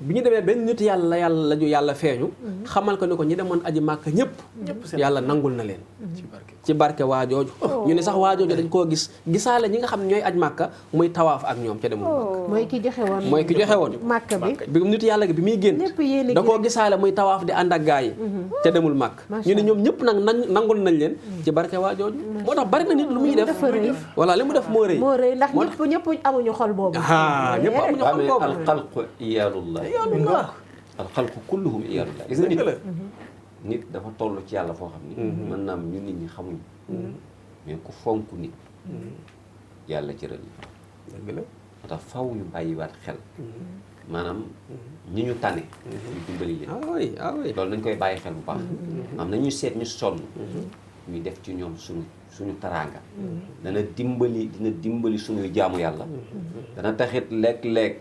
bi ñu demee benn nit yàlla feeñu xamal ko ni ko ñi demoon aji màkk ñëpp yàlla nangul na leen ci barke waajooju ñu ne sax waajooju dañ koo gisaale ñi nga xam ne ñooy aj màkka muy tawaaf ak ñoom ca demul màkk mooy ki joxe woon màkk bi nit yàlla gi bi muy génn da koo gisaale muy tawaaf di ànd ak gaa yi ca demul màkk ñu ne ñoom ñëpp nag nangul nañ leen ci barke waajooju moo tax bari na nit lu muy def voilà li mu def moo rëy ndax ñëpp amuñu xol boobu ñëpp amuñu xol boobu alxalqu iyaalullah alxalqu kulluhum iyaalullah gis nga nit dafa toll ci yàlla foo xam ni mën naa am ñu nit ñi xamuñ mais ku fonk nit yàlla cëral la moo tax faw ñu bàyyiwaat xel maanaam ñi ñu tane ñu dimbali leen loolu nañ koy bàyyi xel bu baax am na ñu seet ñu sonn ñuy def ci ñoom suñu taraanga dina dimbali suñuy jaamu yàlla dana taxit lekk-lekk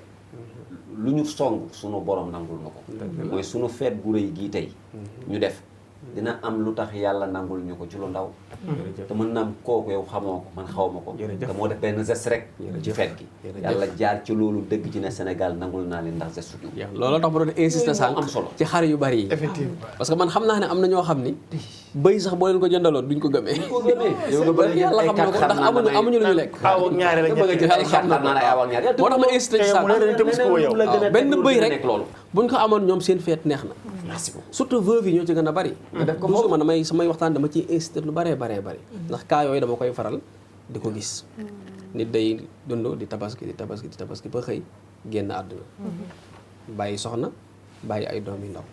lu ñu song sunu borom nangul na ko mooy sunu feet gu rëy gii tey ñu def dina am lu tax yàlla nangul ñu ko ci lu ndaw te mën na am kooku yow xamoo ko man xaw ma ko te moo def benn geste rek ci feet gi yàlla jaar ci loolu dëgg ci ne Sénégal nangul naa leen ndax geste gi looloo tax ma doon insister sànq am solo ci xar yu bari yi effectivement parce que man xam naa ne am na ñoo xam ni bëy sax boo leen ko jëndaloon duñ ko gëmee yow nga bëgg yàlla xam na ko ndax amuñu lu ñu lekk aw ak ñaare la moo tax ma insister ci sànq benn bëy rek buñ ko amoon ñoom seen feet neex na surtout veuve yi ñoo ci gën a bari def ko toujours man samay waxtaan dama ciy inciter lu baree bari ndax cas yooyu dama koy faral di ko gis nit day dund di tabaski ba xëy génn àdduna bàyyi soxna bàyyi ay doom yu ndaw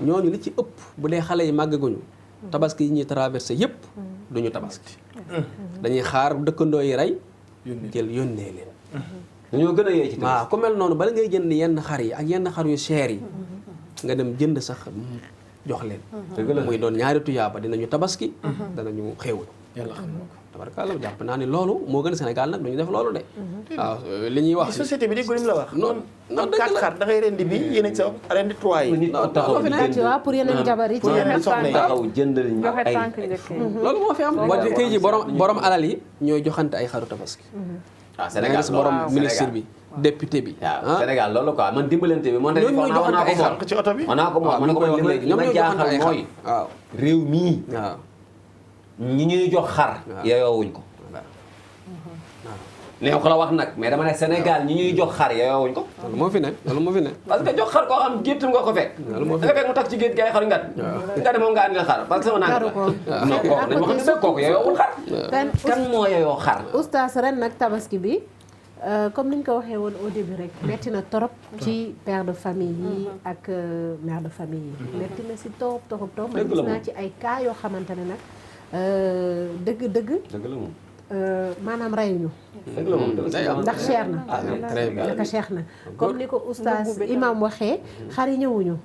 ñooñu li ci ëpp bu dee xale yi màggaguñu tabaski yi ñuy traversé yépp duñu tabaski dañuy xaar dëkkandoo yi rey jël yónnee leen dañoo gën a yee ci waaw ku mel noonu bala ngay jënd yenn xar yi ak yenn xar yu cher yi nga dem jënd sax jox leen muy doon ñaari tuyaaba dinañu tabaski danañu xéewal yàlla xam na ko tabarkalla jàpp naa ni loolu moo gën a Sénégal nag duñu def loolu de waaw li ñuy wax société bi dégg la wax non non dëgg la xar da ngay rendi bi yéen a sa rendi 3 yi nit taxaw tu vois pour yeneen jabar yi pour yeneen soxna yi taxaw jëndal ñu joxe ay tànk njëkk yi. loolu moo fi am ba tey ji borom alal yi ñooy joxante ay xaru tabaski Sénégal gis borom ministre bi député bi waaw Sénégal loolu quoi man dimbalante bi moo tax ñoom ñooy joxante ay xar ci oto bi man naa ko moom man ko li ma jaaxal mooy waaw réew mii waaw ñi ñuy jox xar yeyoowuñ ko neew ko la wax nag mais dama ne Sénégal ñi ñuy jox xar yeyoowuñ ko loolu moo fi ne parce que jox xar koo xam gétt nga ko fekk da nga fekk mu tax ci gétt gi ay xar ngat nga dem moom nga andil xar parce que sama naan non kooku dañ wax ne kooku yeyoowul xar kan moo yeyoo xar oustaz ren nag tabaski bi comme ni ñu ko waxee woon au début rek metti na torop ci père de famille yi ak mère de famille yi metti na si torop ma gis naa ci ay cas yoo xamante ne nag dëgg la moom maanaam reyuñu dëgg la moom day am ndax cher na très bien naka cher na comme ni ko oustaz imam waxee xar yi ñëwuñu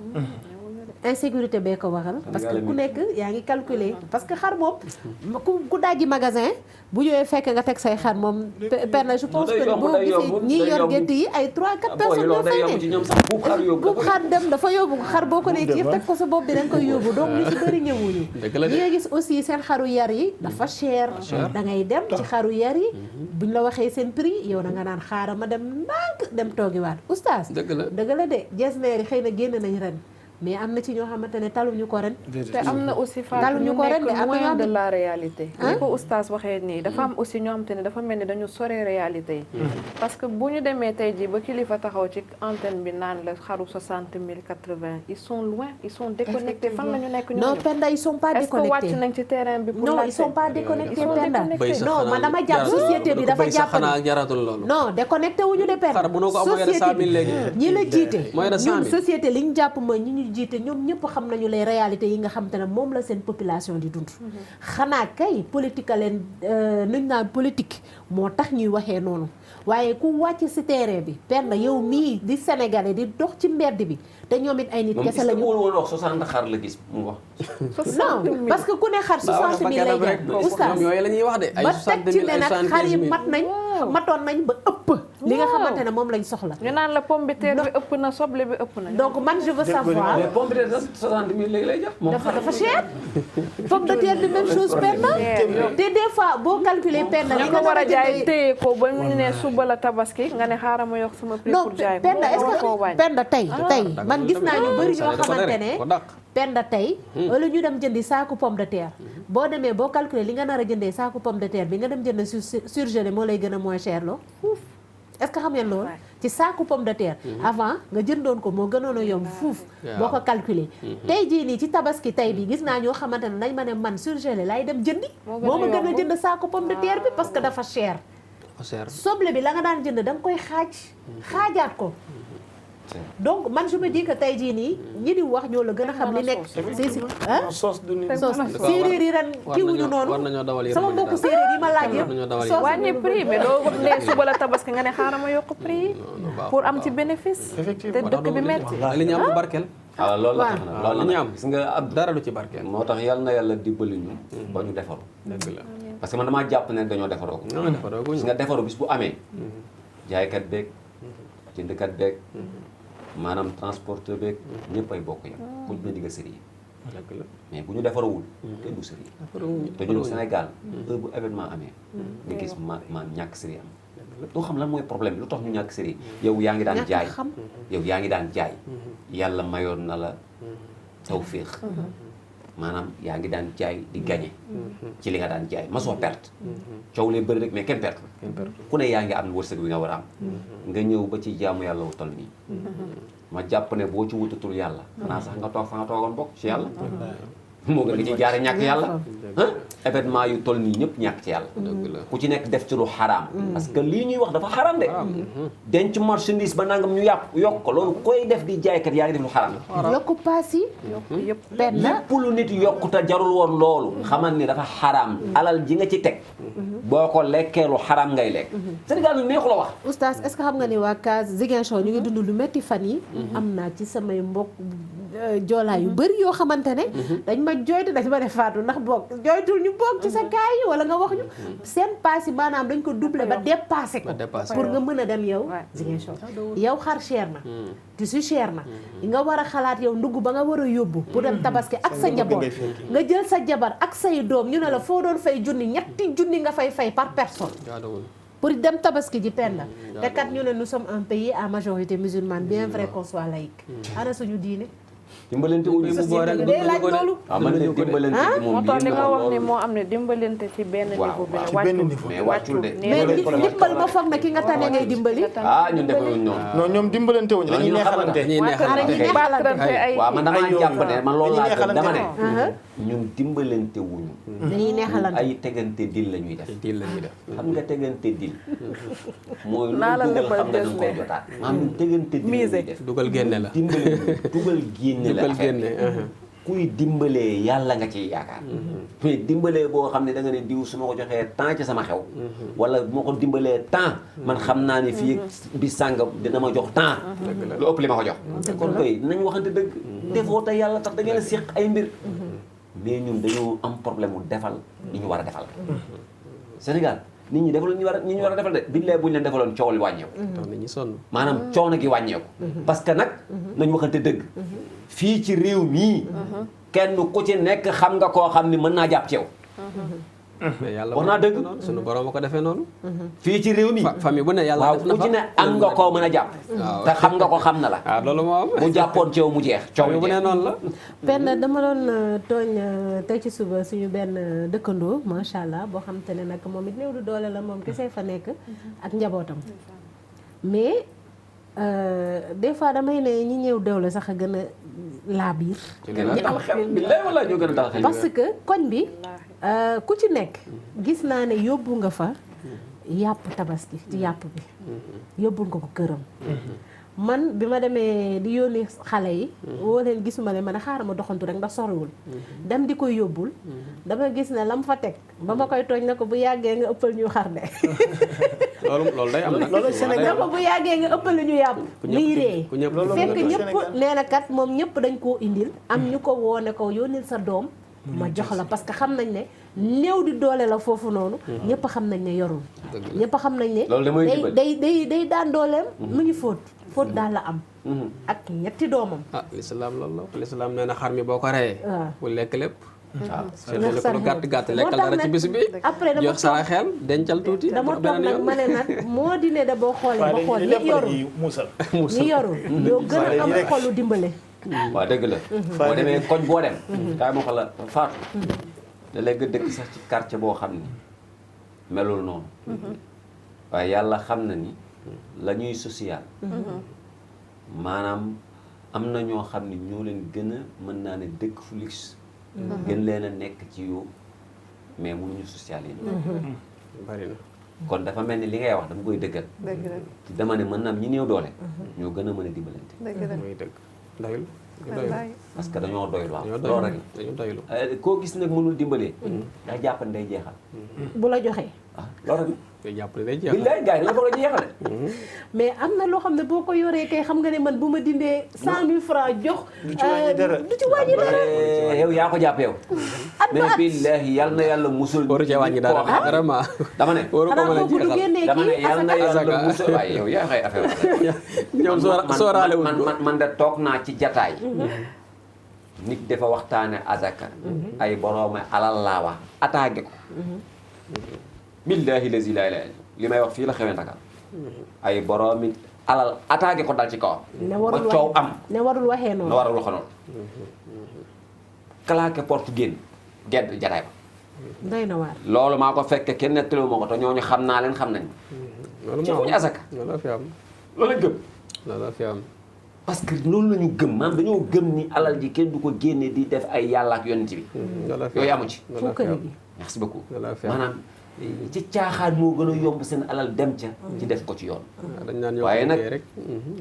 insécurité bee ko waral parce que ku nekk yaa ngi calculer parce que xar moom ku dajji magasin bu ñëwee fekk nga teg say xar moom per na je pense que boo gisee ñii yor gétt yi ay 3-4 personnes ñoo fay ne buub xar dem dafa yóbbu xar boo ko ne ci yëpp teg ko sa bopp bi da nga koy yóbbu donc ñu ci bëri ñëwuñu ñi nga gis aussi seen xaru yar yi dafa cher da ngay dem ci xaru yar yi buñ la waxee seen prix yow da nga naan xaaral ma dem ndànk dem toogiwaat oustaz dëgg la de jesneer yi xëy na génn nañ ren mais am na ci ñoo xamante ne taluñu ko ren. te am na aussi Fatou ñu nekk loin de la réalité. ni ko oustaz waxee nii dafa am aussi ñoo xamante ne dafa mel ni dañu sore réalité yi. parce que bu ñu demee tey jii ba kilifa taxaw ci antenne bi naan la xaru 60 000 80 ils sont loin ils sont déconnectés fan la ñu nekk ñooñu. non Penda ils sont pas déconnectés est-ce que wàcc nañ ci terrain bi. pour non ils sont pas déconnectés Penda. non man dama jàpp société bi dafa jàpp ni non déconnecté wuñu de Penda. société bi ñi la jiite ñun société li ñu jàpp mooy ñi ñu jiite ñoom ñëpp xam nañu les réalités yi nga xam te ne moom la seen population di dund. xanaa kay politique a leen nuñ naan politique moo tax ñuy waxee noonu waaye ku wàcc ci terrain bi Penda yow mii di sénégalais di dox ci mbedd bi te ñoom it ay nit kese la ñu. moom woon wax 60 xar la gis mu wax. non parce que ku ne xar 60 000 lay jar oustaz yooyu la ñuy wax de ay 60 000 ba teg ci ne nag xar yi matoon nañ ba ëpp. li nga xamante ne moom lañ soxla. ñu naan la pomme de terre bi ëpp na soble bi ëpp na. donc man je veux savoir. mais pomme de terre 60 000 léegi lay jar. dafa cher. pomme de terre bi même chose Penda. te des fois boo calculer Penda. li nga war a jaay téye ko ba ñu ne suba la tabaski nga ne xaaral ma yokk sama prix pour jaay ko. Penda est-ce que Penda tey man gis naa ñu bëri ñoo xamante ne. Penda tey wala ñu dem jëndi saaku pomme de terre boo demee boo calculer li nga nar a jëndee saaku pomme de terre bi nga dem jënd surgelé moo lay gën a moins cher loo est-ce que xam ngeen loolu ci saaku pomme de terre avant nga jëndoon ko moo gënoon a yomb fuuf boo ko calculer tey jii nii ci tabaski tey bi gis naa ñoo xamante ne nañ ma ne man surgelé laay dem jëndi moo ma gën a jënd saaku pomme de terre bi parce que dafa cher soble bi la nga daan jënd da nga koy xaajaat ko donc man je me dis que tey jii nii ñi di wax ñoo la gën a xam li nekk si soos du ni soos séeréer yi ren kiiwuñu noonu sama mbokku séeréer yi ma laaj yëpp wàññi prix mais doo ne suba la tabaski nga ne xaaral ma yokk prix pour am ci bénéfice te dëkk bi metti li ñu am barkeel waaw loolu la loolu la ñu am gis nga ab dara du ci barkeel moo tax yal na yàlla dimbali ñu ba ñu defaru dëgg la parce que man damaa jàpp ne dañoo defaroo ko gis nga defaru bis bu amee jaaykat beeg jëndkat beeg maanaam transporteur beeg ñëpp ay bokk yam ku ñu digga sëriñ mais bu ñu defarawul kenn du sëriñ te ñun Sénégal heure bu événement amee nga gis ma ñàkk sëriñ am doo xam lan mooy problème bi lu tax ñu ñàkk sëriñ yow yaa ngi daan jaay yàlla mayoon na la tawféex maanaam yaa ngi daan jaay di gagné ci li nga daan jaay ma soo perte coow lee bëri rek mais kenn perte ku ne yaa ngi am wërsëg bi nga war a am nga ñëw ba ci jaamu yàlla wu toll nii ma jàpp ne boo ci wutatul yàlla xanaa sax nga toog fa nga toogoon bokk ci yàlla moo gën nga ci jaare ñàkk yàlla événement yu toll nii ñëpp ñàkk ci yàlla ku ci nekk def ci lu xaraam parce que lii ñuy wax dafa xaraam de denc marchandise ba nangam ñu yokk ko loolu koy def di jaaykat yaa ngi def lu xaraam yokku paas yi yëpp lépp lu nit yokku te jarul woon loolu xamal ni dafa xaraam alal ji nga ci teg boo ko lekkee lu xaraam ngay lekk Sénégal lu neexu la wax oustaz est-ce que xam nga ni waa Cas Ziguinchor ñu ngi dund lu métti fan yi am naa ci samay mbokk joolaa yu bëri yoo xamante ne dañ ma jooytu dañ ma def faatu ndax boog jooytul ñu boog ci sa kaay yi wala nga wax ñu seen paas yi maanaam dañ ko doublé ba dépassé ko pour nga mën a dem yow Ziguinchor yow xar cher na tissu cher na nga war a xalaat yow ndugg ba nga war a yóbbu pour dem tabaski ak sa njaboot nga jël sa jabar ak say doom ñu ne la foo doon fay ñetti junni nga fay par personne pour dem tabaski ji Penda te kat ñu ne nous sommes un pays à majorité musulmane bien vrai qu'on soit laïque ana suñu diine dimbalante wuñu day laaj loolu man de dimbalante bi moom moo tax li nga wax ni moo am ne dimbalante ci benn niveau bi mais wàccul de mais dimbal ma foog na ki nga tane ngay dimbali ñun defewuñ noonu non ñoom dimbalante wuñu dañuy neexalante waaw man damaa jàpp ne man loolu laa dama ne ñun dimbalante wuñu dañuy neexalante ay tegante dil la ñuy def xam nga tegante dil mooy lu naa la dugal lebal xam nga danga koy jotaat maanaam ñun tegante dil la ñuy def dugal génne la dimbalante dugal génne la dugal génne kuy dimbalee yàlla nga ciy yaakaar mais dimbalee boo xam ne da nga ne diw su ma ko joxee temps ci sama xew wala bu ma ko dimbalee temps man xam naa ne fii bi sàngam dina ma jox temps lu ëpp li ma ko jox kon koy nañ waxante dëgg defoo te yàlla tax da ngeen a séq ay mbir mais ñun dañoo am problème mu defal li ñu war a defal Sénégal nit ñi defal ñu war a defal de billaay bu ñu leen defaloon coow li wàññeeku nit ñi sonn maanaam coono gi wàññeeku parce que nag nañ waxante dëgg fii ci réew mii kenn ku ci nekk xam nga koo xam ni mën naa jàpp ci yow mais yàlla wax naa dëgg suñu borom a ko defee noonu fii ci réew mi famille bu ne yàlla waaw def na ku ci ne am nga koo mën a jàpp te xam nga ko xam na la waaw loolu moo am bu jàppoon ci yow mu jeex coow famille bu ne noonu la Penda dama doon tooñ tey ci suba suñu benn dëkkandoo macha allah boo xam te ne nag moom it néew du doole la moom kese fa nekk ak njabootam mais des fois damay ne ñi ñëw doole sax a gën a laabiir gën a dal xel billaay wala ñoo gën a dal xel parce que koñ bi ku ci nekk gis naa ne yóbbu nga fa yàpp tabaski ci yàpp bi yóbbul nga ko këram man bi ma demee di yónni xale yi woo leen gisuma leen ma ne xaaral ma doxantu rek ndax soriwul dem di koy yóbbul dama gis ne lam fa teg ba ma koy tooñ na ko bu yàggee nga ëppal ñu xar de loolu day am nag loolu Sénégal na ko bu yàggee nga ëppal ñu yàpp muy ree fekk ñëpp nee na kat moom ñëpp dañ koo indil am ñu ko woone ko yónnil sa doom ma jox la parce que xam nañ ne néew di doole la foofu noonu ñëpp xam nañ ne yorul ñëpp xam nañ ne day daan dooleem mu ngi fóot daal la am ak ñetti doomam lislaam loolu la lislaam nee na xar mi boo ko reyee bu lekk lépp waaw ndax ko lu gàtt lekkal dara ci bis bi après dama jox sa xel dencal tuuti dama toog nag ma ne nag moo di ne da boo xoolee ba xool ñi yorul ñi yorul ñoo gën a am xolu dimbale waaw dëgg la boo demee koñ boo dem kaay ma xool la faatu da léeg nga dëkk sax ci quartier boo xam ni melul noonu waaye yàlla xam na ni la ñuy social maanaam am na ñoo xam ni ñoo leen gën a mën naa ne dëkk fu luxe gën leen a nekk ci yow mais mënuñu social yi bari na kon dafa mel ni li ngay wax dama koy dëggal dama ne mën naam ñi néew doole ñoo gën a mën a dimbalante mooy dëgg doyul parce que dañoo doylu waaw loolu rek dañoo doylu koo gis nag mënul dimbalee daa jàpp ne day jeexal bu la joxee ah loolu rek day jàpp ne day jeexal billaay gars yi la ko la jeexale mais am na loo xam ne boo ko yoree kay xam nga ne man bu ma dindee 100 000 francs jox du ci wàññi dara yow yaa ko jàpp yow mais billahi yal na yàlla musul waru cee wàññi dara vraiment dama ne waru ko mën a jeexal dama ne yal na yàlla musul waaye yow yaa xay affaire ñoom sooraale wuñ ko man de toog naa ci jataay nit dafa waxtaane azaka ay boroome alal laa wax attaqué ko billahi lazi la ilaha li may wax fii la xewee Dakar ay boroomi alal attaqué ko dal ci kawam ba coow am ne warul waxee noonu na warul waxee noonu claqué porte génn gedd jataay ba doy na waar loolu maa ko fekke kenn nettaliwu ma ko te ñooñu xam naa leen xam nañ ci fuñu asaka loolu la fi am loolu lañ gëm loolu la fi am parce que loolu la ñu gëm maanaam dañoo gëm ni alal ji kenn du ko génne di def ay yàlla ak yonent bi yooyu amu ci fukkari gi merci beaucoup loolu la fi am maanaam ci caaxaan moo gën a yomb seen alal dem ca ci def ko ci yoon dañ naan yow waaye nag rek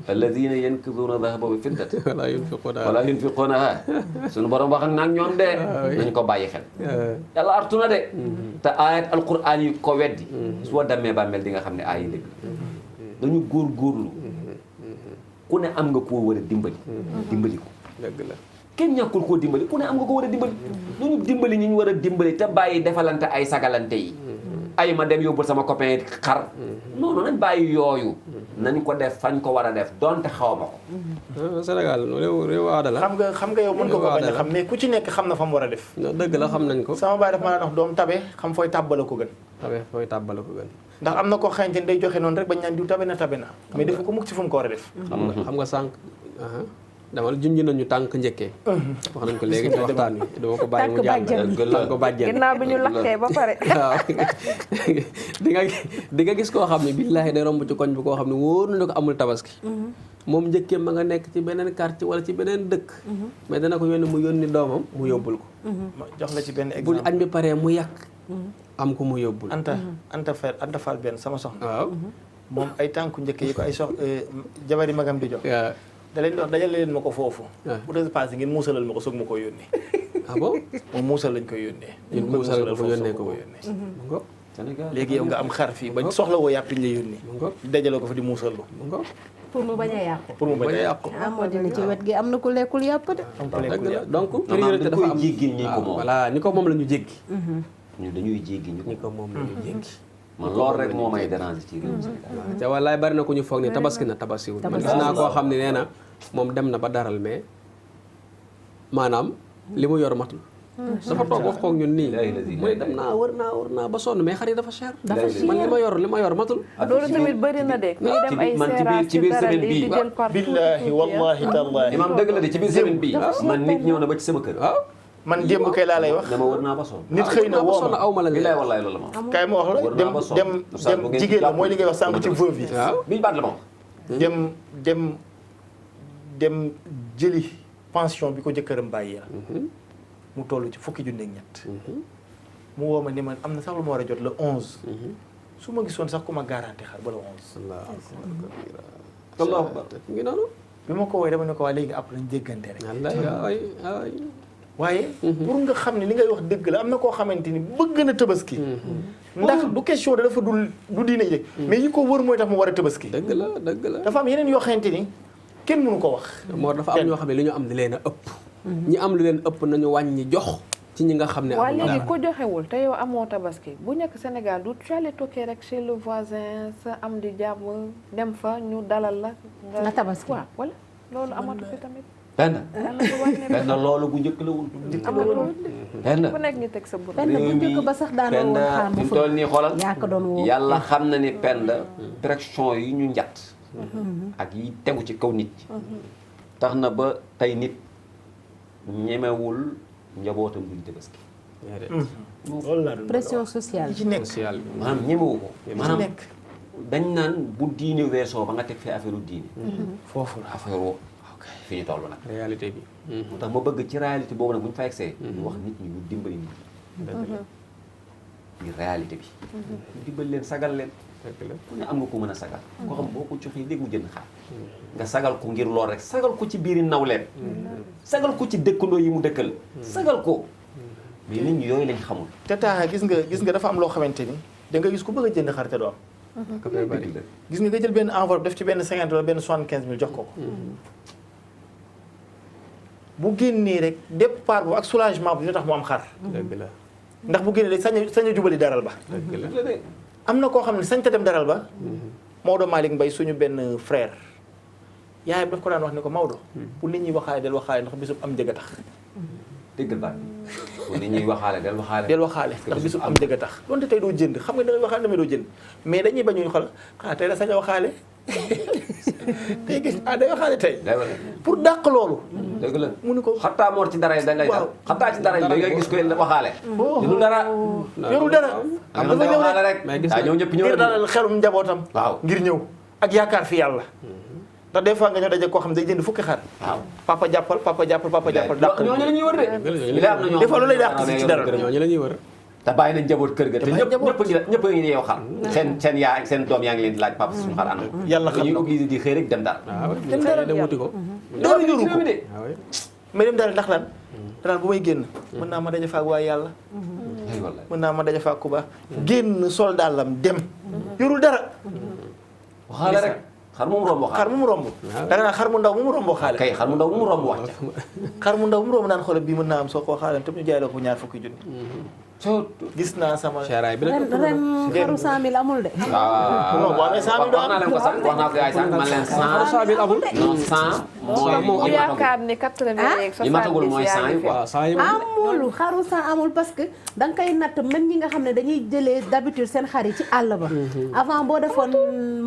alladina yankiduuna dahaba wa fiddata wala yunfiquna wala yunfiquunaha suñu borom wax ak nag ñoom de nañu ko bàyyi xel yàlla artu na de te ayat alquran yi ko weddi soo demee bàmmeel di nga xam ne aay yi dëgg dañu góorgóorlu ku ne am nga koo war a dimbali dimbali ko dëgg la kenn ñàkkul koo dimbali ku ne am nga ko war a dimbali ñu dimbali ñu war a dimbali te bàyyi defalante ay sagalante yi ay ma dem yóbbul sama copain xar non non nañ bàyyi yooyu nañ ko def fañ ko war a def donte xaw ma ko Sénégal réew aada la xam nga yow mën nga ko bañ a xam mais ku ci nekk xam na fa mu war a def dëgg la xam nañ ko sama baay dafa ma wax doom tabe xam fooy tàbbala ko gën tabe fooy tàbbala ko gën ndax am na koo xamante ni day joxe noonu rek bañ naan diw tabe na mais defu ko mukk ci fu mu ko war a def xam nga sànq dama junj nañu tànk njëkkee wax nañ ko léegi ci waxtaan wi dama ko bàyyi mu jàll tànk ko bàjjen ginnaaw bi ñu lakkee ba pare waaw di nga gis koo xam ne billaahi day romb ci koñ bi koo xam ne wóor na ko amul tabaski moom njëkkee ma nga nekk ci beneen quartier wala ci beneen dëkk mais dana ko yónni mu yónni doomam mu yóbbul ko jox la ci benn bu exemple añ bi paree mu yàq am ko mu yóbbul Anta Fall benn sama soxna waaw moom ay tànku njëkk yi ko ay jabari magam di jox waaw da leen di wax dajale leen ma ko foofu. Ah. bu dee passé ngeen muusalal ma ko soog ma ko yónnee. ah bon moom muusal lañ koy yónnee. ñun muusal ko foofu yónnee soog ko ko ko yónnee. mu ngoog Sénégal léegi yow nga am xar fii ba soxla woo yàpp ñu la yónnee. mu ngoog dajale ko fa di muusallu. mu ngoog pour mu bañ a yàqu. pour mu bañ a yàqu ah moo dina ci wet gi am na ku lekkul yàpp de. am ko dëgg lekkul la yàpp. donc maanaam priorité dañ dafa koy am jéggil ñi ko moom. voilà ñi ko moom la ñu jéggi ñu dañuy jéggi ñu ñi ko ko moom la ñu jéggi man loolu rek moo may déranger ci réew Sénégal. te wallaay bari na ku ñu foog ni tabaski na tabaskiwul man gis naa koo xam ne nee na moom dem na ba daral mais maanaam li mu yor matul dafa toog wax koog ñun nii mu ne dem naa wër naa ba sonn mais xar yi dafa cher man li ma yor matul loolu tamit bëri na de. ñu dem ay séeraas ci dara di jël partout. billahi wallahi tallahi. imaam dëgg la de ci biir semaine bii man nit ñëw na ba ci sama kër. waaw man démb kay laa lay wax. dama wër naa ba sonn. nit xëy na woo ma aw ma la billaay wallaay loolu la ma wax. kaay ma wax la wër dem naa ba sonn. dem Oustaz, dem bu ngeen jigéen la jàpp mooy li ngay wax sànq ci veuve yi. waaw biñ baat la ma wax. dem jëli pension bi ko jëkkëram bàyyi la mu toll ci fukki junni ak ñett mu woo ma ni man am na sax lu ma war a jot le 11 su ma gisoon sax ku ma garanti xar ba le 11 allahu akbar ngi noonu bi ma ko woowee dama ne ko waa léegi après nañ déggante rek wallaay ay waaye pour nga xam ne li ngay wax dëgg la am na koo xamante ni bëgg na tabaski ndax du question da dafa du diine ji mais yi ko wër mooy tax mu war a tabaski dëgg la dafa am yeneen yoo xamante ni kenn mënu ko wax moo dafa am ñoo xam ne li ñu am di leen a ëpp ñi am lu leen ëpp nañu wàññi jox ci ñi nga xam ne waa léegi ku joxewul te yow amoo tabaski bu nekk Sénégal du tu allais toquer rek chez le voisin sa am di jàmm dem fa ñu dalal la nga tabaski waaw wala loolu amatu fi tamit benn loolu bu njëkk la woon. benn ku nekk ñu teg sa bët. benn bu njëkk ba sax daanoo woon xaar mu toll nii xoolal yaa ko doon woo yàlla xam na ni penda pression yi ñu njatt ak yi tegu ci kaw nit ñi tax na ba tey nit ñemewul njabootam buñ tabaski loolu laa doon pression sociale ci nekk social bi maanaam ñemewu ko maanaam nekk dañ naan bu diine weesoo ba nga teg fi affaire u diine foofu la affaire u fi ñu toll nag réalité bi moo tax ma bëgg ci réalité boobu nag bu ñu fa egsee ñu wax nit ñi ñu dimbali nit ñi ngir réalité bi ñu dimbali leen sagal leen ku ne am nga ko mën a sagal koo xam boo ko joxee léegi mu jënd xaar nga sagal ko ngir lool rek sagal ko ci biiri naw leen sagal ko ci dëkkandoo yi mu dëkkal sagal ko mais nit ñi yooyu lañ xamul te taa gis nga dafa am loo xamante ni da nga gis ku bëgg a jënd xar te doo am gis nga jël benn enveloppe def ci benn 50 wala benn 75 000 jox ko bu génnee rek départ bu ak soulagement bu ñu tax mu am xar dëgg la ndax bu génnee rek sañ a jubali daral ba dëgg la am na koo xam ne sañ ta dem daral ba Maodo Malick Mbaye suñu benn frère yaayam daf ko daan wax ni ko Maodo pour nit ñi waxaale del waxaale ndax bisub am njëg a tax déggal baat bi li ñuy waxaale del waxaale del waxaale ndax bisub am njëg a tax donte tey doo jënd xam nga da ngay waxaale damay doo jënd mais dañuy bañuy xool xanaa tey la sañ a waxaale tey gis day waxaale tey pour dàq loolu dëgg la mu ni ko xattaa moor ci dara yi da ngay dal xattaa ci dara yi da ngay gis koy waxaale du dara yorul dara am dafa ñëw rek daa ñëw ñëpp ñëw ngir dalal xelum njabootam waaw ngir ñëw ak yaakaar fi yàlla ndax des fois nga ñëw daje koo xam day jënd fukki xar waaw papa jàppal dàq ñooñu la ñuy wër de am na ñoo des fois loolu lay dàq si ci dara ñooñu la ñuy wër te bàyyi nañ njaboot kër ga te ñëpp a ngi yeew xar seen yaay seen doom yaa ngi leen di laaj papa suñu xar anam yàlla xam ñuy na ko obligé di xëy rek dem daal dem dara dem wuti ko dara yoru ko de mais dem daal ndax lan danaan bu may génn mën naa ma daje faak waa yàlla ay wallaay mën naa ma daje faak ku baax génn sol daalam dem yorul dara waxaale rek xar mu romb xar mu romb da nga naan xar mu ndaw mu romb xaale kay xar mu ndaw mu romb wax xar mu ndaw mu romb naan xoolal bii mën naa am soo ko xaale te ñu jaay la ko ñaar fukki junni gis naa sama chéraay bi ren nag xaru 100000 amul de. waaw non boo amee 100 000 wax naa leen ko sànq wax naa ko yaay sànq man leen 100 amul non 100 mooy mu yi yaakaar ni 80 yeeg 70 yi matagul mooy 100 yi quoi waaw saa yi amul xaru 100 amul parce que da nga koy natt même ñi nga xam ne dañuy jëlee d'habitude seen xar yi ci àll ba. avant boo defoon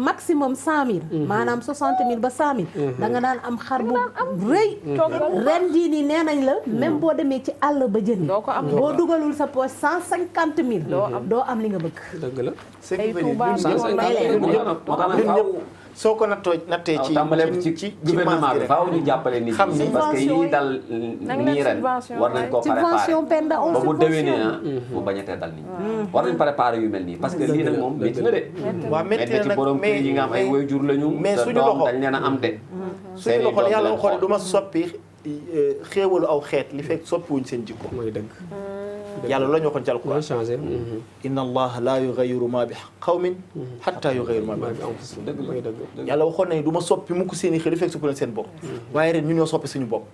maximum 100000. maanaam 60000 ba 100000. da nga daan am xar bu rëy. ren jii nii nee nañ la même boo demee ci àll ba jënd. doo ko am boo dugalul sa poche 150 000 doo am li nga bëgg. dëgg la. ay Touba soo ko nattee ci gouvernement bi faaw ñu jàppale nit ñi parce que yii dal nii ren war nañ koo subvention penda ba bu déwénee mu bañatee dal nit ñi war nañ préparer yu mel nii parce que lii nag moom métti na de waaw métti na ci borom kër yi nga am ay waajur lañu mais suñu doom loxo dañ leen a am de suñu loxo yàlla waxoon ne du ma soppi xéewalu aw xeet li fekk soppiwuñ seen jikko mooy dëgg. yàlla la ñu waxoon ci alquran changé. inna allaha la yughayyiru ma bi qawmin hatta yughayyiru ma bi anfusihim dëgg la dëgg yàlla waxoon nañu du ma soppi mukk seen i xel li fekk soppi leen seen bopp waaye ren ñu ñoo soppi suñu bopp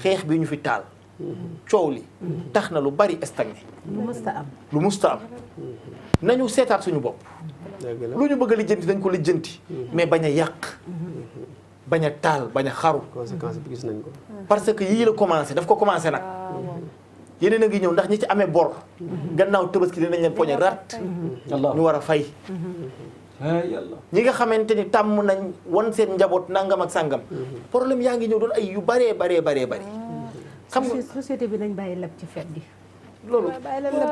xeex bi ñu fi taal coow li tax na lu bari stagné lu musta am nañu seetaat suñu bopp lu ñu bëgg a lijjanti dañ ko lijjanti mais bañ a yàq bañ a taal bañ a xaru conséquence bi gis nañ ko. parce que yii la commencé daf ko commencé nag yeneen a ngi ñëw ndax ñi ci amee bor gannaaw Tabaski dinañ leen poñe rat ñu war a fay yàlla ñi nga xamante ni tàmm nañ wan seen njaboot nangam ak sàngam problème yaa ngi ñëw doon ay yu baree xam nga société bi nañ bàyyi leb ci fête gi. loolu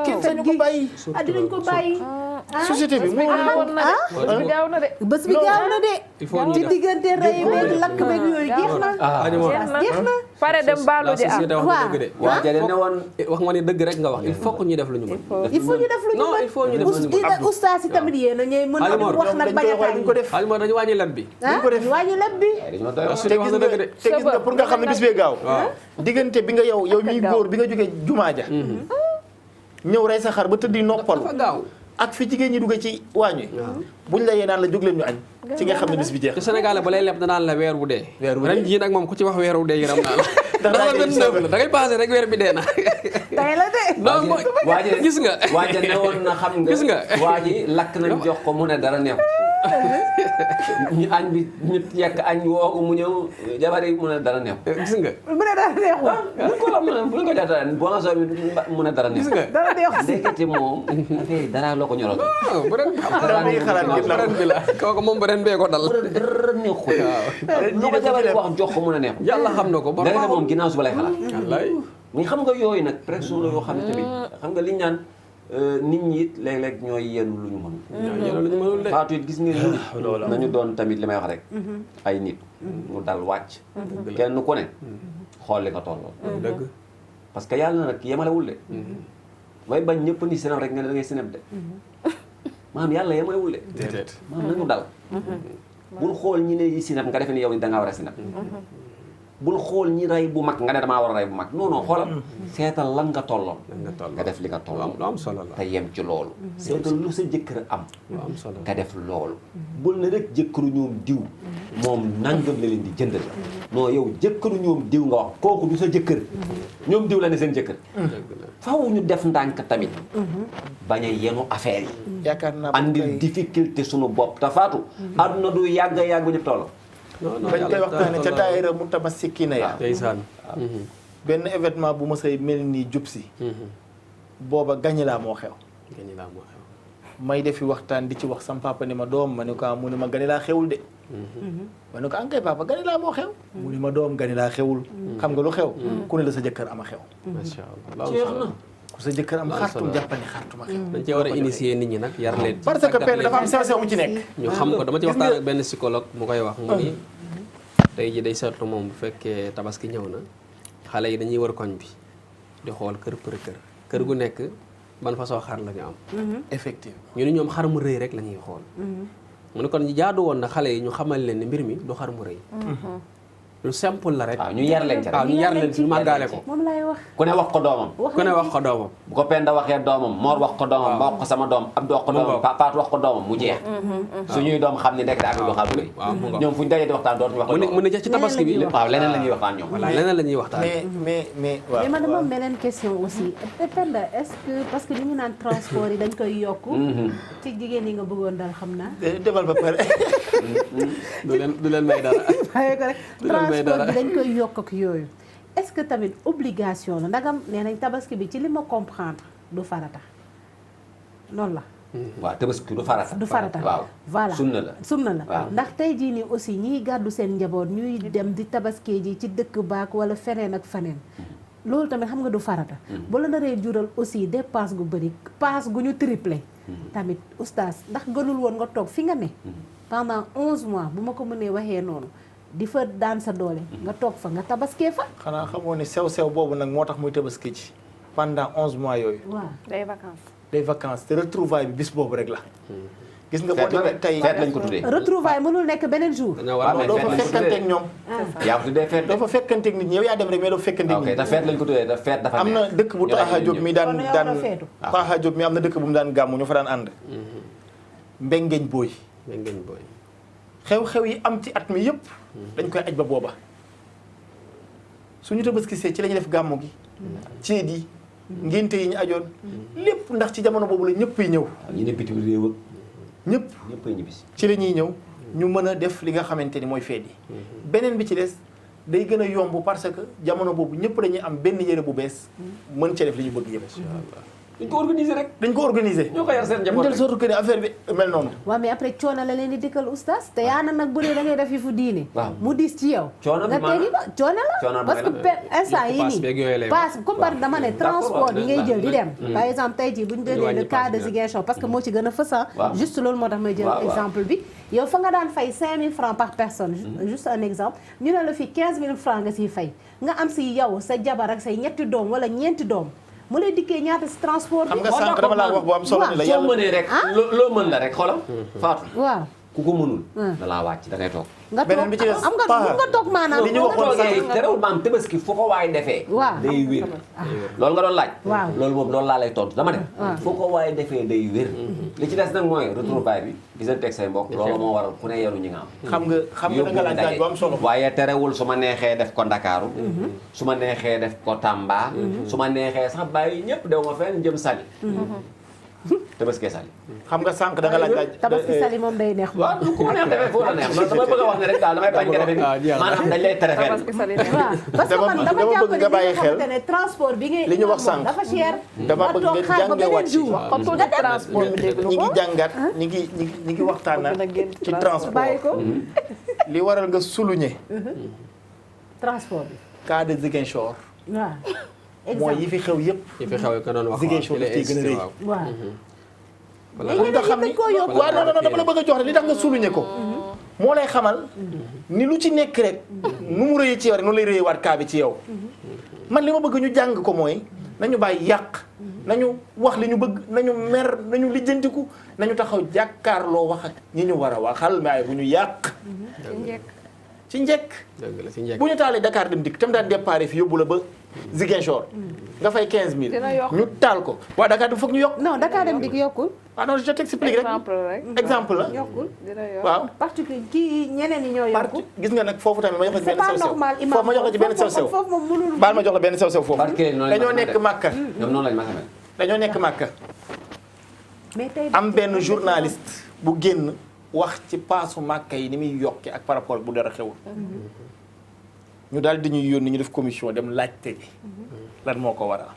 kenn sañu ko bàyyi dinañ ko bàyyi. société bi moo bés bi gaaw na de. bés bi gaaw na de. il faut ñu ci diggante rey beeg lakk beeg yooyu jeex na. jeex na. pare dem baalu ji am. waaw dëgg de. waa jële ne woon wax nga ni dëgg rek nga wax il faut que ñu def lu ñu mën. il faut ñu def lu ñu non il faut ñu def lu ñu mën. oustaz yi tamit yéen a ñooy mën a wax nag bañ a dañ ko def Alima dañu wàññi leb bi. ñu wàññi leb bi. dañoo doy wax te gis nga pour nga xam ne bis bee gaaw diggante bi nga yow miy góor bi nga jógee jumaa ja ñëw rey sa xar ba tëddi noppalu dafa gaaw. ak fi jigéen ñi duggee ci waañ wi buñ la yee naan la jóg leen ñu añ ci nga xam ne bis bi jeex te Sénégal ba lay leb danaan la weer wu dee. weer wu dee ren jii nag moom ku ci wax weer wu dee yaram naa la. ndax ndax la 29 la da ngay passé rek weer bi dee na. tey la de. non mooy gis nga. waa ji ne woon na xam nga gis nga. waa ji lakk nañ jox ko mu ne dara neex ñu añ bi ñu yekk añ woo ko mu ñëw jabar yi mu ne dara neex gis nga. mu ne dara neexul. buñ ko la buñ ko jox dara boisson bi mu ne dara neex gis nga. dara neexul. ndekete moom affaire yi dara loo ko ñoroon waaw bu ren xalaat ngir ren bi la kooku moom bu ren bee ko dal. dara neexul lu ko jabar yi wax jox ko mu ne neexul yàlla xam na ko. ndekete moom ginnaaw suba lay xalaat wallaay. muy xam nga yooyu nag pression la yoo xam ne tamit xam nga liñ naan nit ñi it léeg-léeg ñooy yenn lu ñu mën yéen lu ñu mënul de. Fatou it gis nga nit nañu doon tamit li may wax rek ay nit mu dal wàcc kenn ku ne xool li nga tolloon dëgg. parce que yàlla nag yemalewul de way bañ ñëpp ni sinab rek nga ne da ngay sinab de maanaam yàlla yemalewul de déedéet. maanaam nañu dal bul xool ñi ne yi sinab nga defe ni yow ni da ngaa war a sinab bul xool ñi rey bu mag nga ne damaa war a rey bu mag non non xoolal seetal lan nga tolloon nga def li nga tolloon lu am solo la. te yem ci loolu seetal lu sa jëkkër am lu am solo nga def loolu bul ne rek jëkkëru ñoom diw moom nangam la leen di jëndal non yow jëkkëru ñoom diw nga wax kooku du sa jëkkër ñoom diw la ne seen jëkkër faaw ñu def ndànk tamit bañ a yenu affaire yi yaakaar naa andil difficulté suñu bopp te faatu àdduna du yàgg yàgg bu ñu toll non non bañ koy waxtaane ca daayira Mutamassikina ya ndeysaan. benn événement bu ma say mel nii jub si booba gañi laa moo xew gën laa moo xew. may defi waxtaan di ci wax sam papa ni ma doom ma ne ko mu ne ma gani laa xewul de ma ne ko ankay papa gani laa moo xew mu ni ma doom gani laa xewul xam nga lu xew ku ne la sa jëkkër ama xew macha allah lu am solo. ku sa jëkkër am xartum jàppani xartuma xew dañ cee war a initier nit ñi nag yar leen. parce que père dafa am sew-sew mu ci nekk ñu xam ko dama ci waxtaan ak benn psychologue mu koy wax mu ni tey ji day seetlu moom bu fekkee tabaski ñëw na xale yi dañuy wër koñ bi di xool kër për kër gu nekk ban façon xar la ñu am. effectivement ñu ni ñoom xar mu rëy rek la ñuy xool. mu ne kon ñu jaadu woon na xale yi ñu xamal leen ni mbir mi du xar mu rëy. lu simple la rek. waaw ñu yar leen ca waaw ñu yar leen ci ñu màggaale ko. moom laay wax. ku ne wax ko doomam ku ne wax ko doomam. bu ko Penda waxee doomam Mor wax ko doomam ma wax ko sama doom Abdou wax ko doomam Paatu wax ko doomam mu jeex suñuy doom xam ne nekk da ak lu xaar bu rëy waaw mu ñoom fu ñu dajee di waxtaan dootuñu wax mu ne ci tabaski bi. waaw leneen la ñuy waxtaan ñoom voilà leneen la ñuy waxtaan. mais waaw mais man dama am beneen question aussi Penda est-ce que parce que ñu ngi naan transport yi dañ koy yokk ci jigéen yi nga bëggoon dal xam naa demal ba pare du leen may dara. bàyyi ko rek du leen may dara. transport bi dañ koy yokk ak yooyu est-ce que tamit obligation la ndagam nee nañ tabaski bi ci li ma comprendre du farata loolu la waaw tabaski du farata du farata waaw voilà sunna la waaw ndax tey jii nii aussi ñiy gàddu seen njaboot ñuy dem di tabaski ji ci dëkk baak wala feneen ak feneen loolu tamit xam nga du farata. bu la naree jural aussi dépense gu bëri paas gu ñu triplé. tamit oustaz ndax gënul woon nga toog fi nga ne. pendant 11 mois bu ma ko mënee waxee noonu di fa daan sa doole. nga toog fa nga tabaskee fa. xanaa xamoo ne sew boobu nag moo tax muy tabaski ci pendant 11 mois yooyu. waaw day vacances. te retrouvaille bi bis boobu rek la. gis nga boo demee tey feet lañ ko tuddee. retrouvaille mënul nekk beneen jour. doo fa fekkanteeg ñoom. yaa ko tuddee feet doo fa fekkanteeg nit ñi yow yaa dem rek mais doo fekkanteeg nit ñi. te feet lañ ko tuddee te feet dafa am na dëkk bu Taha Diop mi daan Taha Diop mi am na dëkk bu mu daan gàmmu ñu fa daan ànd. Mbengeñ booy. xew-xew yi am ci at mi yëpp. dañ koy aj ba booba. suñu tabaskisee ci la ñuy def gàmmu gi. ceet yi. ngénte yi ñu ajoon. lépp ndax ci jamono boobu la ñëpp yi ñëw. ñu ne bitim réew ñëpp ñëpp ay ñibbisi. ci la ñuy ñëw ñu mën a def li nga xamante ni mooy feet yi. beneen bi ci des day gën a yomb parce que jamono boobu ñëpp dañuy am benn yére bu bees. mën cee def li ñu bëgg yëpp. dañ ko organiser rek. dañ ko organiser. ñoo ko yar seen njaboot rek ñu jël sorte que affaire bi mel noonu. waaw mais après coono la leen di dikkal oustaz te yaa na nag bu dee da ngay def yi fu diine. mu diis ci yow. coono nga tegi ba coono la. parce que instant yi nii passe comme par dama ne transport yi ngay jël di dem. par exemple tey jii bu ñu jëlee le cas de Ziguinchor parce que moo ci gën a fësan. juste loolu moo tax may jël exemple bi. yow fa nga daan fay 5000 francs par personne. juste un exemple ñu ne la fi 15000 francs nga siy fay nga am si yow sa jabar ak say ñetti doom wala ñeenti doom. mu lay dikkee ñaata si transport bi. xam nga sànq dama laa wax bu am solo ni la yàlla soo mënee rek loo mën la rek xoolal Fatou. waaw ku ko mënul. da laa wàcc da ngay toog. nga toog am nga toog maanaam. li ñu waxoon sax terewul maam tabaski foo ko waay defee. waaw day wér. loolu nga doon laaj. waaw loolu moom loolu laa lay tontu dama ne. foo ko waay defee day wér. li ci des nag mooy retrouvaille bi gisanteeg say mbokk loolu moo waral ku ne yaru ñi nga am. xam nga da nga laaj bu am solo. waaye terewul su ma neexee def ko Ndakaaru. su ma neexee def ko Tamba. su ma neexee sax bàyyi ñëpp dew ma fenn jëm Saly. tabaski Saly. xam nga sànq da nga laaj. tabaski Saly moom day neex. waaw ku ma neex defee foo la neex loolu dama bëgg a wax ne rek daal damay bañ nga defee maanaam dañ lay tere fenn. waaw parce que man dama jàpp ne li nga xamante ne transport bi ngay li ñu wax sànq dafa cher. dama bëgg ngeen jàngewaat ci nga transport bi déglu ko ñi ngi jàngaat ñi ngi waxtaanaat ci transport li waral nga souligner transport bi cas de Ziguinchor waaw mooy yi fi xew yëpp yi fi xew yi ka doon wax Ziguinchor daf ciy gën a rëy waaw pour nga xam ni waaw non non dama la bëgg a jox rek li tax nga souligner ko moo lay xamal ni lu ci nekk rek nu mu rëyee ci yow rek noonu lay rëyee waat cas bi ci yow man li ma bëgg ñu jàng ko mooy nañu bàyyi yàq nañu wax li ñu bëgg nañu mer nañu lijjantiku nañu taxaw jàkkaarloo wax ak ñi ñu war a waxal mais bu ñu yàq ci njëkk bu ñu taalee Dakar dem dikk tam daan départ fi yóbbu la ba Ziguinchor nga fay 15000 ñu taal ko waaw Dakar dem foog ñu yokk non Dakar dem dikk yokkul waaw non je t'explique rek exemple la yokkul waaw particulier kii ñeneen ñi ñoo yokku gis nga nag foofu tamit ma jox la ci benn sew sew normal foofu ma jox la ci benn sew sew foofu moom mënul baal ma jox la benn sew sew foofu dañoo nekk Màkka ñoom noonu lañ ma xamee dañoo nekk Màkka mais tey am benn journaliste bu génn wax ci paasu Màkka yi ni muy yokke ak par rapport bu dara xewul ñu daal di ñuy yónni ñu def commission dem laajte ji lan moo ko waral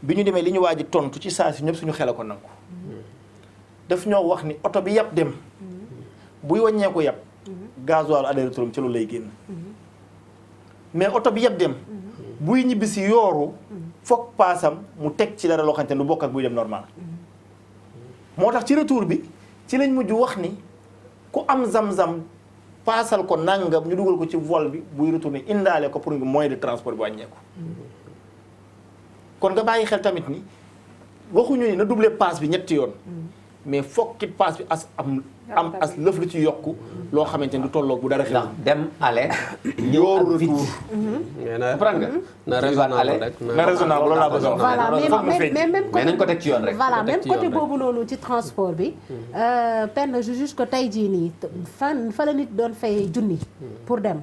bi ñu demee li ñu waaj tontu ci saa si ñëpp suñu xel a ko nangu daf ñoo wax ni oto bi yàpp dem buy wàññeeku yàpp gasoil aller-retour ci loolu lay génn mais oto bi yàpp dem buy ñibbi si yooru foog paasam mu teg ci dara loo xamante ne du bokk ak buy dem normal moo tax ci retour bi ci lañ mujj wax ni ku am zam-zam paasal ko nangam ñu dugal ko ci vol bi buy retourné indaale ko pour moyen de transport bi wàññeeku kon nga bàyyi xel tamit ni waxuñu ni na doublé paas bi ñetti yoon mais fokkit paas bi am as lëf lu ci yokku loo xamante ni du tolloog bu dara xew dem aller ñëw ak retour comprendre nga na raisonnable rek na raisonnable loolu laa bëgg a wax voilà mais même mais nañ ko teg ci yoon rek voilà même côté boobu noonu ci transport bi penn je juge que tey jii nii fa la nit doon fay junni pour dem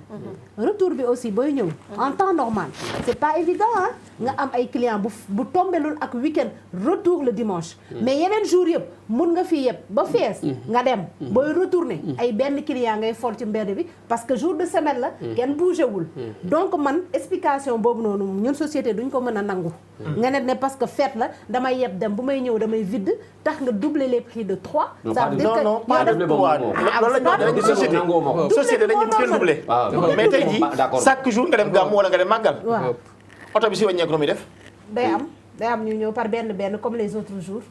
retour bi aussi booy ñëw en temps normal c'est pas évident ah nga am ay client bu tombelul ak week-end retour le dimanche mais yeneen jour yëpp mun nga fi yëpp ba fees nga dem booy retourner ay benn client ngay for ci mbedd bi parce que jour de semaine la kenn bougé wul donc man explication boobu noonu ñun société duñ ko mën a nangu nga ne parce que fête la damay yeb dem bu may ñëw damay vide tax nga doubler les prix de 3 ça veut dire que non pas doubler loolu la ñu société dañu kenn doubler mais tey jii chaque jour nga dem gàmmu wala nga dem màggal oto bi si wàññeeku nu muy def. day am ñu ñëw par benn comme les autres jours.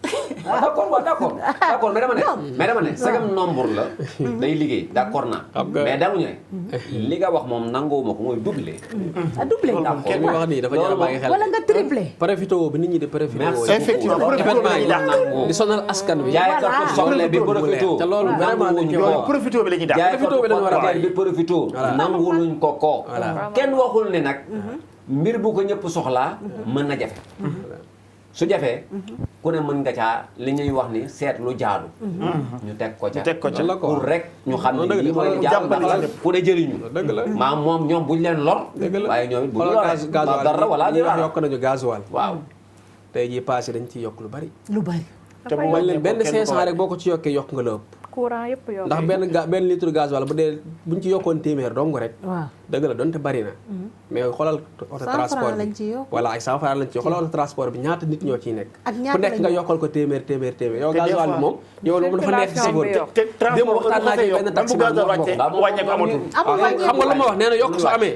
d'accord mais dama ne sagam nombre la day liggéey d'accord naa mais damuñu ne li nga wax moom nanguwuma ko mooy doubler doubler kenn wax nii dafa jar a bàyyi xel wala nga tripler profité bi nit ñi di profité effectivement événement yi di sonal askan wi jaay kat soxla bi profité te loolu vraiment dañ ko profité bi la ñuy dàq jaay kat bi profité nanguwuluñ ko kenn waxul ne nag mbir bu ko ñëpp soxlaa mën na jafe su jafee ku ne mën nga caa li ñuy wax ni seet lu jaadu ñu teg ko ca pour rek ñu xam ne lii mooy li jaadu ndax ku ne jëriñu maa moom ñoom buñ leen lor waaye ñoom it bu ñu loree dara wala yokk nañu gasoil waaw tey jii passé dañ ci yokk lu bari te bu man leen benn 500 rek boo ko ci yokkee yokk nga la ëpp courant yëpp yokk ndax benn litre gasoil bu dee buñ ci yokkoon téeméer dong rek dëgg la donte bari na mais xoolal auto transport bi voilà ay 100 francs lañ ci xoolal auto transport bi ñaata nit ñoo ciy nekk ku nekk nga yokkal ko téeméer yow gasoil bi moom yow moom dafa nekk si góor te démb waxtaan naa ci benn taxi wàññeeku amatul xam nga lu ma wax nee na yokk su amee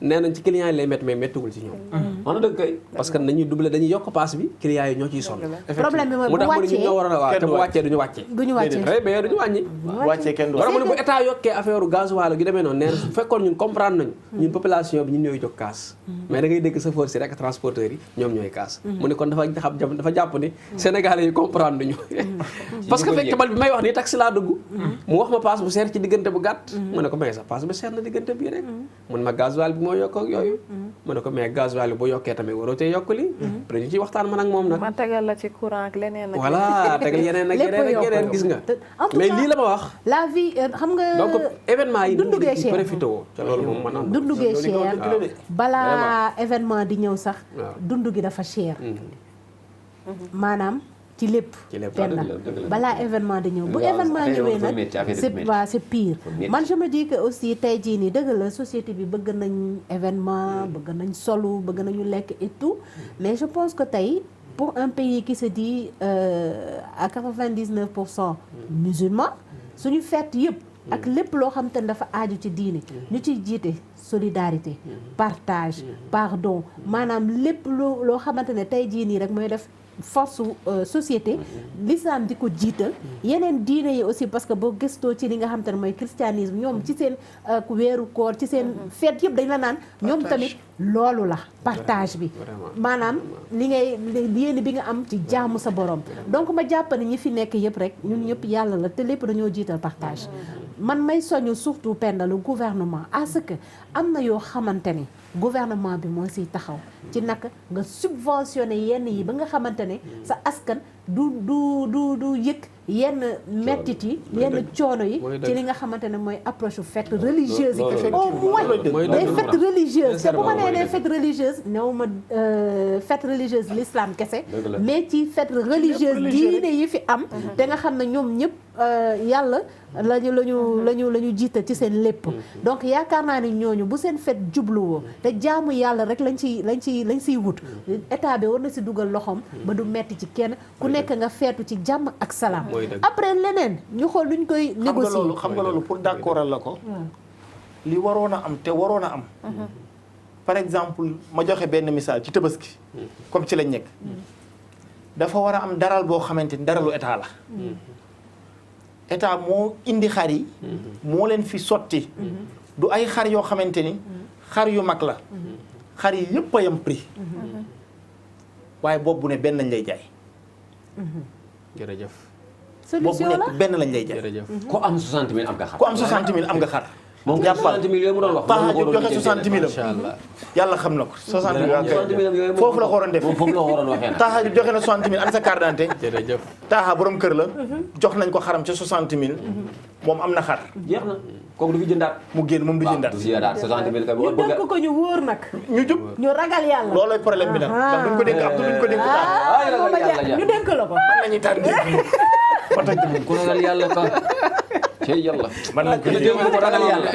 nee nañ ci client yi lay métti mais méttiwul ci ñoom man na dëgg kay parce que dañuy doubler dañuy yokk paas bi client yi ñoo ciy sonn problème bi mooy mu tax mu ne ñun ñoo war a waaw te bu wàccee duñu wàccee mais duñu wàññi wàccee kenn du war mu ne bu état yokkee affaire gasoil gi demee noonu nee na su fekkoon ñun comprendre nañu ñun population bi ñun ñooy jóg kaas mais da ngay dégg chauffeur si rek transporteurs yi ñoom ñooy kaas mu ne kon dafa jàpp ni Sénégalais yi comprendre nañu parce que fekk man bi may wax nii taxi laa dugg mu wax ma paas bu seer ci diggante bu gàtt mu ne ko mais sa paas bu seer na diggante bii rek mun ma gasoil bi moo yokk ak yooyu mu ne ko mais gasoil bu yokkee tamit waroo tee yokk li après ñu ciy waxtaan man ak moom nag ma tegal la ci courant ak leneen ak voilà tegal yeneen ak yeneen gis nga mais lii la ma wax la vie xam nga donc événement yi dundu gee cher profité woo ca loolu moom mën na dundu gee cher balaa événement di ñëw sax dundu gi dafa cher maanaam ci lépp balaa événement di ñëw bu événement ñëwee nag c'est pire man je me dis que aussi tey jii nii dëgg la société bi bëgg nañ événement bëgg nañ solu bëgg nañu lekk et tout mais je pense que tey pour un pays qui se dit à 99% musulman suñu fête yëpp ak lépp loo xam te ne dafa aaju ci diine ñu ciy jiite solidarité partage pardon maanaam lépp loo xamante ne tey jii nii rek mooy def force société l'islam di ko jiital yeneen diine yi aussi parce que boo gëstoo ci li nga xam te ne mooy christianisme ñoom ci seen weeru koor ci seen fête yëpp dañ la naan ñoom tamit loolu la partage bi maanaam li ngay yéene bi nga am ci jaamu sa borom donc ma jàpp ne ñi fi nekk yëpp rek ñun ñëpp yàlla la te lépp dañoo jiital partage man may soñu surtout Penda le gouvernement à ce que am na yoo xamante ni gouvernement bi moo siy taxaw ci naka nga subventionné yenn yi ba nga xamante ne sa askan du yëg yenn mettit yi yenn coono yi ci li nga xamante ne mooy approche fête religieuse yi au moins des fêtes religieuses te bu ma nee des fêtes religieuses néew ma fête religieuse l'islam kese mais ci fête religieuse diine yi fi am te nga xam ne ñoom ñëpp yàlla lañu jiital ci seen lépp donc yaakaar naa ni ñooñu bu seen fête jubluwoo te jaamu yàlla rek lañ siy wut état bi war na si dugal loxoom ba du metti ci kenn ku nekk nga feetu ci jàmm ak salaam après leneen ñu xool luñ koy négocier xam nga loolu pour d'accordal la ko li waroon a am te waroon a am par exemple ma joxe benn misaal ci Tabaski comme ci lañ nekk dafa war a am daral boo xamante ni daralu état la état moo indi xar yi moo leen fi sotti du ay xar yoo xamante ni xar yu mag la xar yi yëpp a yam prix waaye boobu ne benn lañ lay jaay jërëjëf boobu nekk benn lañ lay jaay jërëjëf ku am 60 000 am nga xar ku am 60 000 am nga xar moom 60 000 yooyu mu doon wax Taha Diop joxe 60 000 am yàlla xam na ko 60 000 foofu la ko waroon def foofu la ko waroon waxee Taha Diop joxe na 60 000 an sa carte d'identité jërëjëf Taha borom kër la jox nañ ko xaram ca 60 000 moom am na xar jeex na kooku du fi jëndaat mu génn moom du jëndaat du jëndaat 60 000 kay ñu dénk ko ñu wóor nag ñu jub ñu ragal yàlla loolooy problème bi nag ndax duñ ko dénk ab duñ ko dénk Taha ñu dénk la ko man lañuy tar dénk ku ragal yàlla ka cey yàlla. man nag ñu dem ko ragal yàlla.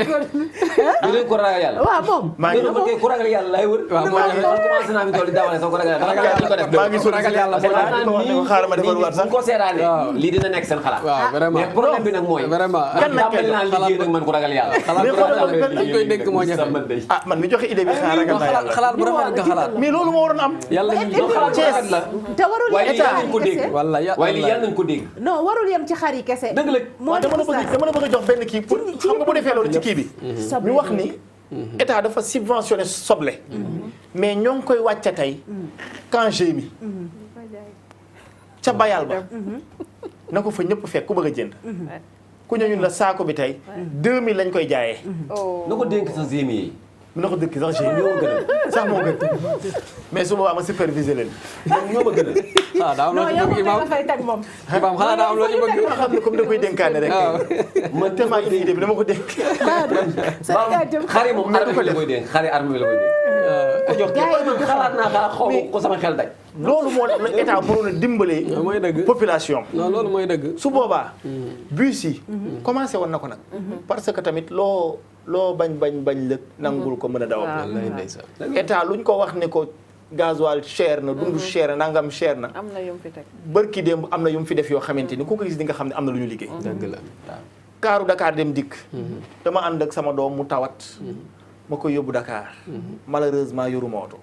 ñu dem ko ragal yàlla. waaw moom. maa ngi man kay ku ragal yàlla lay wër. waaw man commencé naa mi tool di daawale sax ko ragal yàlla. maa ngi ragal yàlla xaaral ma defal waat sax ko seetaane lii dina nekk seen xalaat. waaw vraiment mais problème bi nag mooy. vraiment kan nag tàmbali naa liggéey nag man ku ragal yàlla. dañ koy dénk moo jafe. ah man mi joxe idée bi xaaral nga yàlla xalaat bu rafet nga xalaat. mais loolu moo waroon am. yàlla loo xalaat bu rafet la. te warul waaye yem lii ci yàlla xar nañ ko yi dégg. kese. waaye lii yàlla nañ ko dégg. non warul yem ci xar yi kese. dëgg la. waaw dama la bëgg a jox benn kii pour xam nga bu defee loolu ci kii bi. ñu wax ni état dafa subventionné soble. mais ñoo ngi koy wàcce tey. congé mi. ca bayal ba. na ko fa ñëpp fekk ku bëgg a jënd. ku ñëw ñun la saako bi tey 2000 lañ koy jaayee. na ko dénk sa gémi yi. na ko dëkk sax ñoo ma gënal sax moo gën mais su boobaa ma superviser leen. ñoo ma gënal. ah daa am loo non ci yow bëgg moom imam nga fay teg moom. imam xanaa daa am loo ci bëgg. ma xam ne comme da koy dénkaane rek. waaw man tellement idée bi dama ko dénk. xari moom armée bi la koy dénk xari armée bi la koy dénk. ko jox xalaat naa xalaat xaw ma ko sama xel daj. loolu moo la état mënoon a dimbalee. mooy dëgg population. non loolu mooy dëgg. su boobaa. bus yi. commencé woon na ko nag. parce que tamit loo bañ lëg nangul ko mën a dawam. wallaay ndeysaan. état luñ ko wax ne ko gasoil cher na dundu cher na nangam cher na. am na yum fi teg. bërki démb am na yu mu fi def yoo xamante ni ku ko gis di nga xam ne am na lu ñu liggéey. dëgg la waaw. kaaru Dakar dem dikk. dama ànd ak sama doom mu tawat. ma koy yóbbu Dakar. malheureusement yoruma oto.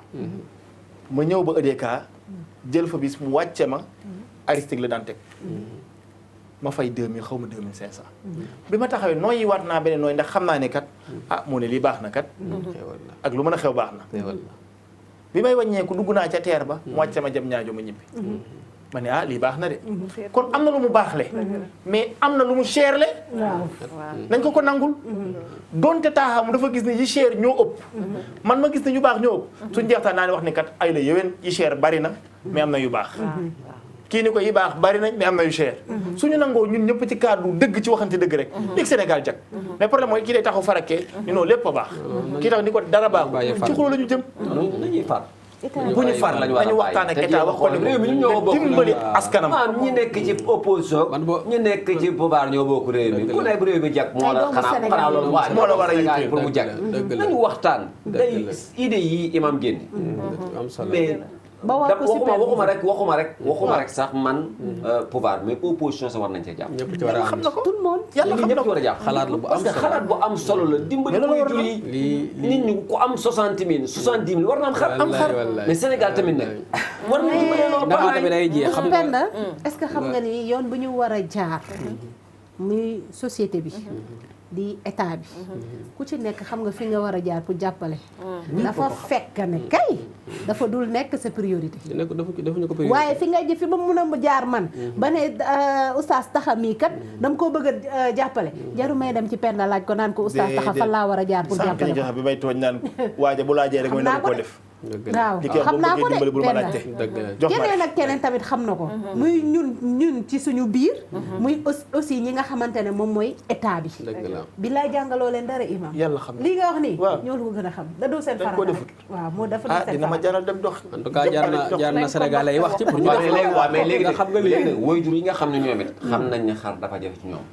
ma ñëw ba EDK jël fa bis mu wàcce ma. Aristide Le Dantec. ma fay 2000 xaw ma 2500. bi ma taxawee nooyi waat naa beneen nooy ndax xam naa ne kat. ah moo ne lii baax na kat. ak lu mën a xew baax na. bi may wàññeeku dugg naa ca teer ba. mu wàcce ma jëm ñaajo ma ñibbi. ma ne lii baax na de. kon am na lu mu baaxle. mais am na lu mu cherle. nañ ko nangul. donte taaxam dafa gis ne yi cher ñoo ëpp. man ma gis ne yu baax ñoo ëpp. suñu jeextaan naa ne wax ni kat ay la yéwén yi cher bari na mais am na yu baax. kii ni ko yi baax bari nañ mais am na yu cher. suñu nangoo ñun ñëpp ci cadre dëgg ci waxante dëgg rek. léegi Sénégal jag. mais problème mooy kii day taxaw farakee ni noonu lépp a baax. kii tax ni ko dara baax ci xuloo la ñu jëm. nañuy far. bu ñu far nañu waxtaan ak état wax ko ne réew mi ñu ñoo bokk dimbali askanam. ñi nekk ci opposition ñi nekk ci pouvoir ñoo bokk réew mi ku ne bu réew mi jag moo la xanaa loolu moo la war a yitteel pour mu jag nañu waxtaan day idée yi imam génne mais waxuma rek sax man pouvoir mais opposition sa war nañ cee jàpp ñëpp ci war a am tout le monde. yàlla xam na ñëpp ci ko war a jàpp xalaat la bu am parce que solo xalaat bu am solo la dimbali waajur yi nit ñi ku am 60 000 70 000 war na am xar mais Sénégal tamit nag war na dimbali loolu damaa tamit day jeex xam nga Penda est-ce que xam nga ni yoon bu ñu war a jaar muy société bi di état bi ku ci nekk xam nga fi nga war a jaar pour jàppale dafa fekk ne kay dafa dul nekk sa priorité defuñu ko waaye fi nga fi ba mun a jaar man ba ne oustaz Taxa mii kat dama koo bëgg a jàppale jaru may dem ci Penda laaj ko naan ko oustaz Taxa fan laa war a jaar pour jàppale ko bi may tooñ naan waaja bu laajee rek mooy na ko def waaw xam naa ko de keneen ak keneen tamit xam na ko muy ñun ci suñu biir muy aussi ñi nga xamante ne moom mooy état bi bi laa jàngaloo leen dara imam yàlla xam lii nga wax nii ñoo la ko gën a xam da doo seen farata rek waaw moo dafa doo seen dina ma jaral dem dox en tout cas jaar na Sénégal ay wax ci pour ñu waaw mais léegi xam nga léegi nag waajur yi nga xam ne ñoom it xam nañ ne xar dafa jafe ci ñoom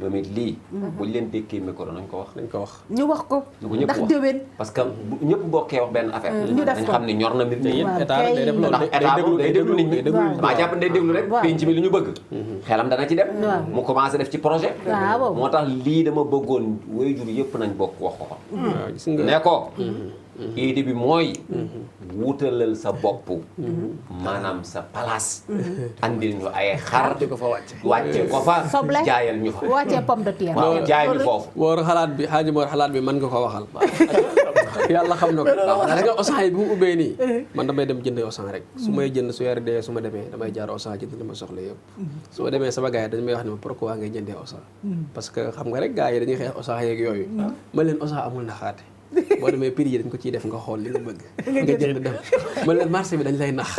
ñoom it lii buñ leen dékkee micro nañ ko wax ñu wax ko ndax déwén parce que ñëpp bokkee wax benn affaire dañ xam ne ñor na mbir mi état day def loolu ndax état day déglu nit ñi maa jàpp day déglu rek penc mi li ñu bëgg xelam dana ci dem mu commencé def ci projet moo tax lii dama bëggoon waajur yëpp nañ bokk wax ko ne ko idée bi mooy wutalal sa bopp maanaam sa place andil ñu ay xar wàcce ko fa jaayal ñu fa wàcce pomme de terre waaw jaay ñu foofu Mor xalaat bi Hadji Mor xalaat bi mën nga ko waxal yàlla xam na ko da nga Auchan yi bi mu ubbee nii man damay dem jënd Auchan rek su may jënd su weer dee su ma demee damay jaar Auchan jënd li ma soxla yëpp su ma demee sama gars yi dañu may wax ne ma pourquoi ngay jëndee Auchan parce que xam nga rek gars yi dañuy xeex Auchan yeeg yooyu ma leen Auchan amul naxaate boo demee prix yi dañ ko ciy def nga xool li nga bëgg nga jënd dem ma leen marché bi dañ lay nax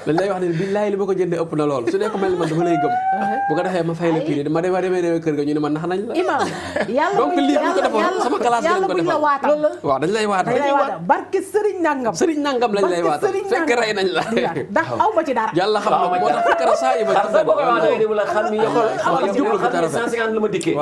dañ lay wax ne billaay li ma ko jëndee ëpp na lool su dee ko mel ni man dama lay gëm bu ko defee ma fay la prix ma demee kër ga ñu ne man nax nañ la imam yàlla donc lii bu ñu ko defoon sama classe lañ ko defoon waaw dañ lay waatal barke sëriñ nangam lañ lay waatal fekk rey nañ la ndax aw ma ci dara yàlla xam na moo tax fekk ra saa yi ba xam la xam ni yow 150 la ma dikkee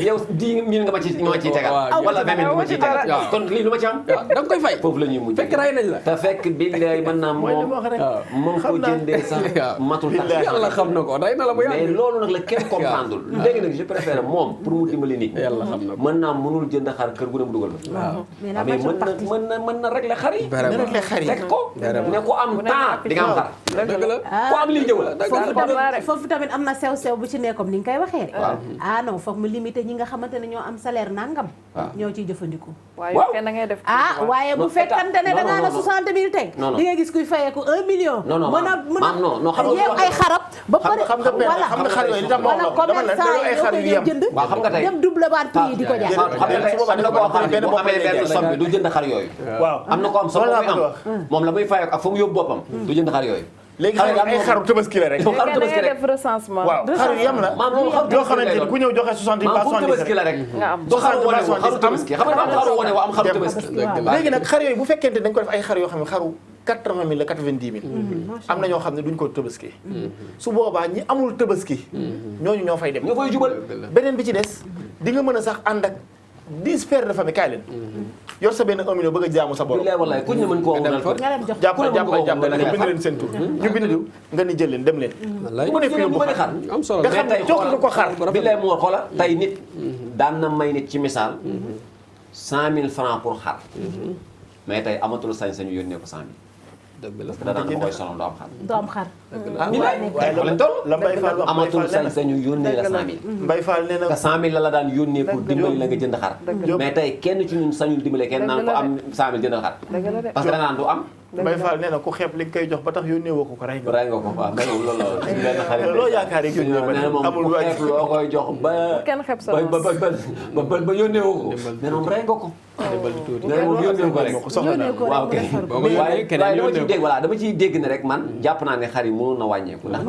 yow 10 000 nga ma ci tegal wala 20 000 nga ma ci tegal kon lii lu ma ci am da nga koy fay foofu la ñuy mujj fekk rey nañ la te fekk bi ngay mën naa moom ko jëndee sax matul tax yàlla xam na ko rey na la bu mais loolu nag la kenn comprendre léegi nag je préfère moom pour mu dimbali nit yàlla xam na ko mën naa mënul jënd xar kër gu ne mu dugal ba mais mën na régler xar yi teg ko ne ko am temps di nga am xar dëgg la ko am lii jëw la foofu tamit am na sew bu ci nekkoon ni nga koy waxee ah non foog mu limité ñi nga xamante ne ñoo am salaire nangam ñoo ciy jëfandiku waaw kenn da ngay def waaye bu fekkante ne da ngaa la 60 000 teg di nga gis kuy fayeeku 1 million mën a yeew ay xarab ba pare xam nga xar yooyu li tax wala commerçant yi ñoo koy ñëw jënd dem double baat prix di ko jaay am na koo xam ne bu amee benn somme bi du jënd xar yooyu waaw am na ko am somme bi am moom la muy fayeeku ak fa mu yóbbu boppam du jënd xar yooyu léegi ay xaru tabaski la rek da ngay def recensement waaw xar yu yem la yoo xamante ni ku ñëw joxe 70 ba 70 tabaski la rek nga am du xaru wane wu xaru tabaski xam nga am xaru wane wu am xaru tabaski léegi nag xar yooyu bu fekkente dañ ko def ay xar yoo xam ne xaru 80 000 la 90 000 am na ñoo xam ne duñ ko tabaski su boobaa ñi amul tabaski ñooñu ñoo fay dem ñoo fay jubal beneen bi ci des di nga mën a sax ànd ak 10 pères de famille kaay leen yor sa benn 1 million bëgg a jaamu sa borom billaay wallaay ku ñu mën koo wonal fa jàppal bind leen seen tur ñu bind diw nga ni jël leen dem leen bu ne fi bu xar am solo nga xam ne jox nga ko xar billaay moo xoola tey nit daan na may nit ci misaal 100 000 francs pour xar mais tey amatul sañ-sañu yónnee ko 100 000 dëgg la parce que danaan ko koy sonal doo am xar doo am xar waaye la Mbaye Fall wax amatul sañ-sañu yónnee la 100 000 Mbaye Fall nee na te 100 000 la daan yónnee pour dimbali la nga jënd xar mais tey kenn ci ñun sañul dimbale kenn naan ko am 100 000 jëndal xar parce que danaan du am Mbaye Fall nee na ku xeeb li nga koy jox ba tax yónnee woo ko rey nga ko waaw mais loolu la suñu benn xarit loo yaakaar yi yónnee ba nee moom amul ku xeeb loo koy jox ba kenn xeeb sa ba yónnee woo ko mais moom rey nga ko mais moom yónnee ko rek waaw kay waaye dama ciy dégg ne rek man jàpp naa ne xar yi mënoon na wàññeeku ndax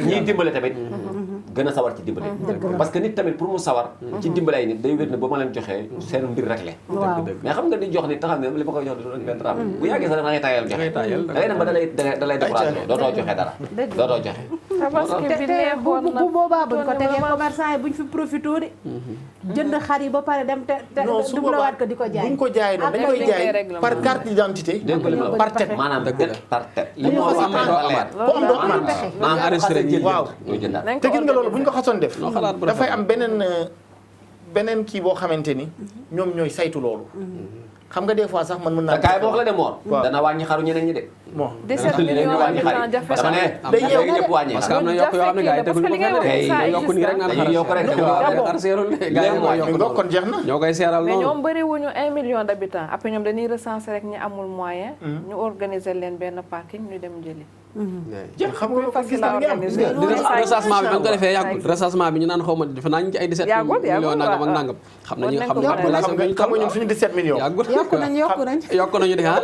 ñii dimbale tamit gën a sawar ci dimbale parce que nit tamit pour mu sawar ci dimbale ay nit day wér ne ba ma leen joxee seen mbir rek le mais xam nga di jox nit taxam ne li ma koy jox du benn ram bu yàggee sax da ngay tayal joxe da ngay dem ba da lay découragé dootoo joxe dara dootoo joxe bu boobaa buñ ko tegee commerçant yi buñ fi profité de jënd xar yi ba pare dem te dublawaat ko di ko jaay buñ ko jaay noonu dañ koy jaay par carte d'identité par tête maanaam par tête li mu am doo amaat ku am doo amaat maanaam arrêté jël waaw te gis nga loolu bu ñu ko xasoon def dafay am beneen kii boo xamante ni ñoom ñooy saytu loolu xam nga des fois sax man mën naa kaay boo wax la de moor dana wàññi xaru ñeneen ñi de bon 17 millions habitants jafe dama ne day yeewu ñëpp wàññi parce que am na yokk yoo xam ne gars yi teguñu ko fenn yokk nii rek naan dañuy yokk rek xar seerul gars yi moo yokk kon jeex na ñoo koy seeral mais noonu ñoom bëri wuñu 1 million d'habitants après ñoom dañuy recenser rek ñi amul moyen ñu organiser leen benn parking ñu dem jëli xam nga ko gis na recensement bi ba nga ko defee yàggul recensement bi ñu naan xaw ma defe naa ñu ci ay 17 millions nangam ak nangam xam nañu population bi xam nga ñun suñu 17 millions yàggul yokku nañu de ah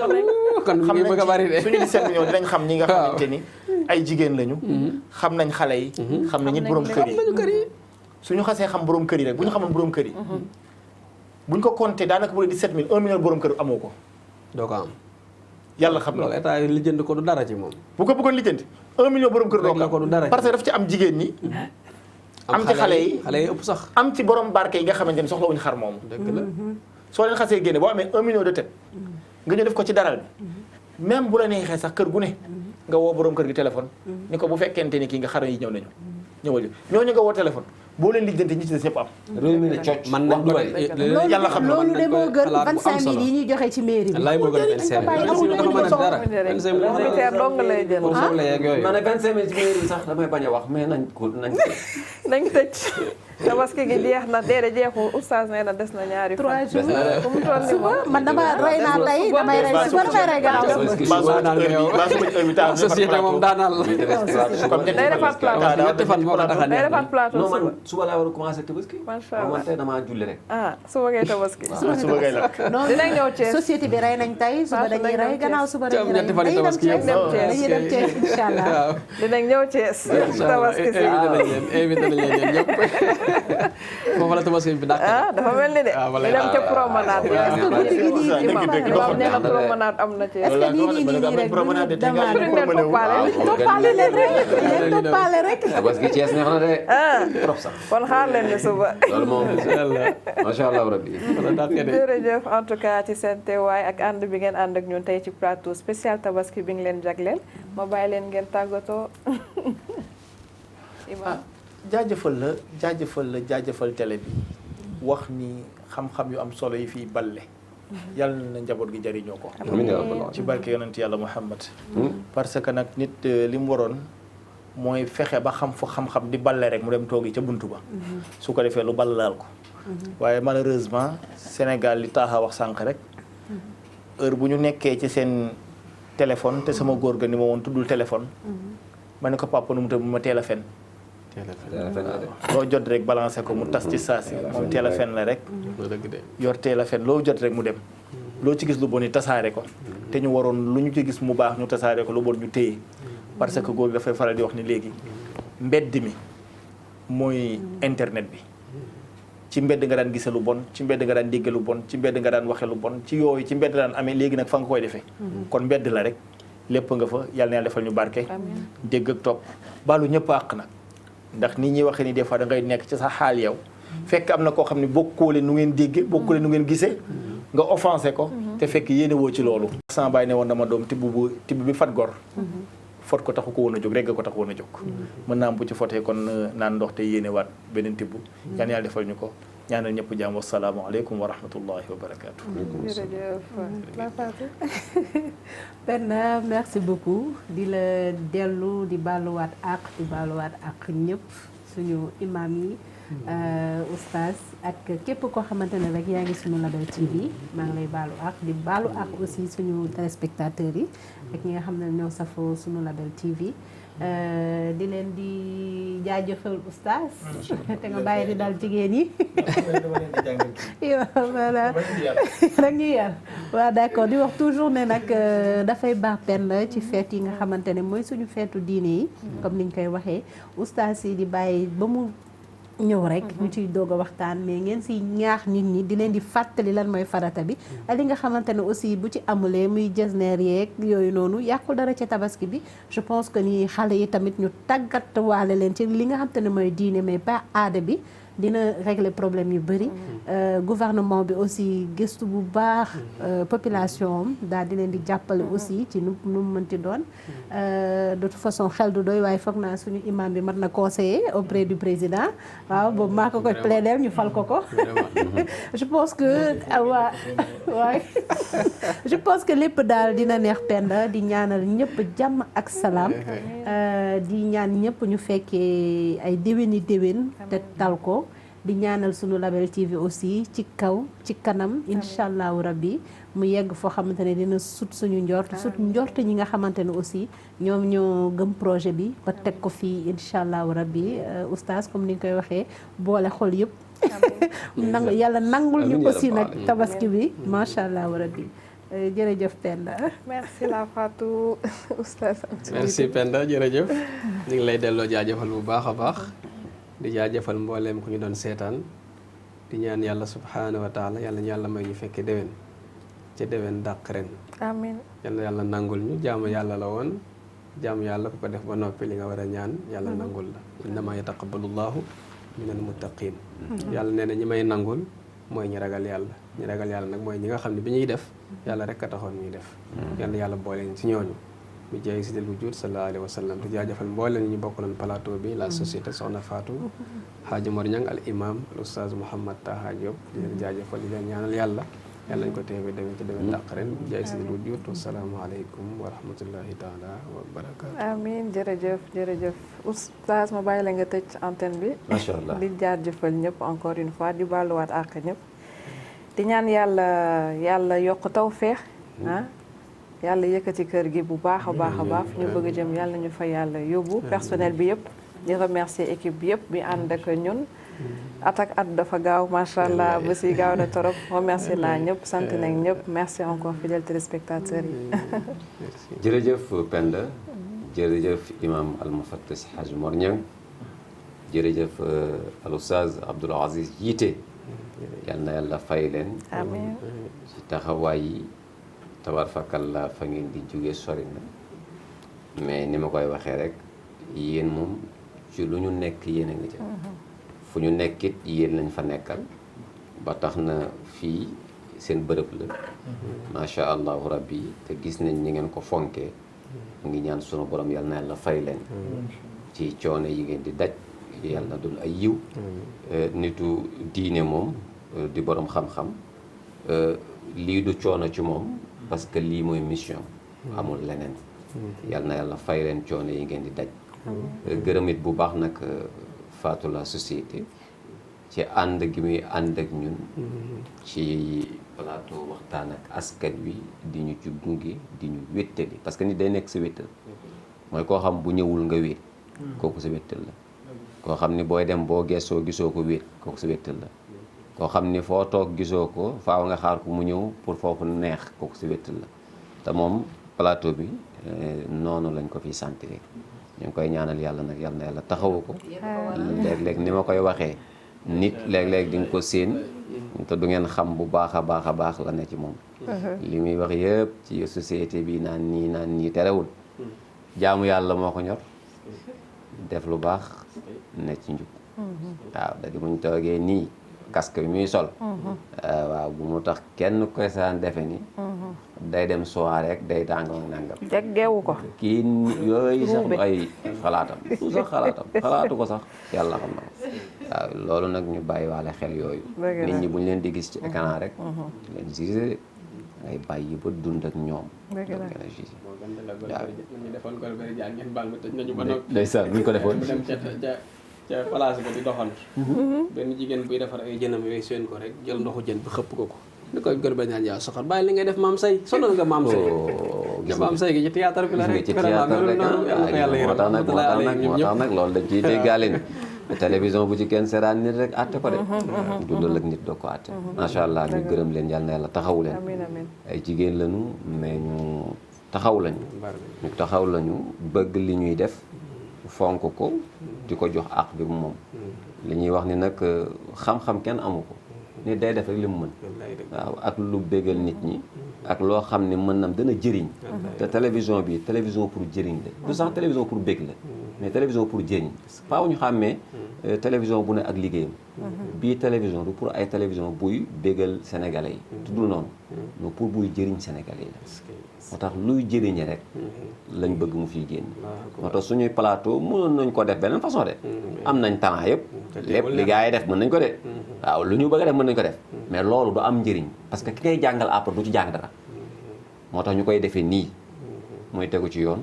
kon mi ngi bëgg a bari de suñu 17 millions dinañ xam ñi nga xamante ni ay jigéen lañu xam nañ xale yi xam nañ it borom kër yi suñu xasee xam borom kër yi rek bu ñu xamoon borom kër yi buñ ko compté daanaka bu dee 17 000 1 million borom kër amoo ko doo ko am yàlla xam na loolu état yi lijjanti ko du dara ci moom bu ko bëggoon lijjanti 1 million borom kër doo ko du dara parce que daf ci am jigéen ñi am ci xale yi ëpp sax am ci borom barke yi nga xamante ni soxla wuñu xar moomu dëgg la soo leen xasee génne boo amee 1 million de tête nga ñu def ko ci daral bi même bu la neexee sax kër gu ne nga woo borom kër gi téléphone ni ko bu fekkente ni kii nga xar yi ñëw nañu ñëwal ñooñu nga woo téléphone boo leen lijjanti ñi ci des ñëpp am réew mi ne cocc man nañ ko yàlla xam na loolu de moo gën 25000 yi ñuy joxe ci mairie bi lay moo gën 25000 dafa mën a dara 25000 militaire dong lay jël pour soxla yeeg yooyu ma ne 25000 ci mairie bi sax damay bañ a wax mais nañ ko nañ tëj tabaski gi jeex na déedéet jeexul oustaz nee na des na ñaari fan. 3 jours fu mu toll nii moom man dama rey naa tey damay rey suba damay rey gannaaw suba. société moom daanal la. day defaat plateau ñetti fan moo ko tax a day neex. defaat plateau non suba. man suba laa war a commencé tabaski. Macha Allah. man tey damaa julli rek. suba ngay tabaski. suba ngay lakk. non dinañ ñëw Thiès. société bi rey nañ tey suba dañuy rey gannaaw suba dañuy rey. ñetti fan yi tabaski yëpp. dañuy dem Thiès incha allah. waaw. dinañ ñëw Thiès. tabaski si invité nañ leen ñëpp. foofu la tabaski bi dàq. dafa mel ni de. wala ñu dem ca promenade bi. imam nee na promenade am na Thiès. est-ce que nii rek promenade Duñ leen toppaale. toppaale leen rek toppaale rek. tabaski Thiès neex na de. trop sax. kon xaar leen ni suba. loolu moom macha allah rabbi. wala dàqee de. jërëjëf en tout cas ci seen teewaay ak ànd bi ngeen ànd ak ñun tey ci plateau spécial tabaski bi ngi leen jagleel ma bàyyi leen ngeen tàggatoo. imam jaajëfal télé bi wax ni xam-xam yu am solo yi fii balle yàlla na njaboot gi jëriñoo ko amiin yaa rabbal aalamiin. ci barke yonent yàlla Muhammad parce que nag nit li mu waroon mooy fexe ba xam fu xam-xam di balle rek mu dem toogi ca buntu ba su ko defee lu ball laal ko waaye malheureusement Sénégal li taaxa wax sànq rek heure bu ñu nekkee ci seen téléphone te sama góor ga ni ma woon tuddul téléphone ma ne ko papa nu mu mu ma teel a fen loo jot rek balancé ko mu tas ci saasi moom teel a fen la rek yor teel a fen loo jot rek mu dem loo ci gis lu bon yi tasaare ko te ñu waroon lu ñu ci gis mu baax ñu tasaare ko lu bon ñu téye parce que góor dafay faral di wax ni léegi mbedd mi mooy internet bi ci mbedd nga daan gise lu bon ci mbedd nga daan dégge lu bon ci mbedd nga daan waxe lu bon ci yooyu ci mbedd daan amee léegi nag fa nga koy defee kon mbedd la rek lépp nga fa yàlla na yàlla defal ñu barke dégg ak topp baalu ñëpp àq nag ndax nit ñi waxee ni des fois da ngay nekk ci sa xaal yow fekk am na koo xam ne bokkoole nu ngeen dégge bokkoole nu ngeen gisee nga offensé ko te fekk yéene woo ci loolu sama baay ne woon dama doom tibb bi fat gor fot ko taxu ko woon a jóg rek ko taxu woon a jóg mën naa am bu ci fotee kon naan ndox te yéene waat beneen tibb yal na yàlla defal ñu ko ñaanal ñëpp jàmm wassalaamu aleykum wa rahmatullahi wa barakaatu. Penda merci beaucoup di la dellu di baaluwaat ak ñëpp suñu imam yi oustaz ak képp koo xamante ne rek yaa ngi suñu Label TV maa ngi lay baalu ak di baalu ak aussi suñu téléspectateurs yi ak ñi nga xam ne ñoo safoo suñu Label TV di leen di jaajëfal oustaz te nga bàyyi di dal jigéen yi voilà rek ñu yar waaw d'accord di wax toujours ne nag dafay baax Penda ci fête yi nga xamante ne mooy suñu feetu diine yi comme niñ koy waxee oustaz yi di bàyyi ba mu ñëw rek ñu ciy doog a waxtaan mais ngeen si ñaax nit ñi di leen di fàttali lan mooy farata bi ak li nga xamante ne aussi bu ci amulee muy jesneer yeeg yooyu noonu yàqul dara ci tabaski bi je pense que ni xale yi tamit ñu tàggat waale leen ci li nga xamante ne mooy diine mais pas aada bi dina régler problème yu bëri gouvernement bi aussi gëstu bu baax population am daal di leen di jàppale aussi ci nu mu mënti doon de toute façon xel du doy waaye foog naa suñu imam bi mat na conseiller auprès du président waaw boobu maa ko koy plaider ñu fal ko je pense que waay je pense que lépp daal dina neex Penda di ñaanal ñëpp jàmm ak salaam di ñaan ñëpp ñu fekkee ay déwéni déwén te tal ko di ñaanal sunu Label TV aussi ci kaw ci kanam incha allahu rabbi mu yegg foo xamante ne dina sut suñu njort ñi nga xamante ne aussi ñoom ñoo gëm projet bi ba teg ko fii incha allahu rabbi oustaz comme ni nga koy waxee boole xol yëpp yàlla nangul ñu aussi nag tabaski bi macha allahu rabbi jërëjëf Penda. merci la Fatou oustaz. merci Penda jërëjëf ñu ngi lay delloo jaajëfal bu baax a baax. di jaajëfal mbooleem ku ñu doon seetaan di ñaan yàlla subhaanahu wa taala yàlla ñu yàlla may ñu fekke déwén ca déwén dàq ren amiin yàlla nangul ñu jaamu yàlla la woon jaamu yàlla ku ko def ba noppi li nga war a ñaan yàlla nangul la innama yataqabbalu llahu minal muttaqin yàlla nee na ñi may nangul mooy ñi ragal yàlla nag mooy ñi nga xam ne bi ñuy def yàlla rek a taxoon ñuy def yàlla booleen ci ñooñu bi jaay si del wujud sallallahu alayhi wa sallam di jaajëfal mbooleen ñu bokkaloon plateau bi la société Soxna Fatou Hadji Mor Niang al imam al oustaz Mouhamad Taha Diop di leen jaajëfal di leen ñaanal yàlla yàlla nañ ko teewee déwén ci déwén dàq ren jaay si lu jut asalaamaaleykum wa rahmatullahi taala wa barakaatu. amiin jërëjëf oustaz ma bàyyi la nga tëj antenne bi. macha allah di jaajëfal ñëpp encore une fois di baaluwaat àq ñëpp. di ñaan yàlla yokk tawfeex ah. yàlla yëkkati kër gi bu baax a baax a baax ñu bëgg jëm yàlla ñu fa yàlla yóbbu personnel bi yëpp di remercier équipe bi yëpp bi ànd ak ñun at dafa gaaw macha allah ba si gaaw na torop remercier naa ñëpp sant nañ ñëpp merci encore fidèles téléspectateurs yi jërëjëf Penda jërëjëf imam al mufattis Haj Mor Niang jërëjëf al oustaz Abdoul Aziz Jiite yal na yàlla fay leen amiin ci taxawaay yi tabarfakalla fa ngeen di jóge sori na mais ni ma koy waxee rek yéen moom ci lu ñu nekk yéen a ngi ca fu ñu nekkit yéen lañ fa nekkal ba tax na fii seen bërëb la macha allahu rabbi te gis nañ ñi ngeen ko fonkee mu ngi ñaan sunu borom yal na yàlla fay leen ci coono yi ngeen di daj yàlla na doon ay yiw nitu diine moom di borom xam-xam lii du coono ci moom parce que lii mooy mission amul leneen yal na yàlla fay leen coono yi ngeen di daj gërëmit bu baax nag Fatou la société ci ànd gi muy ànd ak ñun ci plateau waxtaan ak askan wi di ñu ci gunge di ñu wéttali parce que nit day nekk sa wéttal mooy koo xam bu ñëwul nga wéet kooku sa wéttal la koo xam ni booy dem boo gessoo gisoo ko wéet kooku sa wéttal la koo xam ni foo toog gisoo ko faaw nga xaar ko mu ñëw pour foofu neex kooku sa wéttal la te moom plateau bi noonu lañ ko fiy sentir ñu ngi koy ñaanal yàlla nag yal na yàlla taxawu ko léeg-léeg ni ma koy waxee nit léeg-léeg di nga ko séen te du ngeen xam bu baax a baax la ne ci moom li muy wax yëpp ci société bi naan nii terewul jaamu yàlla moo ko ñor def lu baax ne ci njub waaw da di muñ toogee nii casque bi muy sol waaw bu mu tax kenn koy saan defe ni day dem soirée rek day tàngam nangam jeggeewu ko kii yooyu sax du ay xalaatam su sax xalaatu ko sax yàlla xam na ko waaw loolu nag ñu bàyyi waale xel yooyu nit ñi bu ñu leen di gis ci écran rek leen gisee ngay bàyyi ba dund ak ñoom gën a gisee waaw ñu defoon ko bëri jaan ngeen baal ma tëj nañu ba noppi ndeysaan bu ñu ko defoon dem ca place ba di doxantu benn jigéen buy defar ay jënam yooyu seen ko rek jël ndoxu jën bi xëpp ko ni koy gër ba ñaan yaa soxor bàyyi li ngay def maam say sonal nga maam say nga maam say gi ci théâtre bi la rek ci théâtre rek moo tax nag loolu dañ ciy déggaale ni télévision bu ci kenn seetaan nit rek àtte ko de dundal ak nit doo ko àtte macha allah ñu gërëm leen yal na yàlla taxawu leen ay jigéen lañu mais ñu taxaw lañu bëgg li ñuy def fonk ko di ko jox àq bi moom li ñuy wax ni nag xam-xam kenn amu ko nit day def rek li mu mën waaw ak lu bégal nit ñi ak loo xam ne mën nam dana jëriñ te télévision bi télévision pour jëriñ la du sax télévision pour bég la mais télévision pour jëriñ faaw ñu xàmmee télévision bu ne ak liggéeyam bii télévision du pour ay télévision buy bégal sénégalais yi tuddul noonu non pour buy jëriñ sénégalais yi la moo tax luy jëriñe rek lañ bëgg mu fiy génn moo tax suñuy plateau mënoon nañ ko def beneen façon de am nañ talent yëpp lépp li gars yi def mën nañ ko de waaw lu ñu bëgg a def mën nañ ko def mais loolu du am njëriñ parce que ki ngay jàngal après du ci jàng dara moo tax ñu koy defee nii mooy tegu ci yoon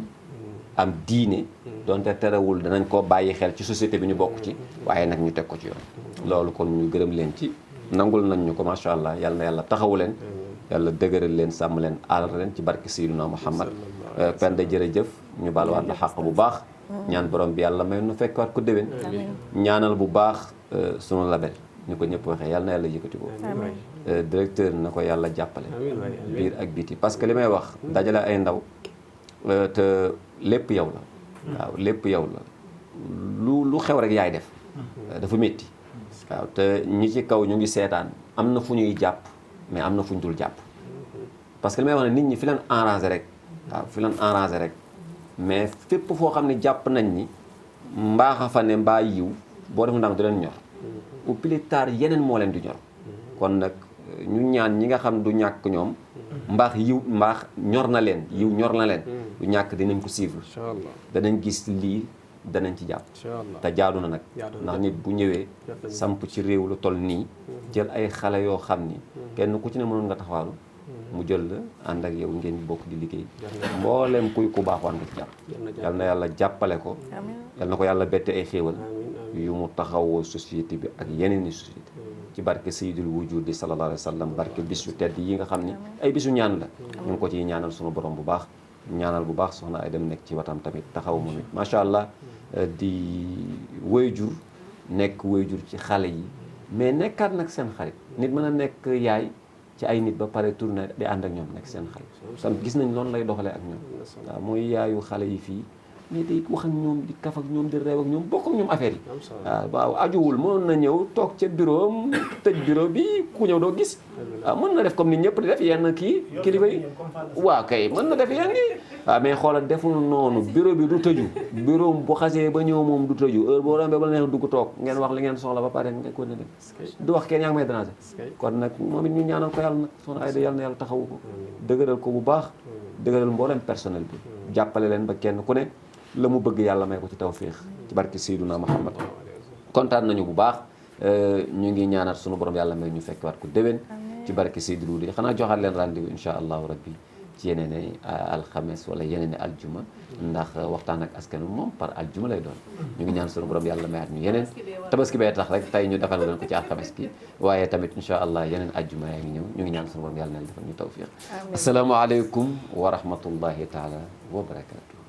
am diine donte terewul danañ ko bàyyi xel ci société bi ñu bokk ci waaye nag ñu teg ko ci yoon loolu kon ñu gërëm leen ci nangul nañ ñu ko macha allah yal na yàlla taxawu leen yàlla dëgëral leen sàmm leen aar leen ci barke Seydina Muhammad Penda jërëjëf ñu balwaat la xàq bu baax ñaan borom bi yàlla may nu fekkaat ko déwén ñaanal bu baax sunu label ñu ko ñëpp waxee yàlla na yàlla yëkkati ko directeur na ko yàlla jàppale biir ak biti parce que li may wax dajale ay ndaw te lépp yow la waaw lépp yow la lu xew rek yaay def dafa métti waaw te ñi ci kaw ñu ngi seetaan am na fu ñuy jàpp mais am na fu ñu dul jàpp parce que li may wax ne nit ñi fi leen arrangé rek waaw fi leen arrangé rek mais fépp foo xam ne jàpp nañ ni mbaaxa fa ne mbaa yiw boo def ndànk du leen ñor au plus tard yeneen moo leen di ñor kon nag ñu ñaan ñi nga xam du ñàkk ñoom mbaax ñor na leen yiw ñor na leen du ñàkk dinañ ko suivre danañ gis lii danañ ci jàpp incha allah te jaadu na nag Jaadu na. ndax nit bu ñëwee Jot nañu. samp ci réew lu toll nii jël ay xale yoo xam ni kenn ku ci ne mënoon nga taxawaalu mu jël la ànd ak yow ngeen bokk di liggéey mbooleem kuy ku baax waan nga ci jàpp yal na yàlla jàppale ko yal na ko yàlla bette ay xéewal yu mu taxawoo société bi ak yeneen i société ci barke sayyidul wujudi sallallahu alayhi wa sallam barke bis yu tedd yi nga xam ni ay bisu ñaan la ñu ngi ko ciy ñaanal sunu borom bu baax ñaanal bu baax soxna ay dem nekk ci watam tamit taxaw moom it macha allah di wayjur nekk wayjur ci xale yi mais nekkaat nag seen xarit nit mën a nekk yaay ci ay nit ba pare tourné di ànd ak ñoom nekk seen xarit tam gis nañ loolu lay doxalee ak ñoom waaw mooy yaayu xale yi fii mais day wax ak ñoom di kaf ak ñoom di reew ak ñoom bokk ak ñoom affaire yi waaw ajuwul mënoon na ñëw toog ca bureau am tëj bureau bi ku ñëw doo gis waaw mën na def comme ni ñëpp di def yenn kii kilifa yi waaw kay mën na def yenn yi waaw mais xoolal deful noonu bureau bi du tëju bureau bu xasee ba ñëw moom du tëju heure boo rombee ba la neex dugg toog ngeen wax li ngeen soxla ba pare nga ko ne dem du wax kenn yaa ngi may déranger kon nag moom it ñu ñaanal ko yàlla nag soxna Aida yàlla na yàlla taxawu ko dëgëral ko bu baax dëgëral mboolem personnel bi jàppale leen ba kenn ku ne la mu bëgg yàlla may ko ci tawfiix ci barke Seydina Muhammad kontaan nañu bu baax ñu ngi ñaanal sunu borom yàlla may ñu fekk waat ko déwén ci barke Seydou Wudi xanaa joxaat leen rendez-vous insha allahu rabbi ci yeneen i alxames wala yeneen i aljuma ndax waxtaan ak askan wi moom par aljuma lay doon ñu ngi ñaan sunu borom yàlla mayaat ñu yeneen tabaski bee tax rek tey ñu defal leen ko ci alxames ki waaye tamit insha allah yeneen aljuma yaa ngi ñëw ñu ngi ñaan sunu borom yàlla na defal ñu tawfiq asalaamaaleykum wa rahmatullahi taala wa barakatuh